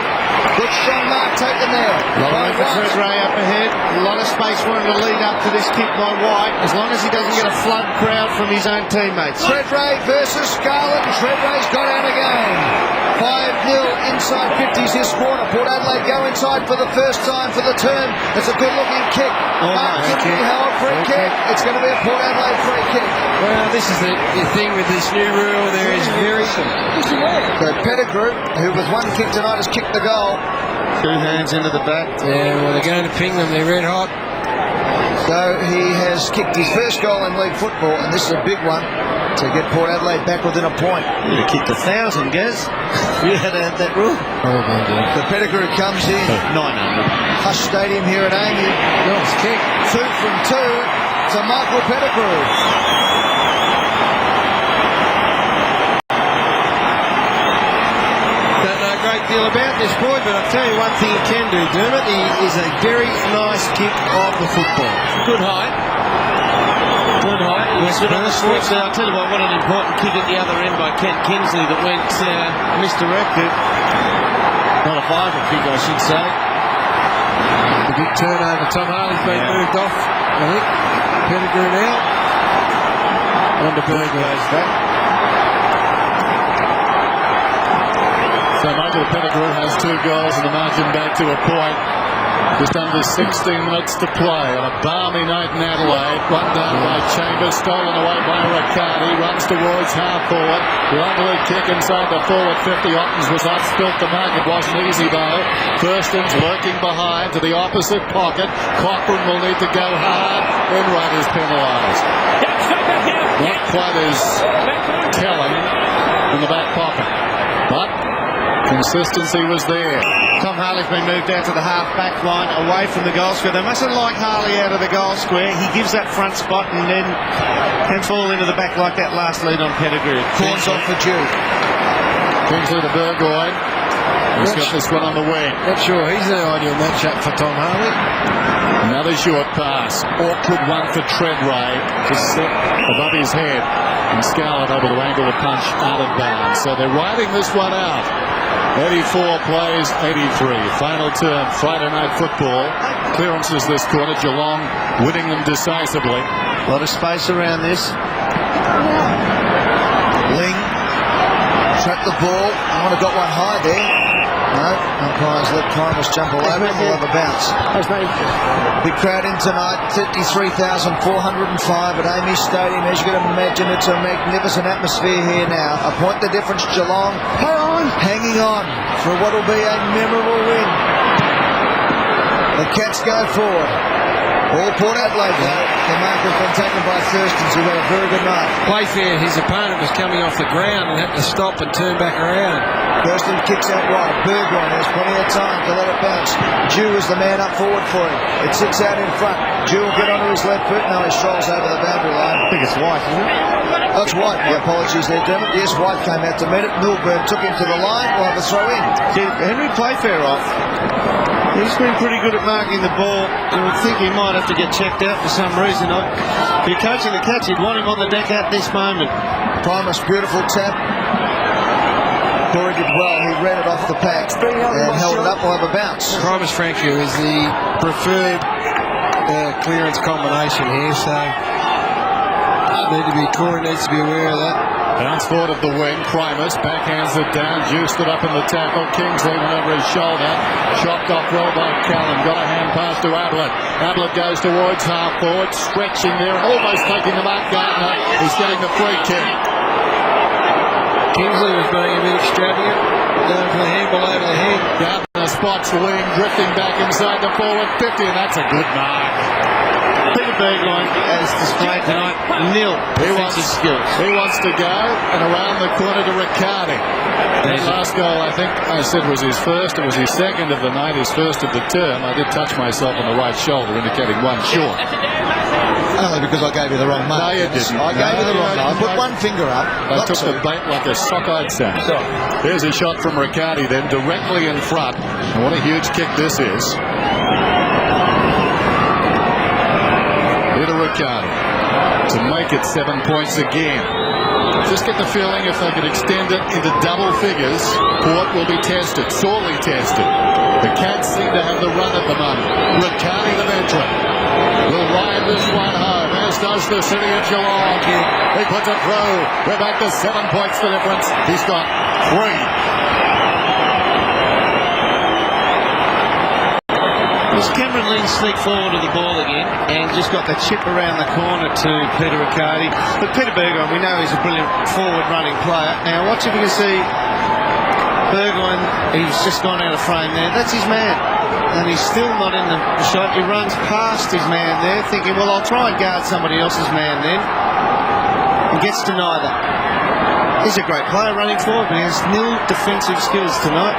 Good strong mark taken there. A lot of room for Fred Ray up ahead. A lot of space for him to lead up to this kick by White, as long as he doesn't get a flood crowd from his own teammates. Fred Ray versus Scarlett, and Fred Ray's got out again. 5-0 inside 50s this quarter. Port Adelaide go inside for the first time for the term. It's a good-looking kick. Mark Kennedy held free kick. It's going to be a Port Adelaide free kick. Well, this is the thing with this new rule. There is very... So Pettigrew, who with one kick tonight, has kicked the goal. 2 hands into the back. Yeah, well, they're going to ping them. They're red hot. So he has kicked his first goal in league football, and this is a big one to get Port Adelaide back within a point. You'd have kicked 1,000, Gaz. You had that rule. The Pettigrew comes in. 900. Hush Stadium here at Amy. Nice kick. 2 from 2 to Michael Pettigrew. Deal about this boy, but I'll tell you one thing he can do, Dermot. He is a very nice kick of the football. Good height. Good height. I'll tell you what an important kick at the other end by Kent Kingsley that went misdirected. Not a vital kick, I should say. A big turnover. Tom Harley's been moved off, I think. Pettigrew now. On to Berger. So Michael Pettigrew has 2 goals and the margin back to a point. Just under 16 minutes to play on a balmy night in Adelaide. One down by Chambers, stolen away by Riccardi, runs towards half forward. Lovely kick inside the forward 50. Ottens was off, spilt the mark. It wasn't easy though. Thurston's lurking behind to the opposite pocket. Cochran will need to go hard. Enright is penalised. Not quite as telling in the back pocket, but consistency was there. Tom Harley's been moved out to the half-back line, away from the goal square. They mustn't like Harley out of the goal square. He gives that front spot and then can fall into the back like that last lead on Pettigrew. Corns off for Duke. Kingsley to Burgoyne. He's got this one on the wing. Not sure he's the ideal matchup for Tom Harley. Another short pass. Awkward one for Treadway. Just set above his head. And Scarlett over to angle the punch out of bounds. So they're riding this one out. 84 plays 83. Final term, Friday night football. Clearances this quarter. Geelong winning them decisively. A lot of space around this. Ling trapped the ball. I would have got one high there. No, umpires let Primus jump all over it. We'll have a bounce. Big crowd in tonight, 53,405 at Amy Stadium. As you can imagine, it's a magnificent atmosphere here now. A point the difference, Geelong hanging on for what will be a memorable win. The Cats go forward. All Port Adelaide now. The mark has been taken by Thurston's, who had a very good night. Playfair, his opponent was coming off the ground and had to stop and turn back around. Thurston kicks out wide. Burgoyne has plenty of time to let it bounce. Jew is the man up forward for him. It sits out in front. Jew will get onto his left foot. No, he strolls over the boundary line. I think it's White, isn't it? Oh, it's White. My apologies there, Dermot. Yes, White came out to meet it. Milburn took him to the line. We'll have a throw in. Henry Playfair off. He's been pretty good at marking the ball. You would think he might have to get checked out for some reason. If you're coaching the Cats, you'd want him on the deck at this moment. Primus, beautiful tap. Corey did well. He read it off the pack and held it up. We'll have a bounce. Primus Franco is the preferred clearance combination here, so Corey needs to be aware of that. Bounce forward of the wing. Primus backhands it down. Jew stood up in the tackle. Kingsley went over his shoulder. Chopped off well by Callan. Got a hand pass to Adelaide. Adelaide goes towards half forward. Stretching there. Almost taking the mark. Gardner. He's getting the free kick. Kingsley was being a bit extravagant. Going for the handball over the head. Gardner spots Ling. Drifting back inside the forward 50. And that's a good mark. Peter Burgoyne, as displayed tonight, nil defensive skills. He wants to go and around the corner to Riccardi. That last goal, I think I said was his first. It was his second of the night, his first of the term. I did touch myself on the right shoulder, indicating one short. Only because I gave you the wrong mark. No, you didn't. I gave you the wrong mark. I put one finger up. I took the bait like a sock-eyed sack. There's a shot from Riccardi then, directly in front. And what a huge kick this is. Riccardi to make it 7 points again. Just get the feeling if they could extend it into double figures, Port will be tested, sorely tested. The Cats seem to have the run at the moment. Riccardi, the veteran, will ride this one home, as does the city of Geelong. He puts it through. We're back to 7 points the difference. He's got 3. Cameron Ling sneaked forward to the ball again and just got the chip around the corner to Peter Riccardi. But Peter Burgoyne, we know he's a brilliant forward-running player. Now, watch if you can see Burgoyne, he's just gone out of frame there. That's his man. And he's still not in the shot. He runs past his man there, thinking, well, I'll try and guard somebody else's man then. And gets to neither. He's a great player running forward, but he has nil defensive skills tonight.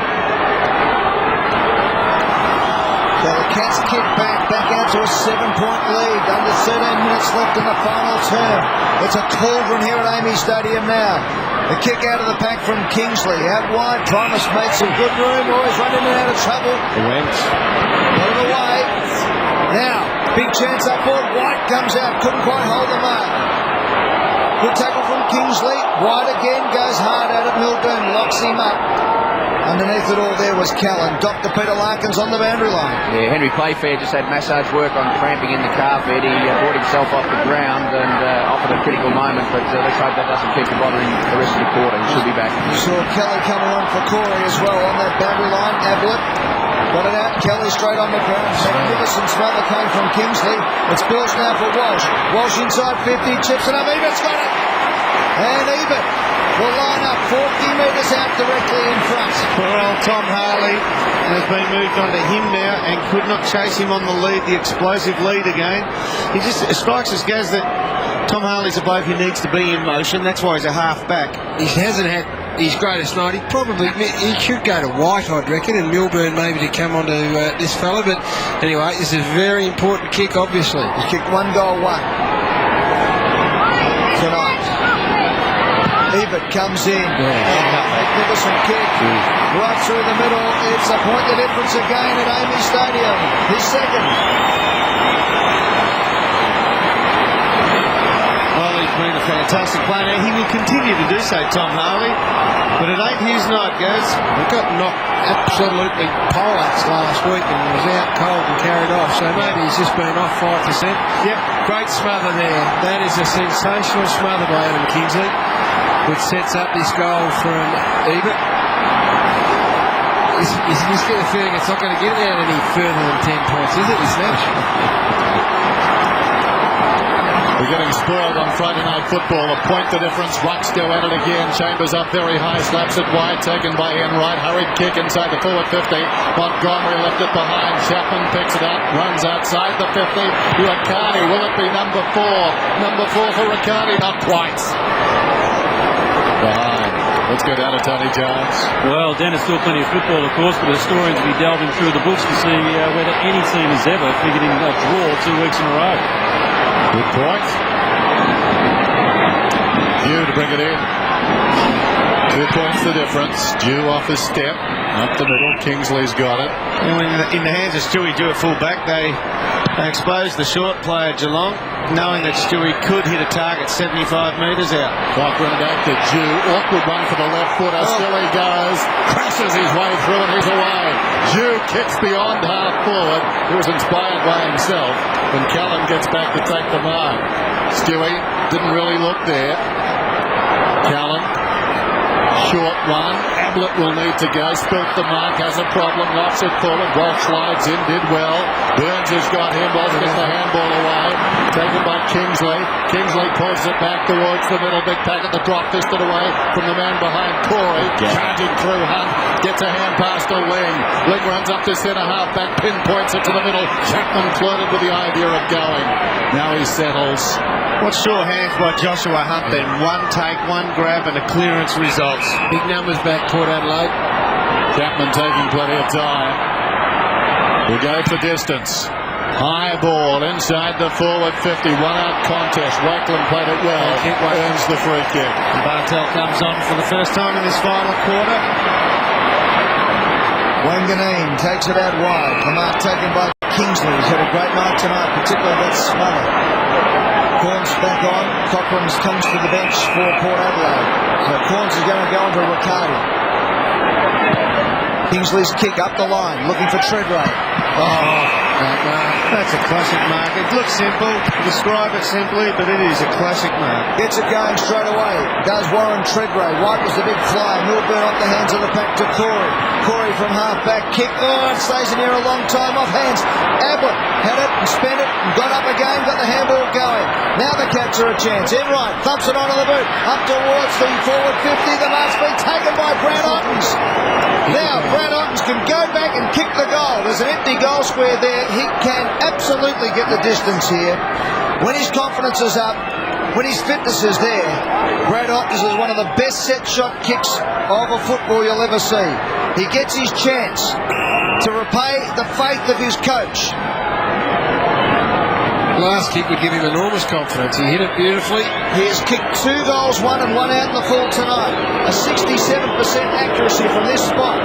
So the Cats kick back out to a 7-point lead. Under 13 minutes left in the final term. It's a cauldron here at Amy Stadium now. The kick out of the pack from Kingsley. Out wide, Primus made some good room. Always running in and out of trouble. Got it away. Now, big chance up forward. White comes out. Couldn't quite hold the mark. Good tackle from Kingsley. White again goes hard at it. Milburn locks him up. Underneath it all there was Callan. Dr. Peter Larkins on the boundary line. Yeah, Henry Playfair just had massage work on cramping in the calf bed. He brought himself off the ground and offered a critical moment, but let's hope that doesn't keep him bothering the rest of the quarter. He should be back. You saw Kelly come along for Corey as well on that boundary line. Ablett got it out. Kelly straight on the ground. Magnificent smother came from Kingsley. It's Bills now for Walsh. Walsh inside 50, chips it up. Ebert's got it. And Ebert will line up 40 metres out directly in front. Poor old Tom Harley has been moved on to him now and could not chase him on the lead, the explosive lead again. He just strikes us, Gaz, that Tom Harley's a bloke who needs to be in motion. That's why he's a half back. He hasn't had his greatest night. He should go to White, I'd reckon, and Milburn maybe to come on to this fella. But anyway, this is a very important kick, obviously. He kicked 1 goal, 1 tonight. Ebert Abbott comes in. Magnificent kick. Right through the middle. It's a point the difference again at Amy Stadium. His second. Well, he's been a fantastic player. Now, he will continue to do so, Tom Harley. But it ain't his night, guys. He got knocked absolutely poleaxed last week and was out cold and carried off. So maybe he's just been off 5%. Yep. Great smother there. That is a sensational smother by Adam Kingsley, which sets up this goal from Ebert. You just get the feeling it's not going to get out any further than 10 points, is it, this match? We're getting spoiled on Friday Night Football. A point the difference. Rucks go at it again. Chambers up very high. Slaps it wide. Taken by Enright. Hurried kick inside the forward 50. Montgomery left it behind. Chapman picks it up. Runs outside the 50. Riccardi. Will it be number 4? Number 4 for Riccardi. Not quite. Behind. Let's go down to Tony Jones. Well, Dan, there's still plenty of football, of course, but historians will be delving through the books to see whether any team has ever figured in a draw 2 weeks in a row. Good point. Dew to bring it in. 2 points the difference. Dew off his step. Up the middle. Kingsley's got it. In the hands of Stewie Dew at full back, they exposed the short player Geelong, knowing that Stewie could hit a target 75 metres out. Cochran back to Dew. Awkward one for the left footer. Still he goes. Crashes his way through and he's away. Dew kicks beyond half forward. He was inspired by himself. And Callum gets back to take the mark. Stewie didn't really look there. Callum. Short one. Ablett will need to go. Spilt the mark. Has a problem. Knocks it forward. Walsh slides in. Did well. Burns has got him. Walsh gets the handball away. Taken by Kingsley. Kingsley pulls it back towards the middle. Big packet. The drop fisted away from the man behind Corey. Charging through Hunt. Gets a hand pass to Ling. Ling runs up to centre half back. Pinpoints it to the middle. Chapman flirted with the idea of going. Now he settles. What sure hands by Joshua Hunt then. One take, one grab and a clearance results. Big numbers back, Port Adelaide. Chapman taking plenty of time. We'll go for distance. High ball inside the forward 50. One-out contest. Wakeland played it well. Earns the free kick. Bartel comes on for the first time in this final quarter. Wanganeen takes it out wide. The mark taken by Kingsley. He's had a great mark tonight, particularly that smother. Corns back on. Cochrane comes to the bench for Port Adelaide. So Corns is going to go into Riccardi. Kingsley's kick up the line, looking for Treadray. That's a classic mark. It looks simple, describe it simply, but it is a classic mark. Gets it going straight away. Does Warren Treadray. White was the big flyer. Milburn off the hands of the pack to Corey. Corey from half back. Kick. It stays in here a long time off hands. Ablett had it and spent it and got up again, got the handball going. Now the Cats are a chance. Enright thumps it onto the boot. Up towards the forward 50. The mark's been taken by Brad Ottens. Now Brad Ottens can go back and kick the goal. There's an empty goal square there. He can absolutely get the distance here. When his confidence is up, when his fitness is there, Brad Ottens is one of the best set shot kicks of a football you'll ever see. He gets his chance to repay the faith of his coach. Last kick would give him enormous confidence. He hit it beautifully. He has kicked 2 goals, 1 and 1 out in the full tonight. A 67% accuracy from this spot.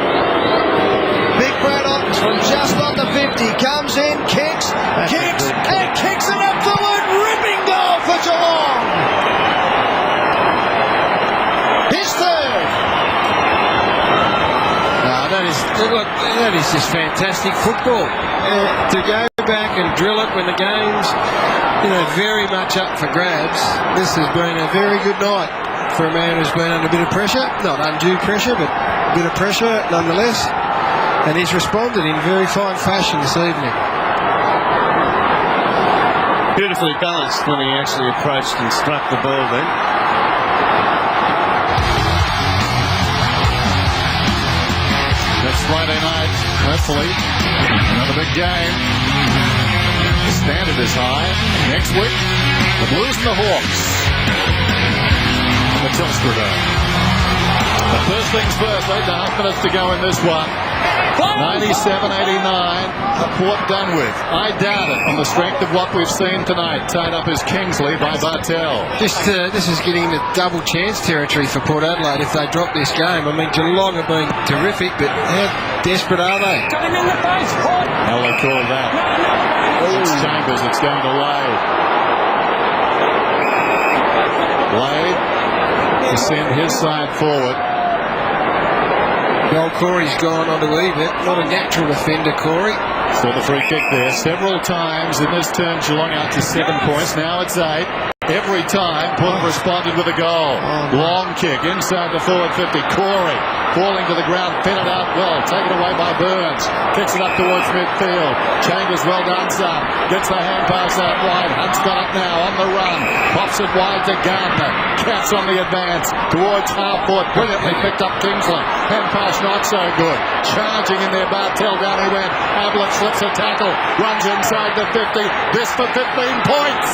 Big Brad Ottens from just on the 50 comes in, kicks, and kicks an absolute ripping goal for Geelong. His third. That is just fantastic football. To go back and drill it when the game's, very much up for grabs. This has been a very good night for a man who's been under a bit of pressure. Not undue pressure, but a bit of pressure nonetheless. And he's responded in very fine fashion this evening. Beautifully balanced when he actually approached and struck the ball then. Next Friday night, hopefully, another big game. The standard is high. Next week, the Blues and the Hawks on the Telstra Dome. But first things first, 8.5 minutes to go in this one. 97-89, Port done with. I doubt it on the strength of what we've seen tonight. Tied up as Kingsley by Bartel. This is getting into double chance territory for Port Adelaide if they drop this game. I mean, Geelong have been terrific, but how desperate are they? Got him in the face, Port. How they call that? It's Chambers, it's going to Wade. Wade to send his side forward. Old Corey's gone on to even. Not a natural defender, Corey. Saw the free kick there several times in this term. Geelong out to 7 points. Now it's 8. Every time Port responded with a goal. Long kick inside the forward 50. Corey falling to the ground, fed it out well. Taken away by Burns. Kicks it up towards midfield. Chambers well done some. Gets the hand pass out wide. Hunt's got it now on the run. Pops it wide to Gardner. Cats on the advance towards half forward. Brilliantly picked up Kingsley. Hand pass not so good. Charging in there. Bartel down he went. Ablett slips a tackle. Runs inside the 50. This for 15 points.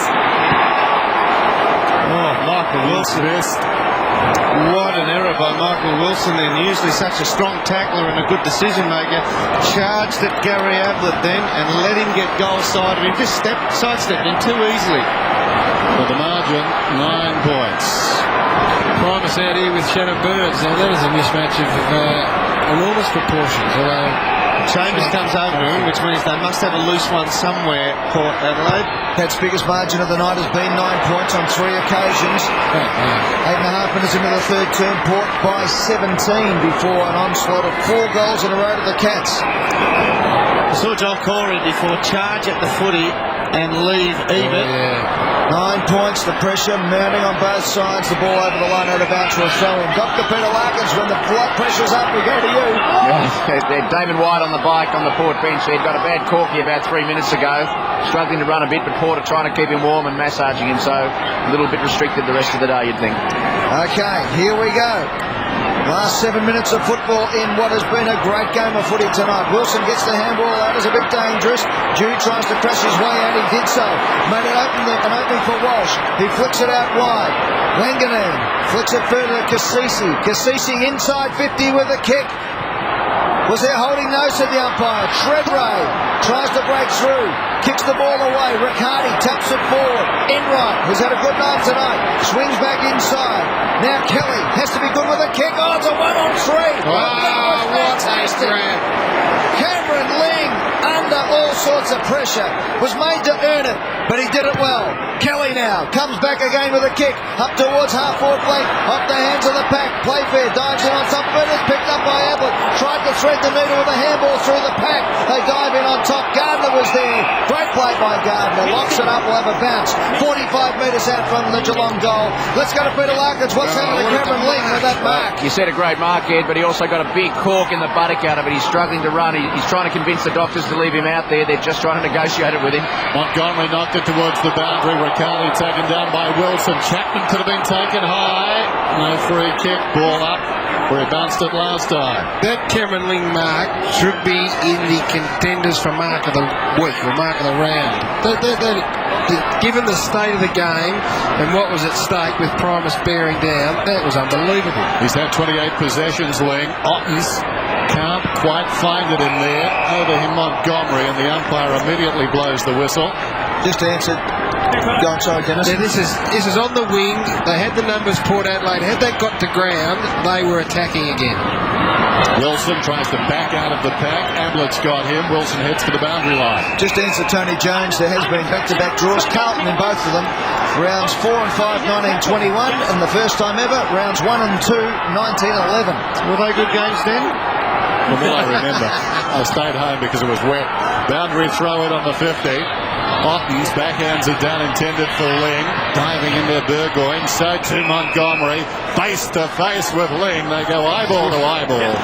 Oh, Michael Wilson. What an error by Michael Wilson then. Usually such a strong tackler and a good decision maker. Charged at Gary Ablett then and let him get goal side of him. Just sidestepped him too easily. For the margin, 9 points. Primus out here with Shannon Burns. Now that is a mismatch of enormous proportions. Chambers comes over to him, which means they must have a loose one somewhere, Port Adelaide. That's biggest margin of the night has been 9 points on 3 occasions. 8.5 minutes into the third term, Port by 17 before an onslaught of 4 goals in a row to the Cats. I saw Joel Corey before charge at the footy and leave even. 9 points, the pressure mounting on both sides. The ball over the line out of bounds for a throw-in. Dr. Peter Larkins, when the blood pressure's up, we go to you. David White on the bike on the Port bench. He'd got a bad corky about 3 minutes ago. Struggling to run a bit, but Port are trying to keep him warm and massaging him, so a little bit restricted the rest of the day, you'd think. Okay, here we go. Last 7 minutes of football in what has been a great game of footy tonight. Wilson gets the handball out, is a bit dangerous. Jude tries to crash his way out, he did so. Made an opening for Walsh. He flicks it out wide. Wanganeen flicks it further to Cassisi. Cassisi inside 50 with a kick. Was there holding? No, said the umpire. Treadray tries to break through. Kicks the ball away. Riccardi taps it forward. Enright, who's had a good night tonight, swings back inside. Now Kelly has to be good with a kick. Oh, it's a 1-on-3. Wow, what a grab. Cameron Ling, under all sorts of pressure, was made to earn it, but he did it well. Kelly now comes back again with a kick up towards half-forward flank, off the hands of the pack. Playfair dives in on top of it, is picked up by Ablett. Tried to thread the needle with a handball through the pack. They dive in on top. Gardner was there. Great play by Gardner. Locks it up. Will have a bounce. 45 metres out from the Geelong goal. Let's go to Peter Larkins. What's happened to Cameron Ling with that mark? You said a great mark, Ed, but he also got a big cork in the buttock out of it. He's struggling to run. He's trying to convince the doctors to leave him out there. They're just trying to negotiate it with him. Montgomery knocked it towards the boundary. Riccardi taken down by Wilson. Chapman could have been taken high. No free kick. Ball up where he bounced it last time. That Cameron Ling mark should be in the contenders for mark of the week or mark of the round. Given the state of the game and what was at stake with Primus bearing down, that was unbelievable. He's had 28 possessions, Ling. Ottens can't quite find it in there. Over him, Montgomery, and the umpire immediately blows the whistle. Just answered. Go on, sorry, Dennis. Yeah, this is on the wing. They had the numbers, Port Adelaide. Had they got to ground, they were attacking again. Wilson tries to back out of the pack. Ablett's got him. Wilson heads for the boundary line. Just answer Tony Jones. There has been back-to-back draws. Carlton in both of them. Rounds 4 and 5, 1921, and the first time ever, rounds 1 and 2, 1911. Were they good games then? From what I remember. I stayed home because it was wet. Boundary throw in on the 50. Ottens backhands it down, intended for Ling. Diving in there, Burgoyne. So to Montgomery. Face to face with Ling. They go eyeball to eyeball.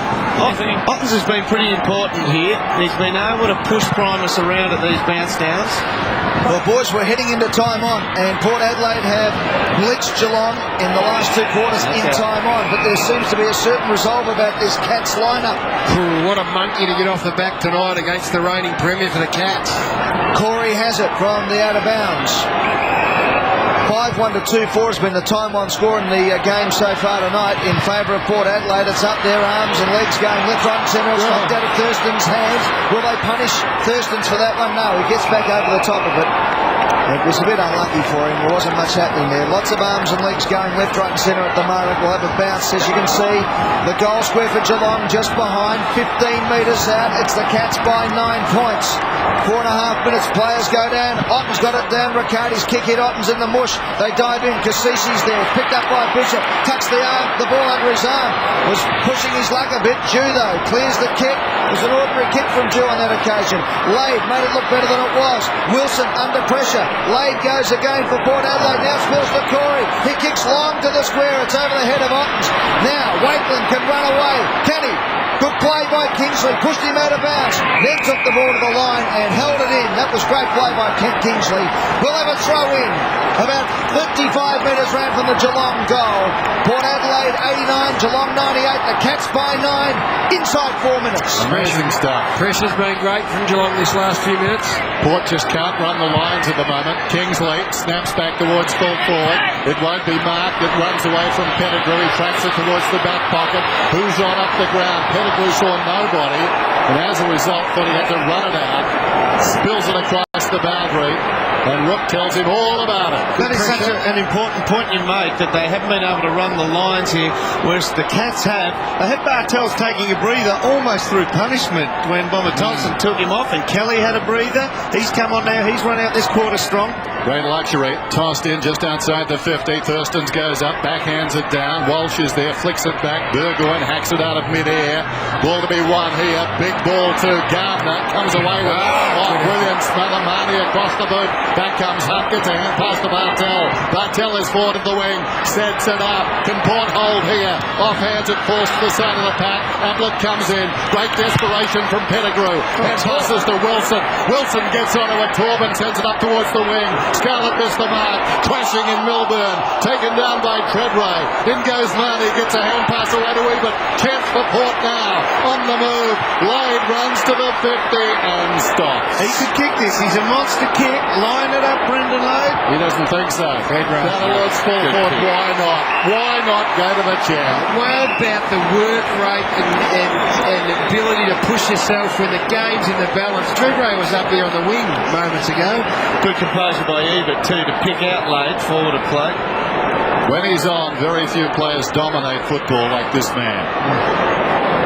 Ottens has been pretty important here. He's been able to push Primus around at these bounce downs. Well, boys, we're heading into time on, and Port Adelaide have blitzed Geelong in the last 2 quarters in time on, but there seems to be a certain resolve about this Cats lineup. What a monkey to get off the back tonight against the reigning premier for the Cats. Corey has it from the out of bounds. 5-1 to 2-4 has been the time on score in the game so far tonight in favour of Port Adelaide. It's up there, arms and legs going left, right and centre. It's knocked out of Thurston's hands. Will they punish Thurston's for that one? No, he gets back over the top of it. It was a bit unlucky for him. There wasn't much happening there. Lots of arms and legs going left, right and centre at the moment. We'll have a bounce, as you can see. The goal square for Geelong just behind, 15 metres out. It's the Cats by 9 points. 4.5 minutes, players go down. Otten's got it down. Riccardi's kick hit Otten's in the mush. They dive in. Cassisi's there. Picked up by Bishop. Tucks the ball under his arm. Was pushing his luck a bit. Jew, though, clears the kick. It was an ordinary kick from Jew on that occasion. Lade made it look better than it was. Wilson under pressure. Lade goes again for Port Adelaide. Now spills to Corey. He kicks long to the square. It's over the head of Ottens. Now Wakeland can run away. Can he? Good play by Kingsley. Pushed him out of bounds. Then took the ball to the line and held it in. That was great play by Kent Kingsley. We'll have a throw in. About 55 metres round from the Geelong goal. Port Adelaide 89, Geelong 98. The Cats by 9. Inside 4 minutes. Amazing stuff. Pressure's been great from Geelong this last few minutes. Port just can't run the lines at the moment. Kingsley snaps back towards full forward. It won't be marked. It runs away from Pettigrew. He tracks it towards the back pocket. Who's on up the ground? Pettigrew saw nobody, and as a result thought he had to run it out. Spills it across the boundary, and Rook tells him all about it. That is such an important point you make, that they haven't been able to run the lines here, whereas the Cats have. They had Bartels taking a breather almost through punishment when Bomber Thompson took him off, and Kelly had a breather. He's come on now. He's run out this quarter strong. Great luxury. Tossed in just outside the 50. Thurstons goes up, backhands it down. Walsh is there, flicks it back. Burgoyne hacks it out of mid-air. Ball to be won here. Big ball to Gardner. Comes away with Williams. Malamani across the boot. Back comes Hunt. Gets a hand pass to Bartel. Bartel is forward of the wing. Sets it up. Can Port hold here? Offhands it, forced to the side of the pack. Ablett comes in. Great desperation from Pettigrew. And passes to Wilson. Wilson gets onto it. Torben sends it up towards the wing. Scarlett missed the mark. Clashing in Milburn. Taken down by Treadway. In goes Marnie. Gets a hand pass away to Ebert. 10th for Port now. On the move. Lade runs to the 50 and stops. He could kick this. He's a monster kick. Line it up, Brendan Lade. He doesn't think so. That'll full Port. Why not? Why not go to the chair? What about the work rate and ability to push yourself when the game's in the balance? Treadway was up there on the wing moments ago. Good composure by Ebert too to pick out Lade forward of play. When he's on, very few players dominate football like this man.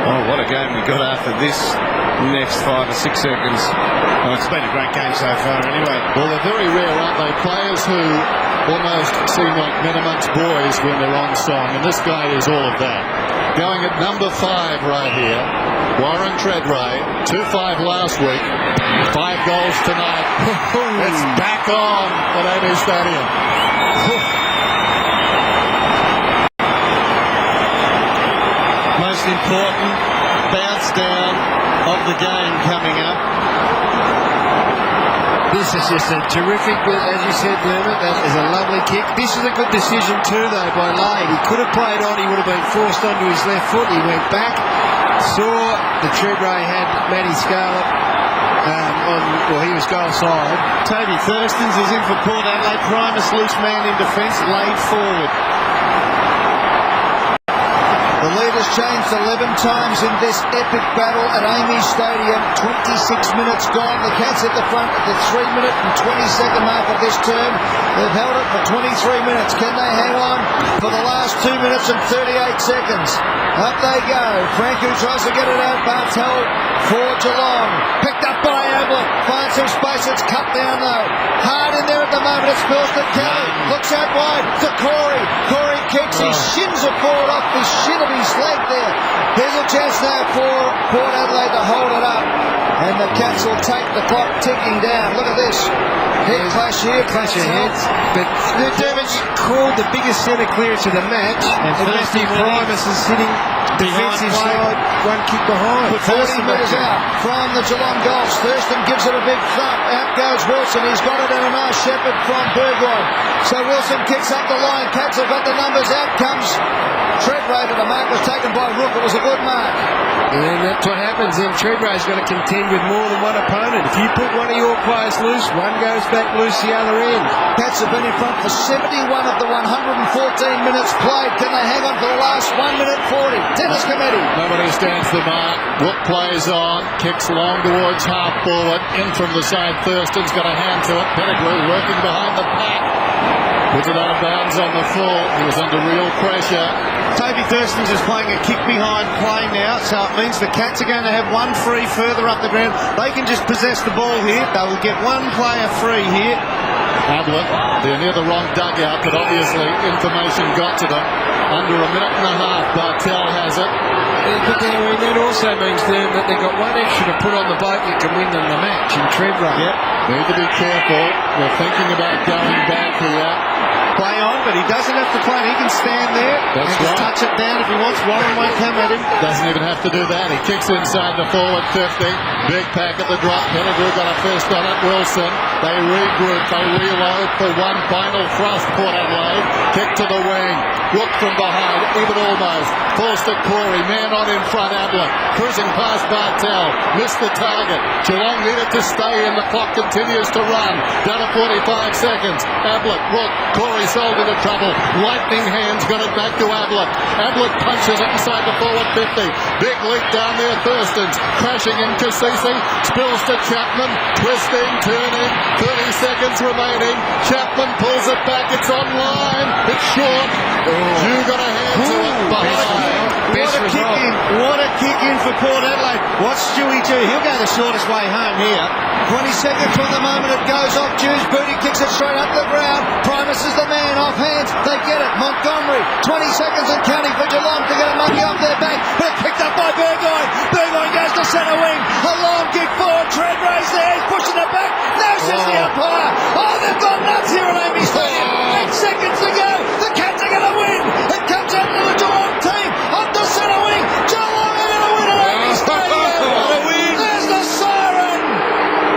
Oh, what a game we got after this next 5 or 6 seconds. Oh, it's been a great game so far anyway. Well, they're very rare, aren't they? Players who almost seem like Miniman's boys when they're on song, and this guy is all of that. Going at number 5 right here, Warren Treadway, 2-5 last week, 5 goals tonight. It's back on at Amy Stadium. Most important bounce down of the game coming up. This is just a terrific, as you said, Dermot, that is a lovely kick. This is a good decision too, though, by Lade. He could have played on, he would have been forced onto his left foot. He went back, saw the Treadway had Matty Scarlett he was goal side. Toby Thurstons is in for Port Adelaide. Primus loose man in defence, Lade forward. The leaders changed 11 times in this epic battle at Amy's Stadium. 26 minutes gone. The Cats at the front at the 3-minute and 22nd mark of this term. They've held it for 23 minutes. Can they hang on for the last 2 minutes and 38 seconds? Up they go. Franku tries to get it out. Bartel for Geelong. Picked up by Ablett. Finds some space. It's cut down though. Hard in there at the moment. It spills to Kelly. Looks out wide to Corey. Corey kicks. He shins it forward off the shin of his leg there. Here's a chance now for Port Adelaide to hold it up. And the Cats will take the clock ticking down. Look at this. Head clash here. Clash of heads. But Dermot called the biggest centre clearance of the match. And Thirsty Primus is sitting defensive side, one kick behind. 40 metres out from the Geelong goals. Thurston gives it a big thump. Out goes Wilson. He's got it in a nice shepherd from Burgoyne. So Wilson kicks up the line. Cats have got the numbers. Out comes Treadway, but the mark was taken by Rook. It was a good mark. And then that's what happens. Then Treadray's got to contend with more than one opponent. If you put one of your players loose, one goes back loose the other end. Cats have been in front for 71 of the 114 minutes played. Can they hang on for the last 1 minute 40? Tennis committee. Nobody stands the mark. Rook plays on, kicks long towards half forward. In from the side, Thurston's got a hand to it. Pettigrew working behind the pack. Puts it out of bounds on the full. He was under real pressure. Toby Thurston's is playing a kick behind play now, so it means the Cats are going to have one free further up the ground. They can just possess the ball here. They will get one player free here. Ablett, they're near the wrong dugout, but obviously information got to them. Under a minute and a half, Bartel has it. But that also means then that they've got one extra to put on the bloke that can win them the match in Treadray. Yep. Need to be careful. They're thinking about going back here. Play on, but he doesn't have to play. He can stand there and just touch it down if he wants. Warren won't come at him. Doesn't even have to do that. He kicks inside the forward 50. Big pack at the drop. Pettigrew got a first on it. Wilson. They regroup. They reload for one final thrust. Port Adelaide. Kick to the wing. Rook from behind. Even almost. Forced at Corey. Man on in front. Ablett. Cruising past Bartel. Missed the target. Geelong needed to stay in. The clock continues to run. Down to 45 seconds. Ablett. Rook. Corey sold into trouble. Lightning hands got it back to Ablett. Ablett punches it inside the forward 50. Big leap down there. Thurston's crashing in Cassisi. Spills to Chapman. Twisting, turning. 30 seconds remaining. Chapman pulls it back. It's online. It's short. You got a hand to it behind. What a kick in for Port Adelaide. What's Stewie do? He'll go the shortest way home here. 20 seconds from the moment it goes off. Jew's booty kicks it straight up the ground. Primus is the man off hands. They get it. Montgomery. 20 seconds and counting for Geelong to get a monkey off their back. But it's picked up by Burgoyne. Burgoyne goes to centre wing. A long kick forward. Treadray's there. He's pushing it back. No, says the umpire. Oh, they've gone nuts here at Amy Stadium. 8 seconds to go. The Cats are going to win. It comes out to the Geelong team. Up the centre wing. Geelong are going to win at Amy Stadium. There's the siren.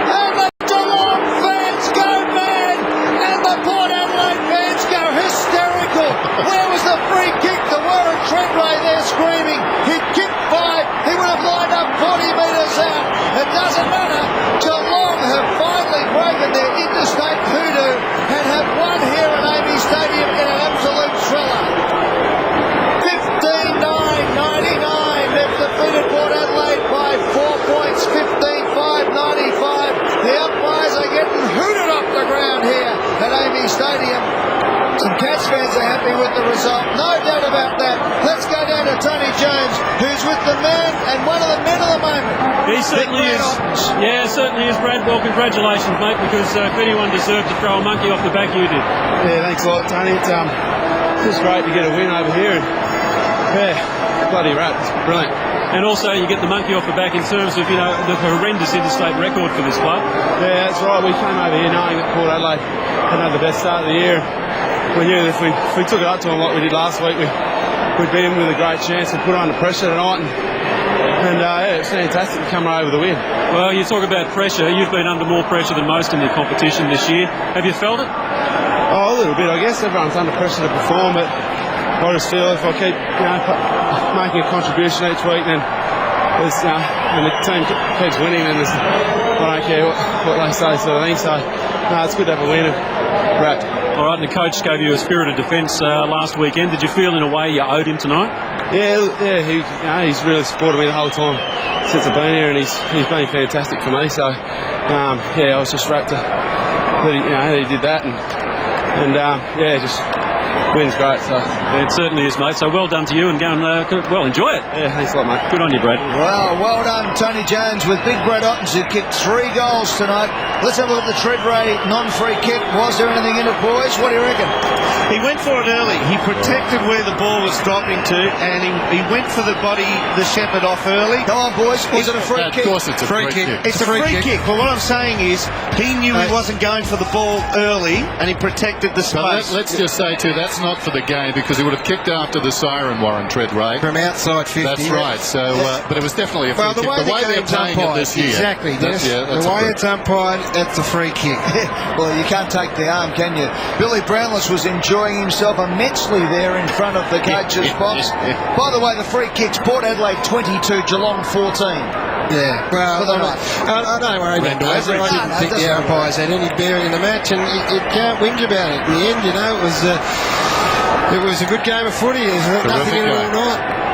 And the Geelong fans go mad. And the Port Adelaide fans go hysterical. Where was the free kick? The Warren Treadray there screaming. He kicked 5. He would have lined up 40 metres out. It doesn't matter. Geelong have finally broken their interstate hoodoo and have won here at Amy Stadium in an absolute thriller. 15-9, 99. They've defeated Port Adelaide by 4 points. 15-5, 95. The umpires are getting hooted off the ground here at Amy Stadium. Some Cats fans are happy with the result, no doubt about that. Let's go down to Tony Jones, who's with the man and one of the men of the moment. He certainly is. Yeah, certainly is, Brad. Well, congratulations, mate, because if anyone deserved to throw a monkey off the back, you did. Yeah, thanks a lot, Tony. It's just great to get a win over here. And, yeah, bloody right. It's brilliant. And also, you get the monkey off the back in terms of, you know, the horrendous interstate record for this club. Yeah, that's right. We came over here knowing that Port Adelaide had the best start of the year. We knew that if we took it up to them like we did last week, we'd be in with a great chance to put under pressure tonight. And yeah, it's fantastic to come right over the win. Well, you talk about pressure. You've been under more pressure than most in the competition this year. Have you felt it? Oh, a little bit, I guess. Everyone's under pressure to perform, but I just feel if I keep making a contribution each week, then and the team keeps winning, then I don't care what they say, sort of thing. So, no, it's good to have a win. Right. All right, and the coach gave you a spirit of defence last weekend. Did you feel in a way you owed him tonight? Yeah, he's really supported me the whole time since I've been here, and he's been fantastic for me. So, I was just wrapped that he did that, and just win's great. So it certainly is, mate. So well done to you, and go and enjoy it. Yeah, thanks a lot, mate. Good on you, Brad. Well done, Tony Jones, with big Brad Ottens, who kicked 3 goals tonight. Let's have a look at the Treadray non-free kick. Was there anything in it, boys? What do you reckon? He went for it early. He protected where the ball was dropping to, and he went for the body, the shepherd off early. Go on, boys. Was it a free kick? Of course it's a free kick. It's a free kick. But what I'm saying is, he knew he wasn't going for the ball early, and he protected the space. Let's just say to that, that's not for the game because he would have kicked after the siren, Warren Treadray. From outside 50. That's right. So, but it was definitely a free kick. The way they're playing it this year. Exactly, Dennis. The way it's umpired, that's a free kick. Well, you can't take the arm, can you? Billy Brownless was enjoying himself immensely there in front of the coach's box. By the way, the free kicks, Port Adelaide 22, Geelong 14. Yeah, well, I don't worry about that. I didn't think the umpires had any bearing in the match, and you can't whinge about it. In the end, you know, it was a good game of footy. There's nothing in it all night.